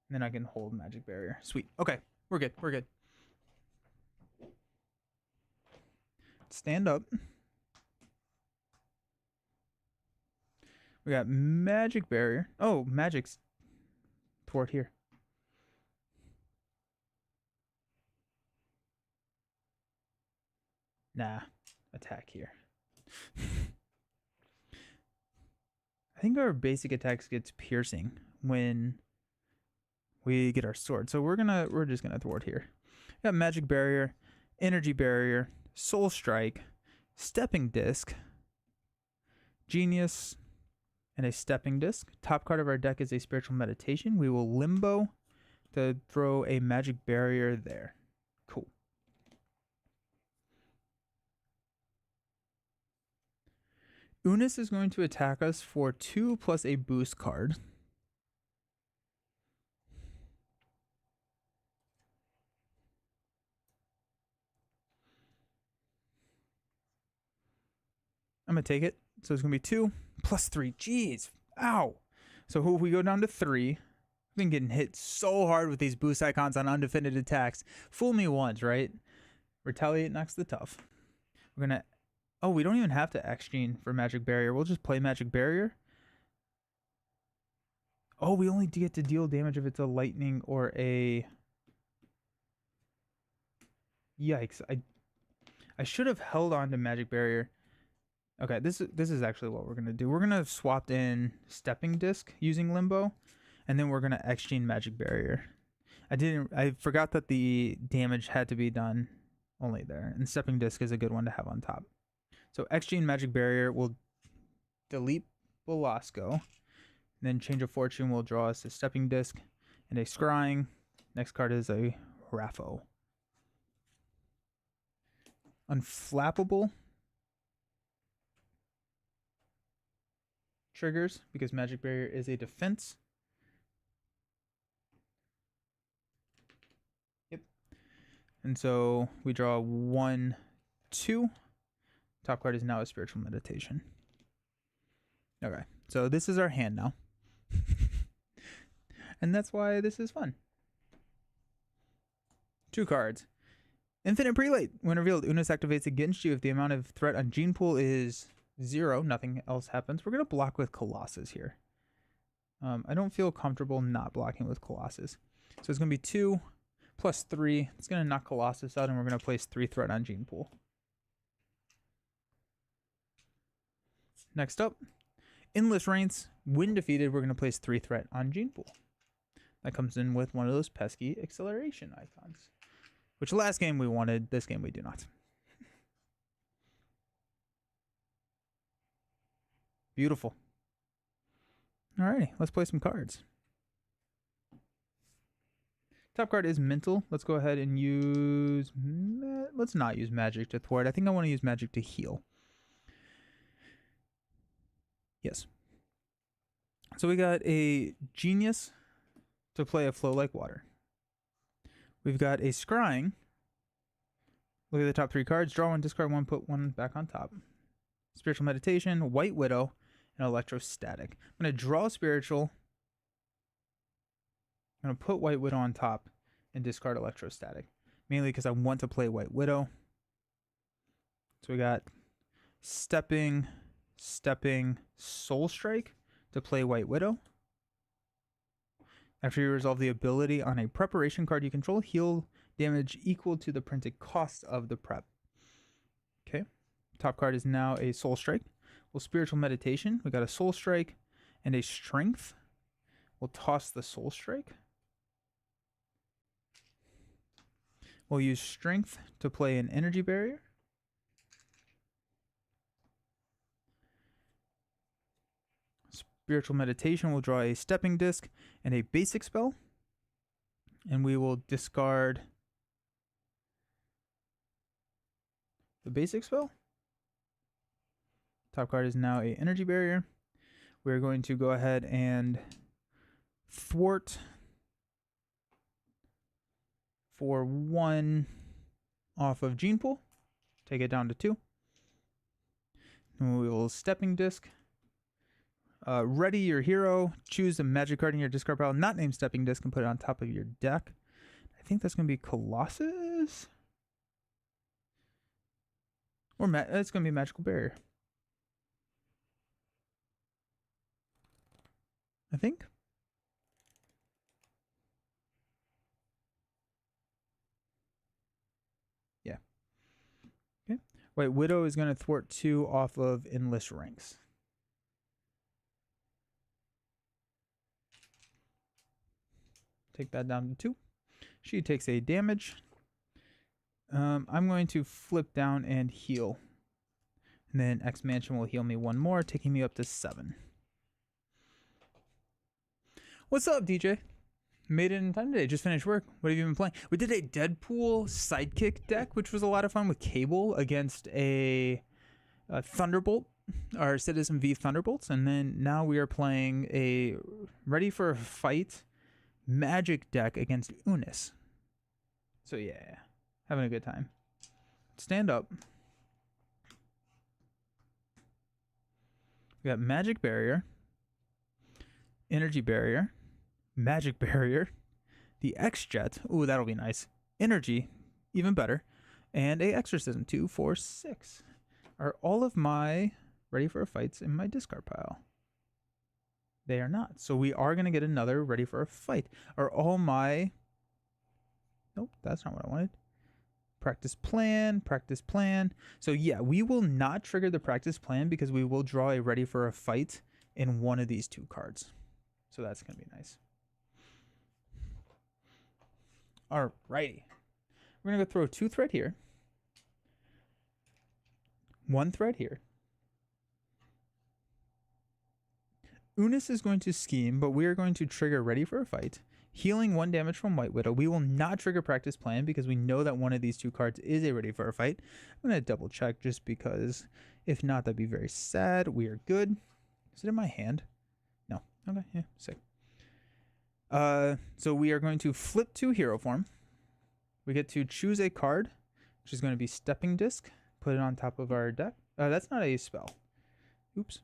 And then I can hold Magic Barrier. Sweet. Okay, we're good. We're good. Stand up. We got Magic Barrier. Oh, Magic's thwart here. Nah, attack here. I think our basic attacks gets piercing when we get our sword. So we're just gonna thwart here. We got Magic Barrier, Energy Barrier, Soul Strike, Stepping Disc, Genius, and a Stepping Disc. Top card of our deck is a Spiritual Meditation. We will Limbo to throw a Magic Barrier there. Cool. Unis is going to attack us for 2 plus a boost card. I'm going to take it. So it's going to be 2 plus 3. Jeez. Ow. So if we go down to 3, I've been getting hit so hard with these boost icons on undefended attacks. Fool me once, right? Retaliate knocks the tough. We're going to... Oh, we don't even have to X-Gene for Magic Barrier. We'll just play Magic Barrier. Oh, we only get to deal damage if it's a lightning or a... Yikes. I should have held on to Magic Barrier. Okay, this is actually what we're going to do. We're going to swap in Stepping Disc using Limbo, and then we're going to X-Gene Magic Barrier. I forgot that the damage had to be done only there, and Stepping Disc is a good one to have on top. So X-Gene Magic Barrier will delete Belasco, then Change of Fortune will draw us a Stepping Disc and a Scrying. Next card is a Raffo. Unflappable triggers because Magic Barrier is a defense. Yep. And so we draw 1, 2. Top card is now a Spiritual Meditation. Okay, so this is our hand now. And that's why this is fun. 2 cards. Infinite Prelate. When revealed, Unis activates against you if the amount of threat on Gene Pool is 0. Nothing else happens. We're going to block with Colossus here. I don't feel comfortable not blocking with Colossus. So it's going to be 2 plus 3. It's going to knock Colossus out, and we're going to place 3 threat on Gene Pool. Next up, Endless Reigns. When defeated, we're going to place 3 threat on Gene Pool. That comes in with one of those pesky acceleration icons, which last game we wanted, this game we do not. Beautiful. Alrighty, let's play some cards. Top card is Mental. Let's go ahead and use... Let's not use Magic to thwart. I think I want to use Magic to heal. Yes. So we got a Genius to play a Flow Like Water. We've got a Scrying. Look at the top 3 cards. Draw 1, discard 1, put 1 back on top. Spiritual Meditation, White Widow, and Electrostatic. I'm going to draw Spiritual. I'm going to put White Widow on top and discard Electrostatic. Mainly because I want to play White Widow. So we got Stepping, Soul Strike to play White Widow. After you resolve the ability on a preparation card you control, heal damage equal to the printed cost of the prep. Okay. Top card is now a Soul Strike. Well, Spiritual Meditation. We got a Soul Strike and a Strength. We'll toss the Soul Strike. We'll use Strength to play an Energy Barrier. Spiritual Meditation will draw a Stepping Disc and a basic spell. And we will discard the basic spell. Top card is now a Energy Barrier. We're going to go ahead and thwart for 1 off of Gene Pool. Take it down to 2. And we will Stepping Disc. Ready your hero. Choose a magic card in your discard pile not named Stepping Disc and put it on top of your deck. I think that's going to be Colossus. Or it's going to be Magical Barrier. I think. Yeah. Okay. Wait, Widow is going to thwart 2 off of Endless Ranks. Take that down to 2. She takes a damage. I'm going to flip down and heal. And then X Mansion will heal me one more, taking me up to 7. What's up, DJ? Made it in time today. Just finished work. What have you been playing? We did a Deadpool Sidekick deck, which was a lot of fun with Cable against a Thunderbolt, our Citizen V Thunderbolts. And then now we are playing a Ready for a Fight Magic deck against Unis. So yeah, having a good time. Stand up. We got Magic Barrier, Energy Barrier, Magic Barrier, the X-Jet, ooh, that'll be nice, Energy, even better, and a Exorcism. 2, 4, 6. Are all of my Ready for a Fights in my discard pile? They are not. So we are going to get another Ready for a Fight. Are all my... Nope, that's not what I wanted. Practice plan, practice plan. So yeah, we will not trigger the practice plan because we will draw a Ready for a Fight in one of these 2 cards. So that's going to be nice. Alrighty. We're going to go throw 2 thread here. 1 thread here. Unis is going to scheme, but we are going to trigger Ready for a Fight. Healing 1 damage from White Widow. We will not trigger Practice Plan because we know that one of these 2 cards is a Ready for a Fight. I'm going to double check just because if not, that'd be very sad. We are good. Is it in my hand? No. Okay, yeah, sick. So we are going to flip to hero form. We get to choose a card, which is going to be Stepping Disc. Put it on top of our deck. That's not a spell. Oops.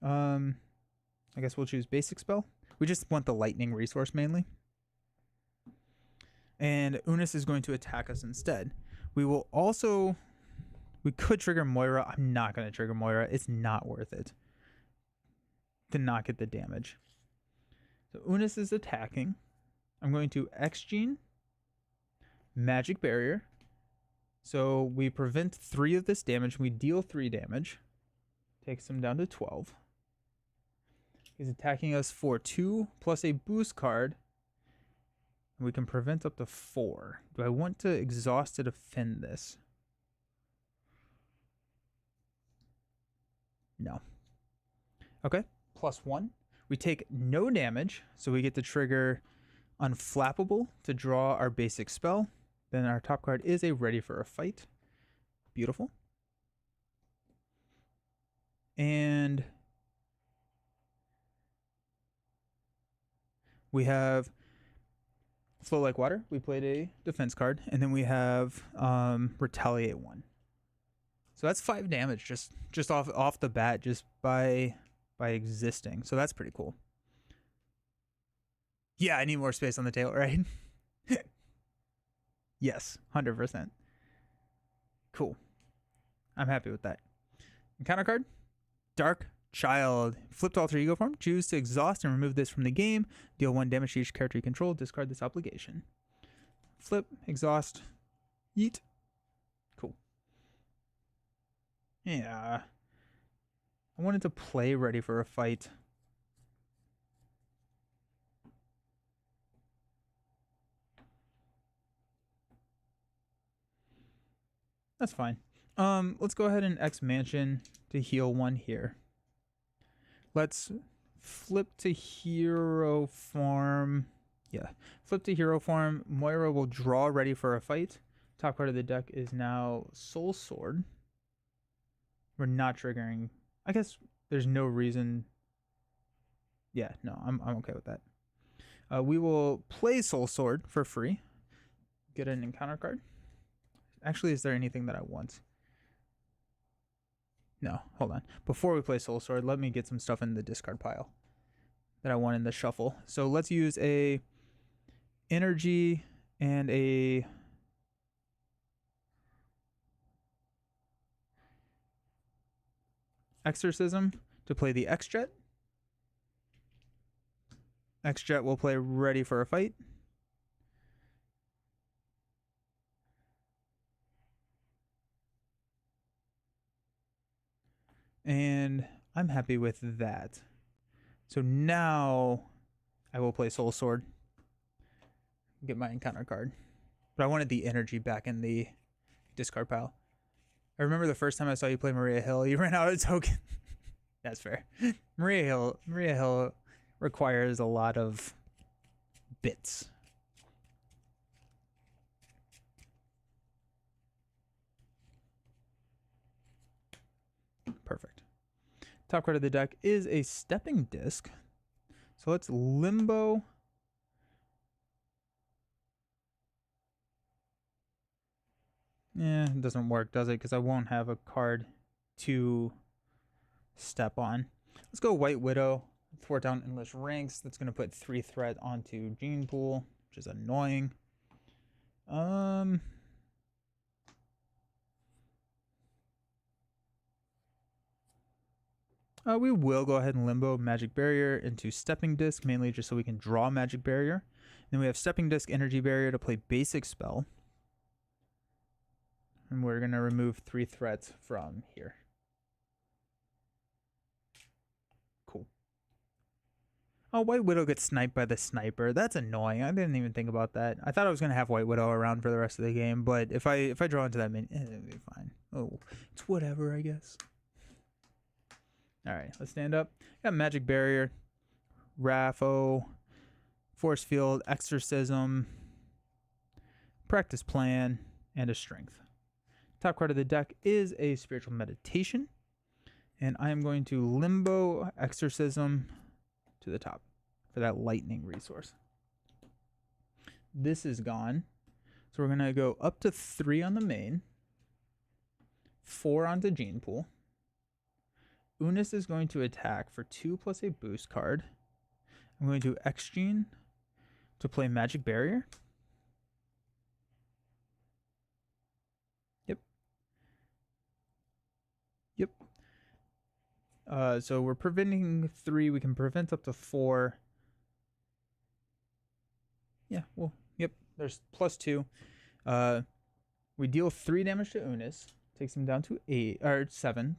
I guess we'll choose Basic Spell. We just want the lightning resource mainly. And Unis is going to attack us instead. We will also... We could trigger Moira. I'm not going to trigger Moira. It's not worth it to not get the damage. So Unis is attacking. I'm going to X-Gene. Magic Barrier. So we prevent 3 of this damage. We deal 3 damage. Takes him down to 12. He's attacking us for 2 plus a boost card. We can prevent up to 4. Do I want to exhaust to defend this? No. Okay. +1. We take no damage, so we get to trigger Unflappable to draw our basic spell. Then our top card is a Ready for a Fight. Beautiful. And we have Flow Like Water. We played a defense card. And then we have Retaliate 1. So that's 5 damage just off the bat, just by existing. So that's pretty cool. Yeah, I need more space on the tail, right? Yes, 100%. Cool. I'm happy with that. Encounter card. Dark Child. Flipped alter ego form. Choose to exhaust and remove this from the game. Deal 1 damage to each character you control. Discard this obligation. Flip, exhaust, yeet. Cool. Yeah. I wanted to play Ready for a Fight. That's fine. Let's go ahead and X Mansion to heal 1 here. Let's flip to hero form. Yeah, flip to hero form. Moira will draw Ready for a Fight. Top card of the deck is now Soul Sword. We're not triggering. I guess there's no reason. Yeah, no, I'm okay with that. We will play Soul Sword for free. Get an encounter card. Actually, is there anything that I want? No, hold on. Before we play Soul Sword, let me get some stuff in the discard pile that I want in the shuffle. So let's use a Energy and a Exorcism to play the X-Jet. X-Jet will play Ready for a Fight. And I'm happy with that. So now I will play Soul Sword. Get my encounter card. But I wanted the Energy back in the discard pile. I remember the first time I saw you play Maria Hill, you ran out of token. That's fair. Maria Hill requires a lot of bits. Perfect. Top card of the deck is a stepping disc. So let's limbo. Yeah, it doesn't work, does it? Because I won't have a card to step on. Let's go White Widow. Thwart down endless ranks. That's going to put 3 threat onto Gene Pool, which is annoying. We will go ahead and limbo Magic Barrier into Stepping Disc, mainly just so we can draw Magic Barrier. Then we have Stepping Disc, Energy Barrier to play basic spell. And we're going to remove 3 threats from here. Cool. Oh, White Widow gets sniped by the sniper. That's annoying. I didn't even think about that. I thought I was going to have White Widow around for the rest of the game, but if I draw into that minion, it'll be fine. Oh, it's whatever, I guess. All right, let's stand up. Got Magic Barrier, Raffo, Force Field, Exorcism, Practice Plan, and a Strength. Top card of the deck is a Spiritual Meditation, and I am going to limbo Exorcism to the top for that lightning resource. This is gone, so we're going to go up to 3 on the main, 4 onto Gene Pool. Unis is going to attack for 2 plus a boost card. I'm going to X-Gene to play Magic Barrier. Yep. So we're preventing 3. We can prevent up to 4. Yeah, well, yep. There's plus 2. We deal 3 damage to Unis. Takes him down to 8 or 7.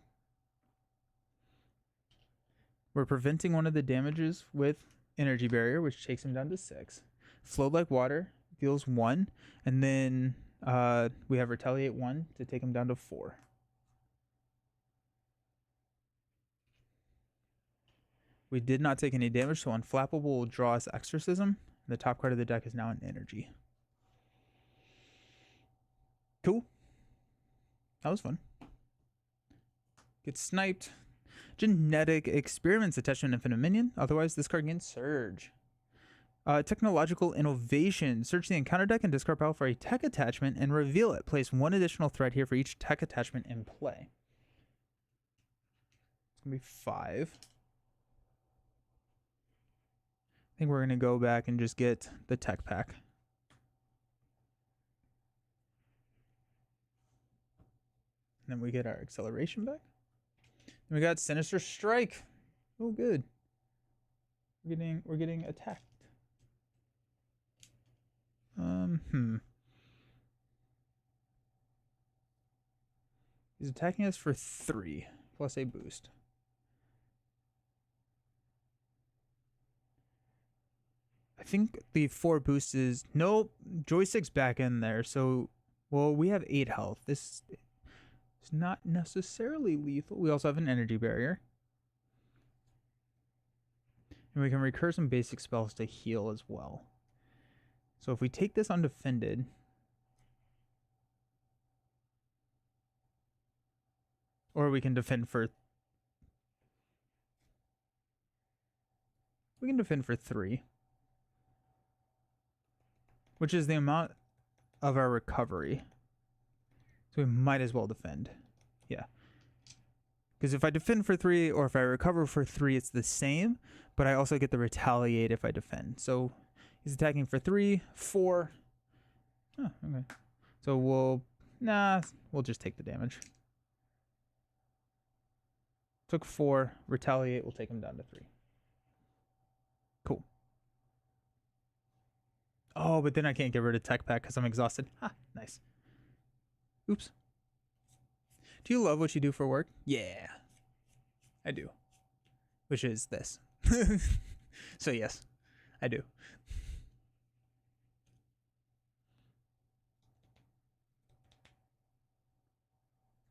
We're preventing one of the damages with Energy Barrier, which takes him down to 6. Flow Like Water deals 1. And then we have Retaliate 1 to take him down to 4. We did not take any damage, so Unflappable will draw us Exorcism. The top card of the deck is now an Energy. Cool. That was fun. Get sniped. Genetic Experiments, attachment infinite minion. Otherwise, this card gains Surge. Technological Innovation. Search the encounter deck and discard pile for a tech attachment and reveal it. Place 1 additional threat here for each tech attachment in play. It's going to be 5. I think we're going to go back and just get the tech pack. And then we get our acceleration back. And we got Sinister Strike. Oh, good. We're getting attacked. He's attacking us for 3 plus a boost. I think the 4 boost is nope. Joystick's back in there, so well we have 8 health. This is not necessarily lethal. We also have an Energy Barrier. And we can recur some basic spells to heal as well. So if we take this undefended, or we can defend for 3, which is the amount of our recovery. So we might as well defend. Yeah. Because if I defend for 3 or if I recover for 3, it's the same, but I also get the retaliate if I defend. So he's attacking for 3, 4. Oh, okay. So we'll just take the damage. Took 4, retaliate will take him down to 3. Cool. Oh, but then I can't get rid of tech pack because I'm exhausted. Ha, nice. Oops. Do you love what you do for work? Yeah, I do. Which is this. So yes, I do.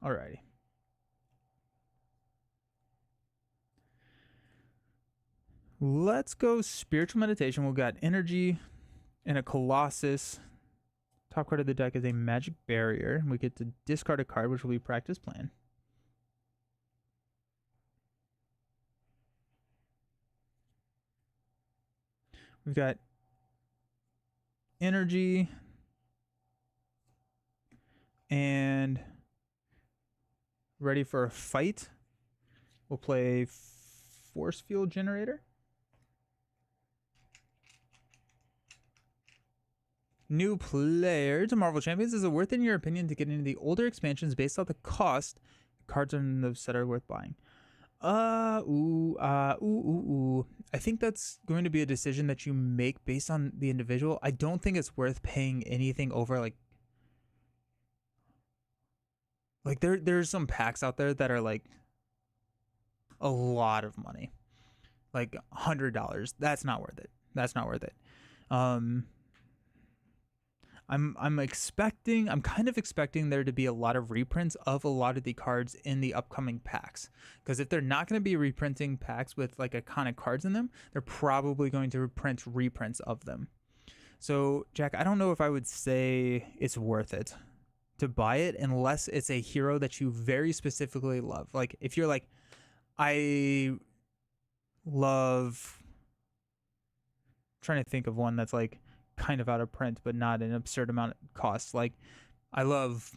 Alrighty. Let's go Spiritual Meditation. We've got Energy and a Colossus. Top card of the deck is a Magic Barrier. We get to discard a card, which will be Practice Plan. We've got Energy and Ready for a Fight. We'll play Force Field Generator. New player to Marvel Champions. Is it worth it in your opinion to get into the older expansions based off the cost? Cards in the set are worth buying. I think that's going to be a decision that you make based on the individual. I don't think it's worth paying anything over like there's some packs out there that are like a lot of money, like $100. That's not worth it. That's not worth it. I'm kind of expecting there to be a lot of reprints of a lot of the cards in the upcoming packs. Because if they're not going to be reprinting packs with like iconic cards in them, they're probably going to reprint reprints of them. So, Jack, I don't know if I would say it's worth it to buy it unless it's a hero that you very specifically love. Like, if you're like, I love... I'm trying to think of one that's like kind of out of print but not an absurd amount of cost. Like, I love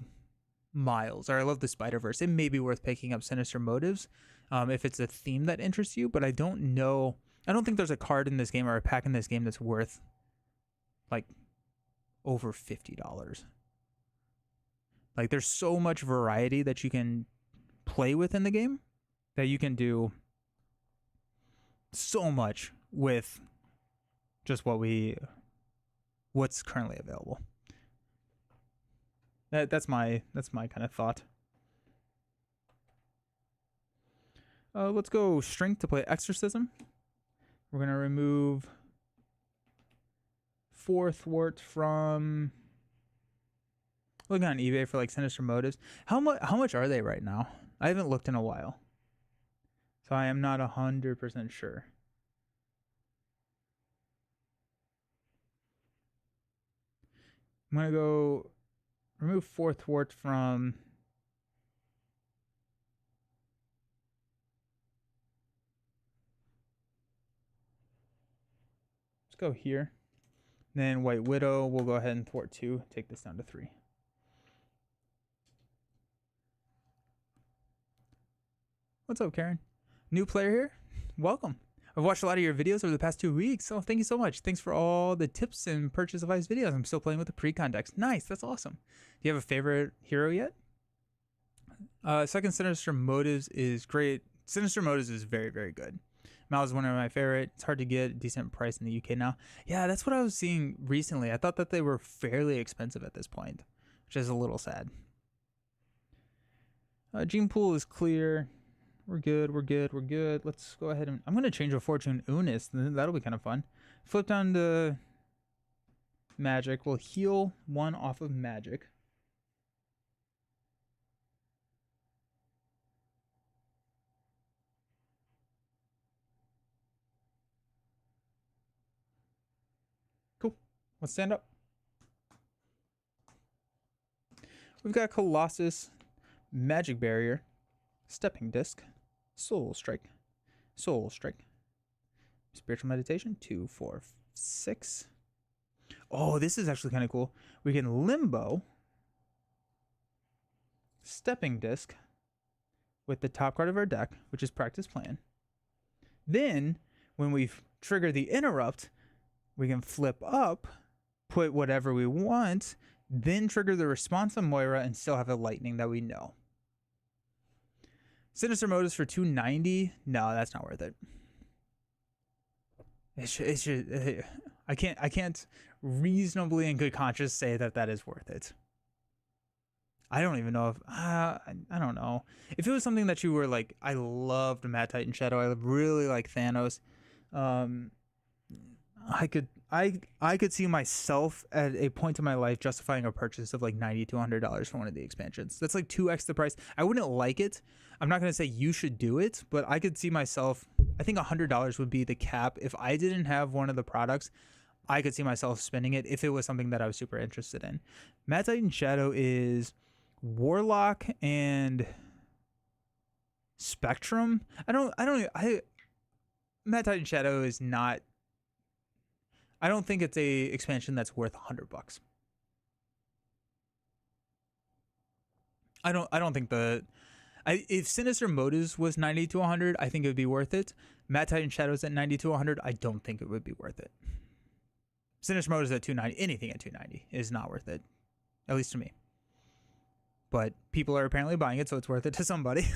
Miles, or I love the Spider-Verse. It may be worth picking up Sinister Motives if it's a theme that interests you, but I don't think there's a card in this game or a pack in this game that's worth like over $50. Like, there's so much variety that you can play with in the game that you can do so much with just what's currently available. That's my kind of thought. Let's go Strength to play Exorcism. We're gonna remove 4 thwart from... Looking on eBay for like Sinister Motives. How much are they right now? I haven't looked in a while, so I am not 100% sure. I'm gonna go remove 4 thwart from... Let's go here. Then White Widow, we'll go ahead and thwart 2. Take this down to 3. What's up, Karen? New player here? Welcome. I've watched a lot of your videos over the past 2 weeks, so thank you so much. Thanks for all the tips and purchase advice videos. I'm still playing with the pre-con decks. Nice, that's awesome. Do you have a favorite hero yet? Second Sinister Motives is great. Sinister Motives is very, very good. Miles is one of my favorite. It's hard to get a decent price in the UK now. Yeah, that's what I was seeing recently. I thought that they were fairly expensive at this point, which is a little sad. Gene Pool is clear. We're good. Let's go ahead and... I'm going to change a Fortune Unis. That'll be kind of fun. Flip down to Magic. We'll heal 1 off of Magic. Cool. Let's stand up. We've got Colossus, Magic Barrier, Stepping Disc, Soul Strike, Spiritual Meditation, 2, 4, 6. Oh, this is actually kind of cool. We can Limbo, Stepping Disc with the top card of our deck, which is Practice Plan. Then, when we trigger the Interrupt, we can flip up, put whatever we want, then trigger the response on Moira and still have a Lightning that we know. Sinister Motives for $290. No, that's not worth it. I can't reasonably in good conscience say that is worth it. I don't even know if I don't know if it was something that you were like, I loved Mad Titan Shadow. I really like Thanos. I could see myself at a point in my life justifying a purchase of like $90 to $100 for one of the expansions. That's like 2x the price. I wouldn't like it. I'm not gonna say you should do it, but I could see myself. I think $100 would be the cap. If I didn't have one of the products, I could see myself spending it if it was something that I was super interested in. Mad Titan Shadow is Warlock and Spectrum. Mad Titan Shadow is not. I don't think it's a expansion that's worth $100. I don't think if Sinister Motives was 90 to 100, I think it would be worth it. Mad Titan Shadows at 90 to 100, I don't think it would be worth it. Sinister Motives at 290, anything at 290 is not worth it, at least to me. But people are apparently buying it, so it's worth it to somebody.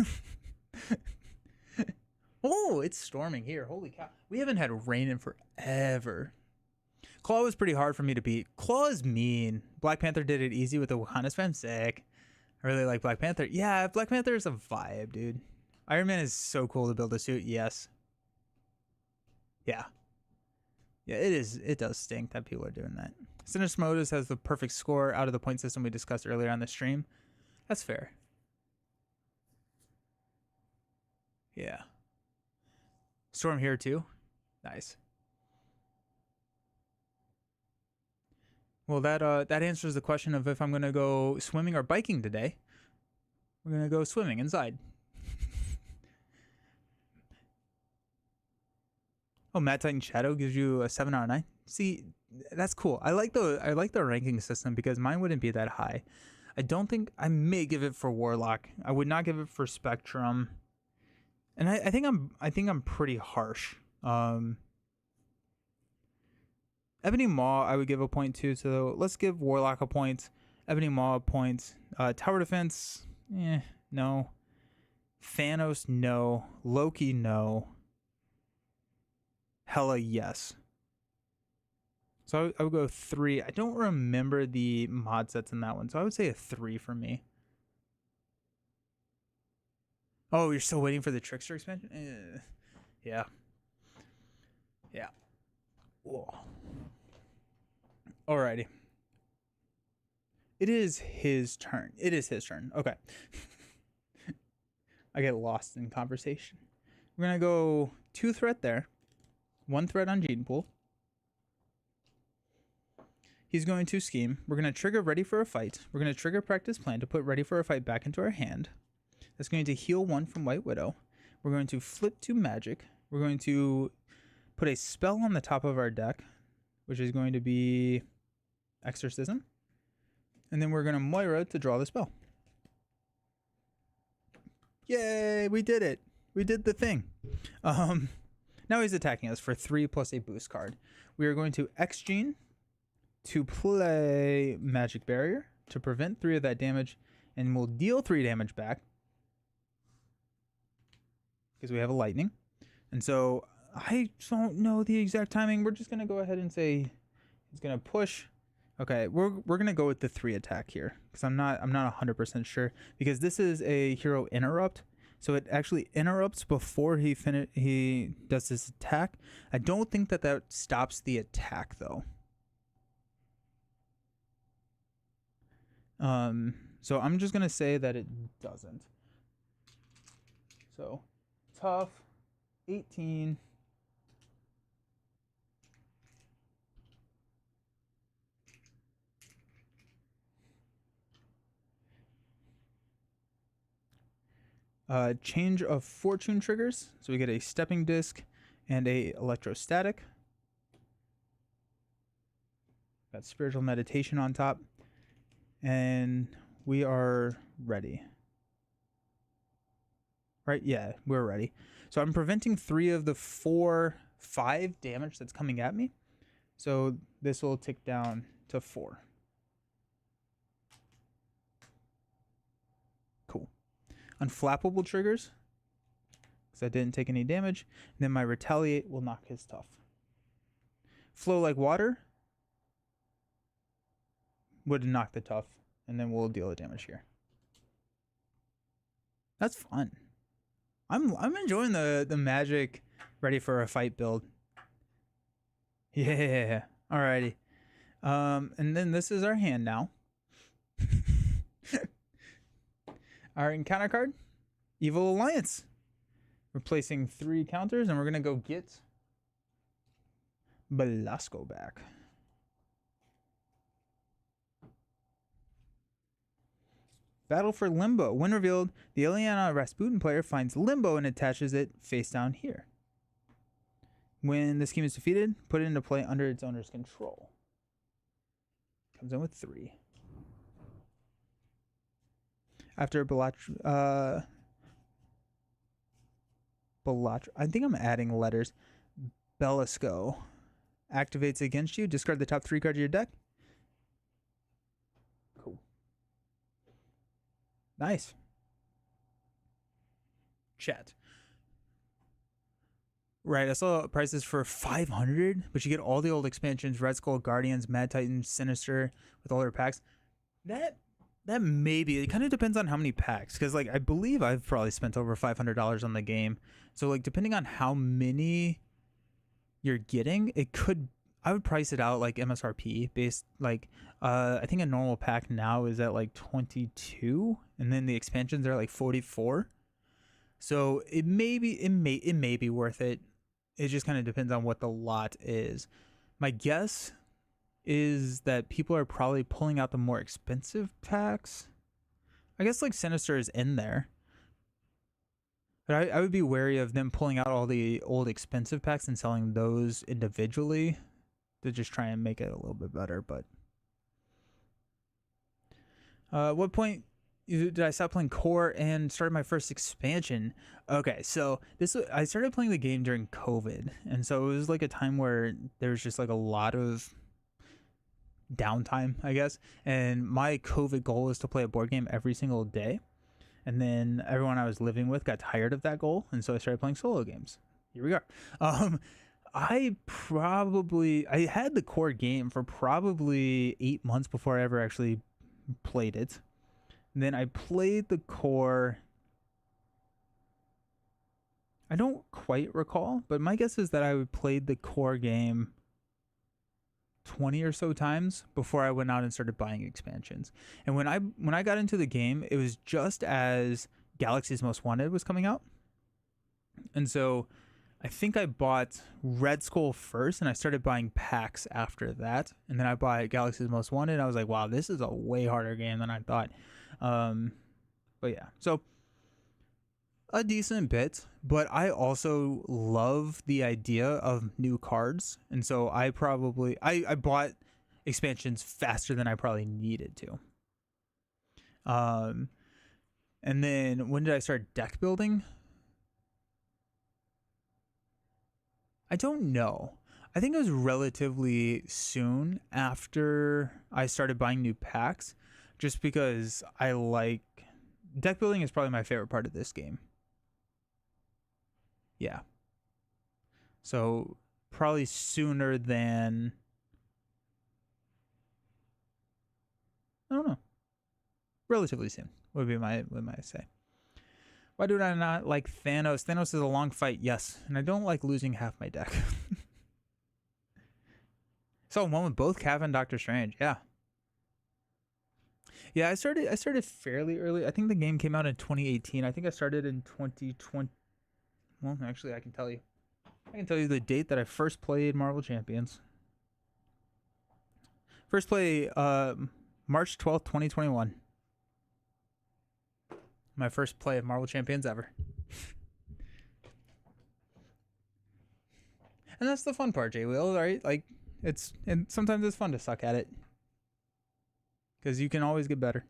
Oh, it's storming here. Holy cow. We haven't had rain in forever. Claw was pretty hard for me to beat. Claw is mean. Black Panther did it easy with the Wakanda spam. Sick. I really like Black Panther. Yeah, Black Panther is a vibe, dude. Iron Man is so cool to build a suit. Yes. Yeah. Yeah, it is. It does stink that people are doing that. Sinister Motives has the perfect score out of the point system we discussed earlier on the stream. That's fair. Yeah. Storm here too. Nice. Well, that answers the question of if I'm gonna go swimming or biking today. We're gonna go swimming inside. Oh, Mad Titan Shadow gives you a 7 out of 9. See, that's cool. I like the ranking system because mine wouldn't be that high. I don't think I may give it for Warlock. I would not give it for Spectrum. And I think I'm pretty harsh. Ebony Maw I would give a point to, so let's give Warlock a point. Ebony Maw a point. Tower Defense, no. Thanos, no. Loki, no. Hela, yes. So I would go 3. I don't remember the mod sets in that one, so I would say a 3 for me. Oh, you're still waiting for the Trickster expansion? Yeah. Yeah. Whoa. Alrighty. It is his turn. Okay. I get lost in conversation. We're going to go 2 threat there. 1 threat on Genepool. He's going to scheme. We're going to trigger Ready for a Fight. We're going to trigger Practice Plan to put Ready for a Fight back into our hand. That's going to heal 1 from White Widow. We're going to flip to Magic. We're going to put a spell on the top of our deck, which is going to be Exorcism. And then we're going to Moira to draw the spell. Yay, we did it. We did the thing. Now he's attacking us for 3 plus a boost card. We are going to X-Gene to play Magic Barrier to prevent 3 of that damage, and we'll deal 3 damage back because we have a lightning. And so I don't know the exact timing. We're just going to go ahead and say he's going to push. Okay, we're going to go with the 3 attack here because I'm not 100% sure, because this is a hero interrupt. So it actually interrupts before he does his attack. I don't think that stops the attack though. So I'm just going to say that it doesn't. So tough 18. Change of fortune triggers. So we get a stepping disc and a electrostatic. Got spiritual meditation on top. And we are ready. Right? Yeah, we're ready. So I'm preventing 3 of the 5 damage that's coming at me. So this will tick down to 4. Cool. Unflappable triggers, because I didn't take any damage. And then my retaliate will knock his tough. Flow like water would knock the tough, and then we'll deal the damage here. That's fun. I'm enjoying the Magic Ready for a Fight build. Yeah. Alrighty. And then this is our hand now. Our encounter card, Evil Alliance. Replacing 3 counters, and we're gonna go get Belasco back. Battle for Limbo. When revealed, the Ileana Rasputin player finds Limbo and attaches it face down here. When the scheme is defeated, put it into play under its owner's control. Comes in with 3. After Belatra, I think I'm adding letters. Belasco activates against you. Discard the top 3 cards of your deck. Cool. Nice. Chat. Right, I saw prices for 500, but you get all the old expansions: Red Skull, Guardians, Mad Titan, Sinister, with all their packs. That maybe, it kind of depends on how many packs, because like I believe I've probably spent over $500 on the game. So like depending on how many you're getting, it could, I would price it out like MSRP based. Like I think a normal pack now is at like 22, and then the expansions are like 44. So it may be worth it. It just kind of depends on what the lot is. My guess is that people are probably pulling out the more expensive packs. I guess like Sinister is in there, but I would be wary of them pulling out all the old expensive packs and selling those individually to just try and make it a little bit better. But what point did I stop playing core and started my first expansion? Okay, so I started playing the game during COVID, and so it was like a time where there was just like a lot of downtime, I guess. And my COVID goal was to play a board game every single day. And then everyone I was living with got tired of that goal, and so I started playing solo games. Here we are. I had the core game for probably 8 months before I ever actually played it. And then I played the core, I don't quite recall, but my guess is that I played the core game 20 or so times before I went out and started buying expansions. And when I got into the game, it was just as Galaxy's Most Wanted was coming out. And so I think I bought Red Skull first, and I started buying packs after that. And then I bought Galaxy's Most Wanted, and I was like, wow, this is a way harder game than I thought. But yeah, so a decent bit, but I also love the idea of new cards. And so I bought expansions faster than I probably needed to. And then when did I start deck building? I don't know. I think it was relatively soon after I started buying new packs, just because I like deck building is probably my favorite part of this game. Yeah. So probably sooner than, I don't know, relatively soon would be my say. Why do I not like Thanos? Thanos is a long fight, yes, and I don't like losing half my deck. So one with both Cav and Doctor Strange, yeah. Yeah, I started fairly early. I think the game came out in 2018. I think I started in 2020. Well, actually, I can tell you. I can tell you the date that I first played Marvel Champions. First play, March 12th, 2021. My first play of Marvel Champions ever. And that's the fun part, J-Wheel, right? Like, and sometimes it's fun to suck at it, because you can always get better.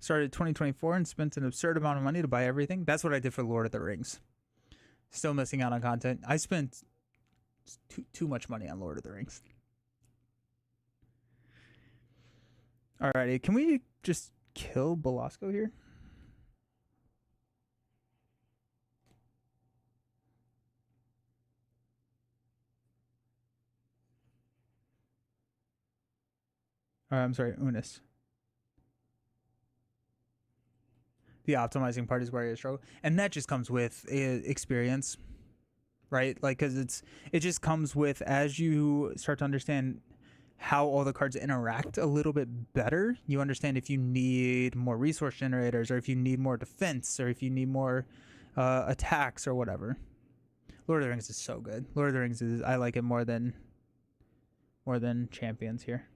Started 2024 and spent an absurd amount of money to buy everything. That's what I did for Lord of the Rings. Still missing out on content. I spent too much money on Lord of the Rings. Alrighty, can we just kill Belasco here? I'm sorry, Unis. The optimizing part is where I struggle, and that just comes with experience. right? Like, because it just comes with, as you start to understand how all the cards interact a little bit better, you understand if you need more resource generators, or if you need more defense, or if you need more attacks or whatever. Lord of the Rings is so good. Lord of the Rings is, I like it more than Champions here.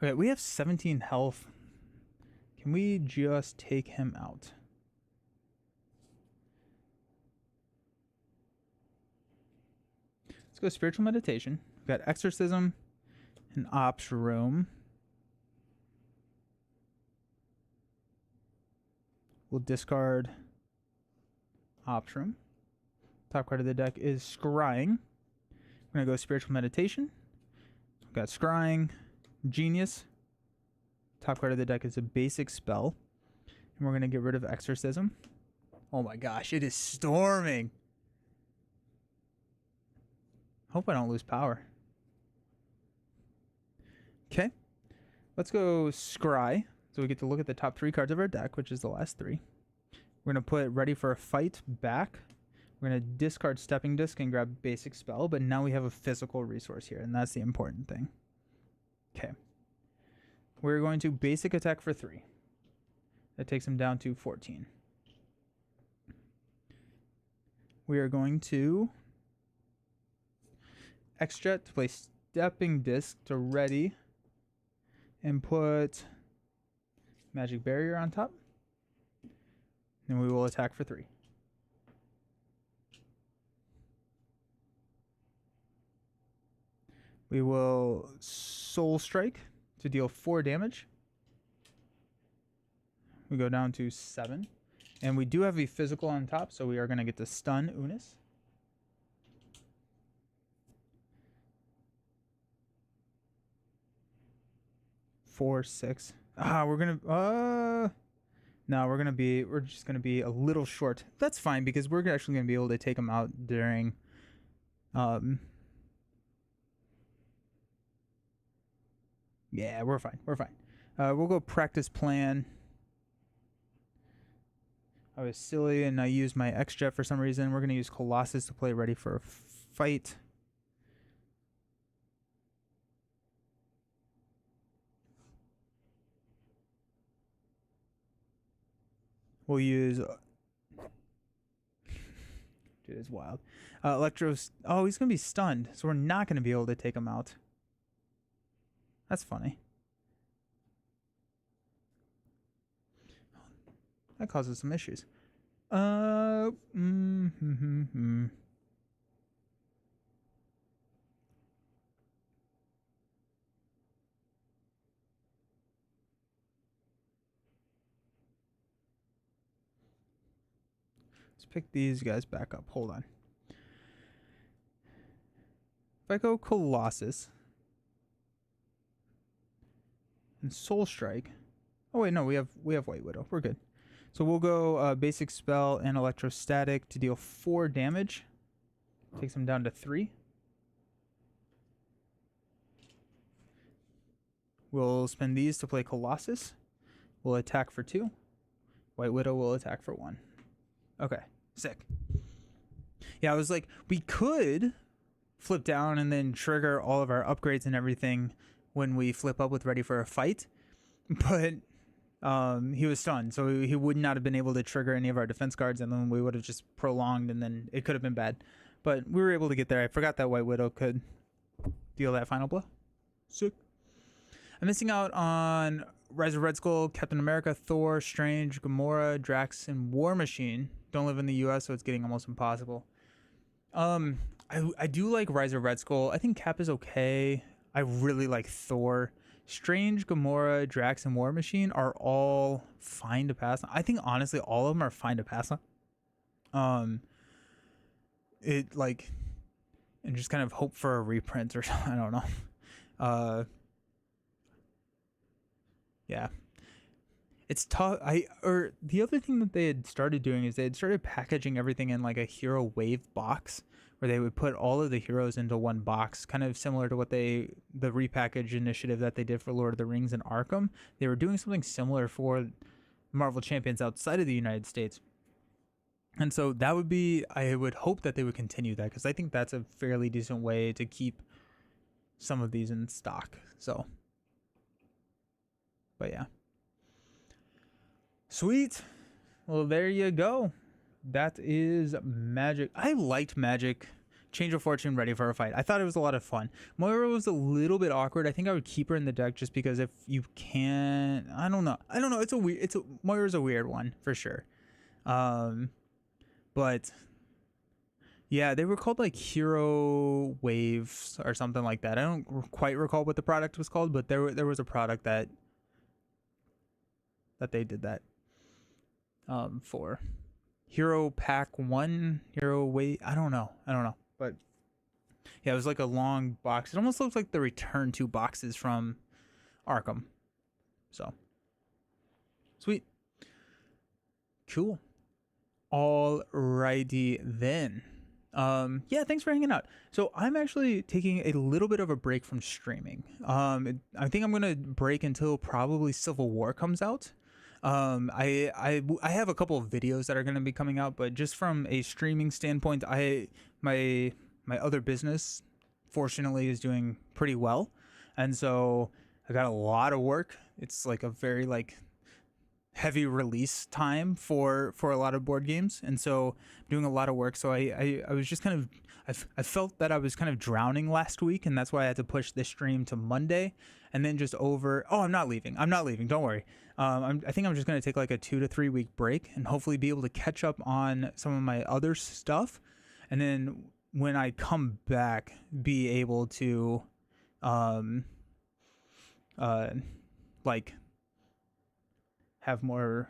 Okay, we have 17 health. Can we just take him out? Let's go Spiritual Meditation. We've got Exorcism and Ops Room. We'll discard Ops Room. Top card of the deck is Scrying. We're going to go Spiritual Meditation. We've got Scrying, Genius. Top card of the deck is a basic spell. And we're going to get rid of Exorcism. Oh my gosh, it is storming. Hope I don't lose power. Okay. Let's go Scry. So we get to look at the top 3 cards of our deck, which is the last 3. We're going to put Ready for a Fight back. We're going to discard Stepping Disc and grab basic spell, but now we have a physical resource here, and that's the important thing. Okay. We're going to basic attack for 3. That takes him down to 14. We are going to X-Jet to play Stepping Disc to ready and put Magic Barrier on top. And we will attack for 3. We will Soul Strike to deal 4 damage. We go down to 7. And we do have a physical on top, so we are going to get to stun Unis. Four, 6. We're gonna no, we're just gonna be a little short. That's fine, because we're actually gonna be able to take them out during yeah, we're fine. We'll go Practice Plan. I was silly and I used my X-Jet for some reason. We're going to use Colossus to play Ready for a Fight. We'll use... Dude, it's wild. Electro's... Oh, he's going to be stunned, so we're not going to be able to take him out. That's funny. That causes some issues. Let's pick these guys back up. Hold on. If I go Colossus and Soul Strike. Oh wait, no, we have White Widow. We're good. So we'll go Basic Spell and Electrostatic to deal 4 damage. Takes him down to 3. We'll spend these to play Colossus. We'll attack for 2. White Widow will attack for 1. Okay, sick. Yeah, I was like, we could flip down and then trigger all of our upgrades and everything when we flip up with Ready for a Fight. But... he was stunned, so he would not have been able to trigger any of our defense cards, and then we would have just prolonged, and then it could have been bad. But we were able to get there. I forgot that White Widow could deal that final blow. Sick. I'm missing out on Rise of Red Skull, Captain America, Thor, Strange, Gamora, Drax, and War Machine. Don't live in the US, so it's getting almost impossible. I do like Rise of Red Skull. I think Cap is okay. I really like Thor. Strange, Gamora, Drax, and War Machine are all fine to pass on. I think honestly all of them are fine to pass on. It like, and just kind of hope for a reprint or something. I don't know. Yeah, it's tough. Or the other thing that they had started doing is they had started packaging everything in like a hero wave box, where they would put all of the heroes into one box, kind of similar to what the repackage initiative that they did for Lord of the Rings and Arkham. They were doing something similar for Marvel Champions outside of the United States. And so that would be, I would hope that they would continue that, because I think that's a fairly decent way to keep some of these in stock. So, but yeah. Sweet. Well, there you go. That is Magic. I liked Magic. Change of Fortune, Ready for a Fight. I thought it was a lot of fun. Moira was a little bit awkward. I think I would keep her in the deck just because if you can't, I don't know. Moira's a weird one for sure. But yeah, they were called like Hero Waves or something like that. I don't quite recall what the product was called, but there was a product that they did that for. Hero Pack 1, Hero Wave, I don't know. But yeah, it was like a long box. It almost looks like the Return to boxes from Arkham. So sweet. Cool. Alrighty then. Yeah, thanks for hanging out. So I'm actually taking a little bit of a break from streaming. I think I'm gonna break until probably Civil War comes out. I have a couple of videos that are going to be coming out, but just from a streaming standpoint, my other business fortunately is doing pretty well, and so I got a lot of work. It's like a very like heavy release time for a lot of board games, and so I'm doing a lot of work. So I was just kind of I felt that I was kind of drowning last week, and that's why I had to push this stream to Monday, and then just over. Oh, I'm not leaving. Don't worry. I think I'm just going to take like a 2 to 3 week break and hopefully be able to catch up on some of my other stuff. And then when I come back, be able to, like have more,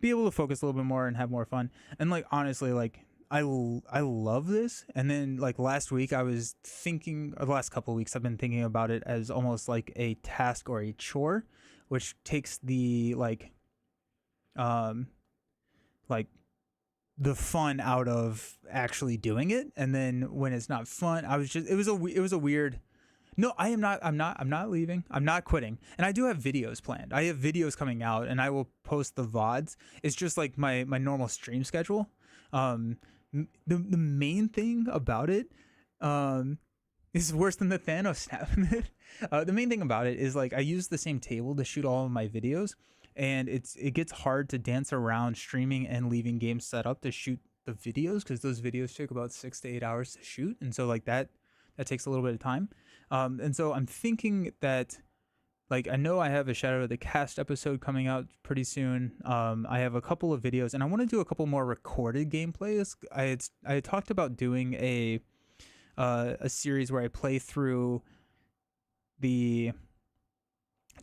be able to focus a little bit more and have more fun. And like, honestly, like I love this. And then like last week I was thinking, or the last couple of weeks I've been thinking about it as almost like a task or a chore, which takes the like the fun out of actually doing it. And then when it's not fun, it was a weird. No, I'm not leaving. I'm not quitting. And I do have videos planned. I have videos coming out and I will post the VODs. It's just like my normal stream schedule. The main thing about it is worse than the Thanos snap. The main thing about it is like I use the same table to shoot all of my videos, and it gets hard to dance around streaming and leaving games set up to shoot the videos, because those videos take about 6 to 8 hours to shoot, and so like that takes a little bit of time. And so I'm thinking that, like, I know I have a Shadow of the Cast episode coming out pretty soon. I have a couple of videos, and I want to do a couple more recorded gameplays. I had talked about doing a series where I play through the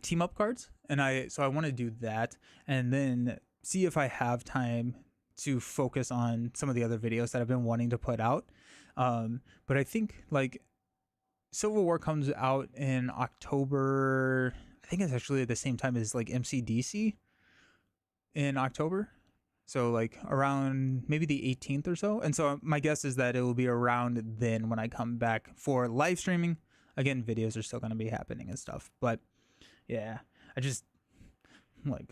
team up cards, and I want to do that, and then see if I have time to focus on some of the other videos that I've been wanting to put out. But I think like Civil War comes out in October. I think it's actually at the same time as like MCDC in October. So like around maybe the 18th or so. And so my guess is that it will be around then when I come back for live streaming. Again, videos are still going to be happening and stuff. But yeah, I just like,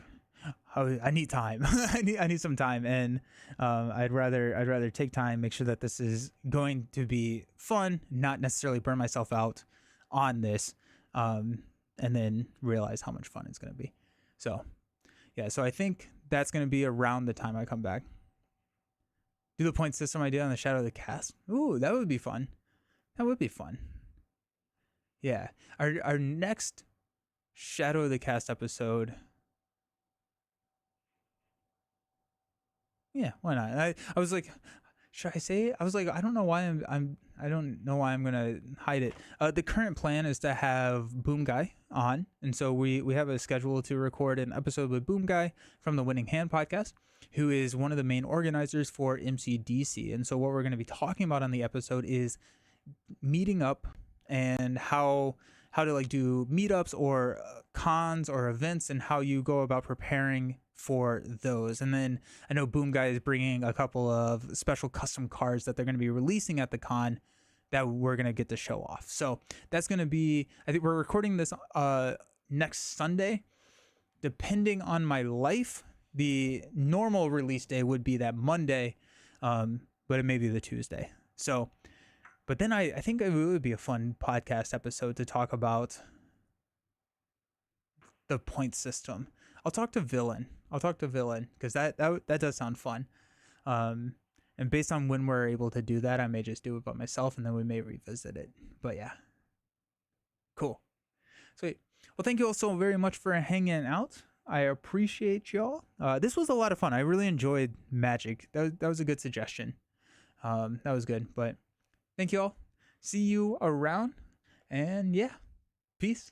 I need time. I need some time, and I'd rather take time, make sure that this is going to be fun, not necessarily burn myself out on this, and then realize how much fun it's going to be. So yeah, so I think that's going to be around the time I come back. Do the point system I did on the Shadow of the Cast. Ooh, that would be fun. Yeah, our next Shadow of the Cast episode. Yeah, why not? I was like, should I say it? I was like, I don't know why I don't know why I'm gonna hide it. The current plan is to have Boom Guy on, and so we have a schedule to record an episode with Boom Guy from the Winning Hand podcast, who is one of the main organizers for MCDC. And so what we're going to be talking about on the episode is meeting up and how to like do meetups or cons or events, and how you go about preparing for those. And then I know Boom Guy is bringing a couple of special custom cards that they're going to be releasing at the con that we're going to get to show off. So that's going to be, I think we're recording this next Sunday. Depending on my life, the normal release day would be that Monday, but it may be the Tuesday. So, but then I think it would be a fun podcast episode to talk about the point system. I'll talk to Villain because that does sound fun. And based on when we're able to do that, I may just do it by myself, and then we may revisit it. But yeah, cool. Sweet. Well, thank you all so very much for hanging out. I appreciate y'all. This was a lot of fun. I really enjoyed Magic. That was a good suggestion. That was good. But thank you all. See you around. And yeah, peace.